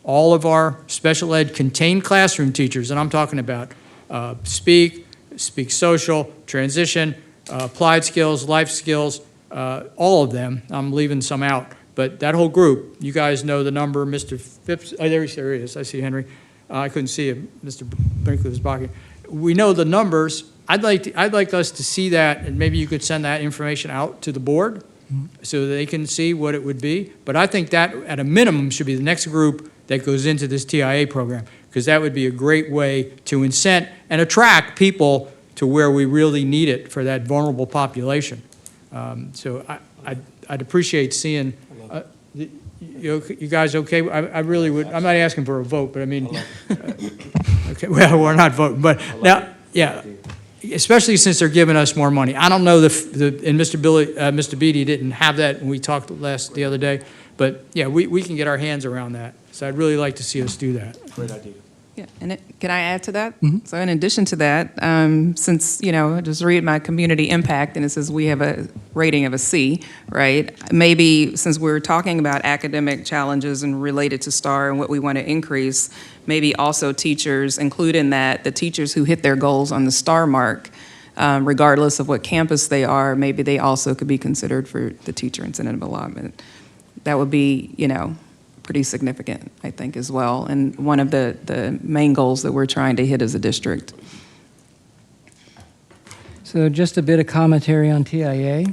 all of our special ed contained classroom teachers, and I'm talking about speak social, transition, applied skills, life skills, all of them. I'm leaving some out, but that whole group, you guys know the number. Mr. Phipps, oh, there he is. I see Henry. I couldn't see him. Mr. Brinkley was blocking. We know the numbers. I'd like us to see that, and maybe you could send that information out to the board so they can see what it would be. But I think that, at a minimum, should be the next group that goes into this TIA program, because that would be a great way to incent and attract people to where we really need it for that vulnerable population. So I'd appreciate seeing, you guys okay? I really would, I'm not asking for a vote, but I mean, okay, well, we're not voting, but now, yeah, especially since they're giving us more money. I don't know and Mr. Beatty didn't have that when we talked the other day, but yeah, we can get our hands around that. So I'd really like to see us do that. Great idea. Yeah, and can I add to that? So in addition to that, since, just read my community impact, and it says we have a rating of a C, right? Maybe since we're talking about academic challenges and related to STAR and what we want to increase, maybe also teachers, include in that the teachers who hit their goals on the STAR mark, regardless of what campus they are, maybe they also could be considered for the teacher incentive allotment. That would be, pretty significant, I think, as well, and one of the main goals that we're trying to hit as a district. So just a bit of commentary on TIA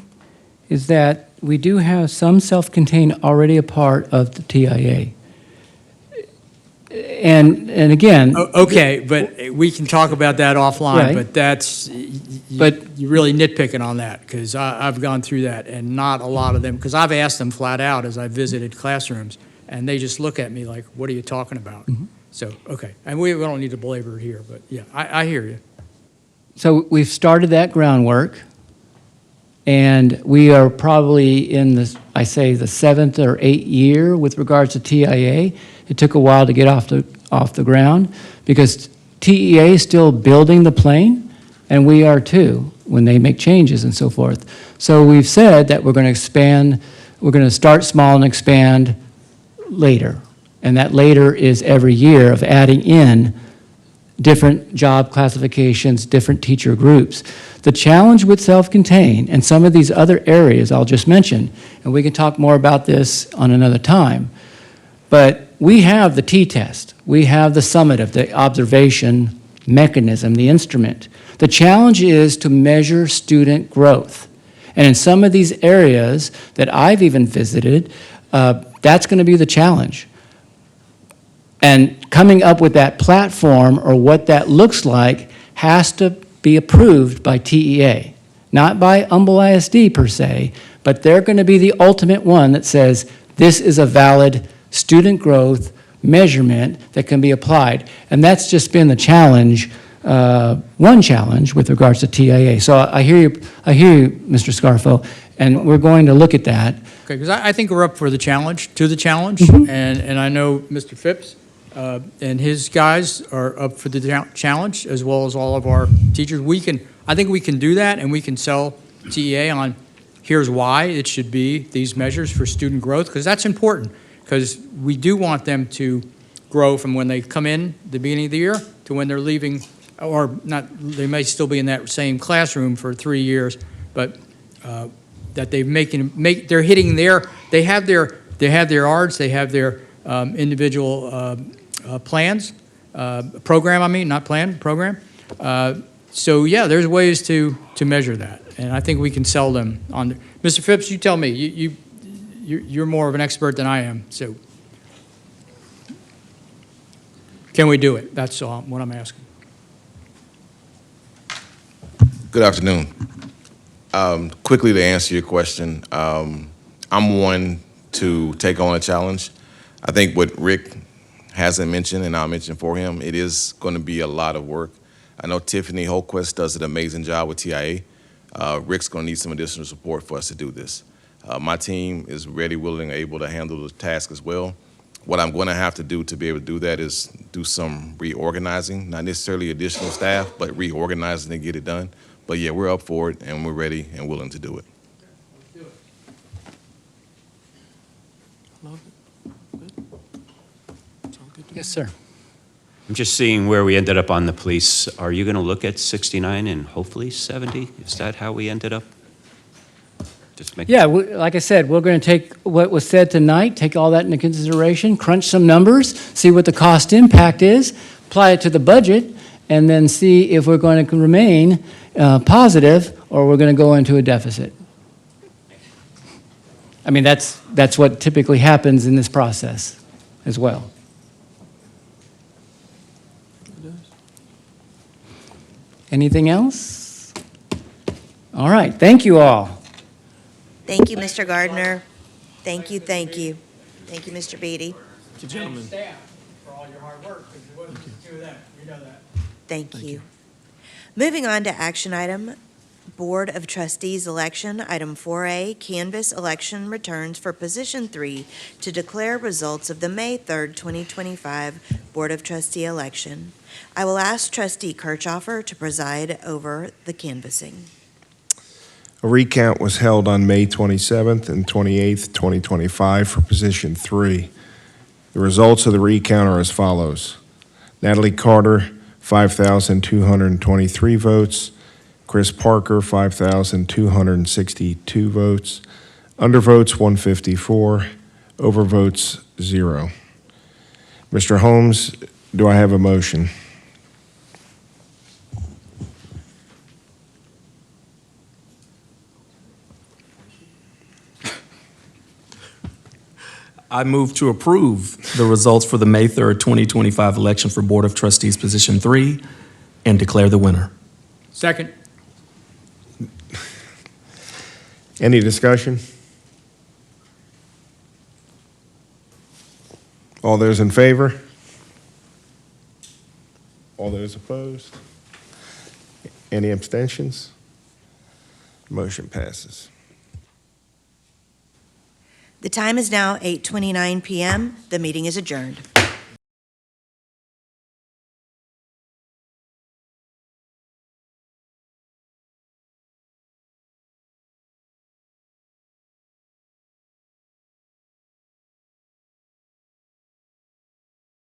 is that we do have some self-contained already a part of the TIA. And again... Okay, but we can talk about that offline, Right. but you're really nitpicking on that, because I've gone through that, and not a lot of them, because I've asked them flat out as I visited classrooms, and they just look at me like, what are you talking about? So, okay, and we don't need to belabor it here, but yeah, I hear you. So we've started that groundwork, and we are probably in the 7th or 8th year with regards to TIA. It took a while to get off the ground because TEA is still building the plane, and we are too when they make changes and so forth. So we've said that we're going to expand, we're going to start small and expand later, and that later is every year of adding in different job classifications, different teacher groups. The challenge with self-contained and some of these other areas I'll just mention, and we can talk more about this on another time, but we have the t-test, we have the summative, the observation mechanism, the instrument. The challenge is to measure student growth. And in some of these areas that I've even visited, that's going to be the challenge. And coming up with that platform or what that looks like has to be approved by TEA, not by Humble ISD per se, but they're going to be the ultimate one that says this is a valid student growth measurement that can be applied. And that's just been the challenge, one challenge with regards to TIA. So I hear you, Mr. Scarfo, and we're going to look at that. Okay, because I think we're up for the challenge, and I know Mr. Phipps and his guys are up for the challenge, as well as all of our teachers. I think we can do that, and we can sell TEA on, here's why it should be these measures for student growth, because that's important, because we do want them to grow from when they come in the beginning of the year to when they're leaving, or not, they may still be in that same classroom for 3 years, but that they're hitting they have their ARDs, they have their individual plans, program. So yeah, there's ways to measure that, and I think we can sell them on. Mr. Phipps, you tell me, you're more of an expert than I am, so can we do it? That's all what I'm asking. Good afternoon. Quickly to answer your question, I'm one to take on a challenge. I think what Rick hasn't mentioned, and I'll mention for him, it is going to be a lot of work. I know Tiffany Holquist does an amazing job with TIA. Rick's going to need some additional support for us to do this. My team is ready, willing, and able to handle the task as well. What I'm going to have to do to be able to do that is do some reorganizing, not necessarily additional staff, but reorganizing to get it done. But yeah, we're up for it, and we're ready and willing to do it. Yes, sir. I'm just seeing where we ended up on the police. Are you going to look at 69 and hopefully 70? Is that how we ended up? Just make. Yeah, like I said, we're going to take what was said tonight, take all that into consideration, crunch some numbers, see what the cost impact is, apply it to the budget, and then see if we're going to remain positive or we're going to go into a deficit. I mean, that's what typically happens in this process as well. Anything else? All right, thank you all. Thank you, Mr. Gardner. Thank you, thank you. Thank you, Mr. Beatty. Thank you, gentlemen. Staff for all your hard work, because it wasn't just two of them, we know that. Thank you. Moving on to action item, Board of Trustees election, item 4A, canvass election returns for position 3 to declare results of the May 3rd, 2025 Board of Trustee election. I will ask Trustee Kirchhoffer to preside over the canvassing. A recount was held on May 27th and 28th, 2025 for position 3. The results of the recount are as follows. Natalie Carter, 5,223 votes. Chris Parker, 5,262 votes. Undervotes, 154. Overvotes, 0. Mr. Holmes, do I have a motion? I move to approve the results for the May 3rd, 2025 election for Board of Trustees Position 3 and declare the winner. Second. Any discussion? All those in favor? All those opposed? Any abstentions? Motion passes. The time is now 8:29 p.m. The meeting is adjourned.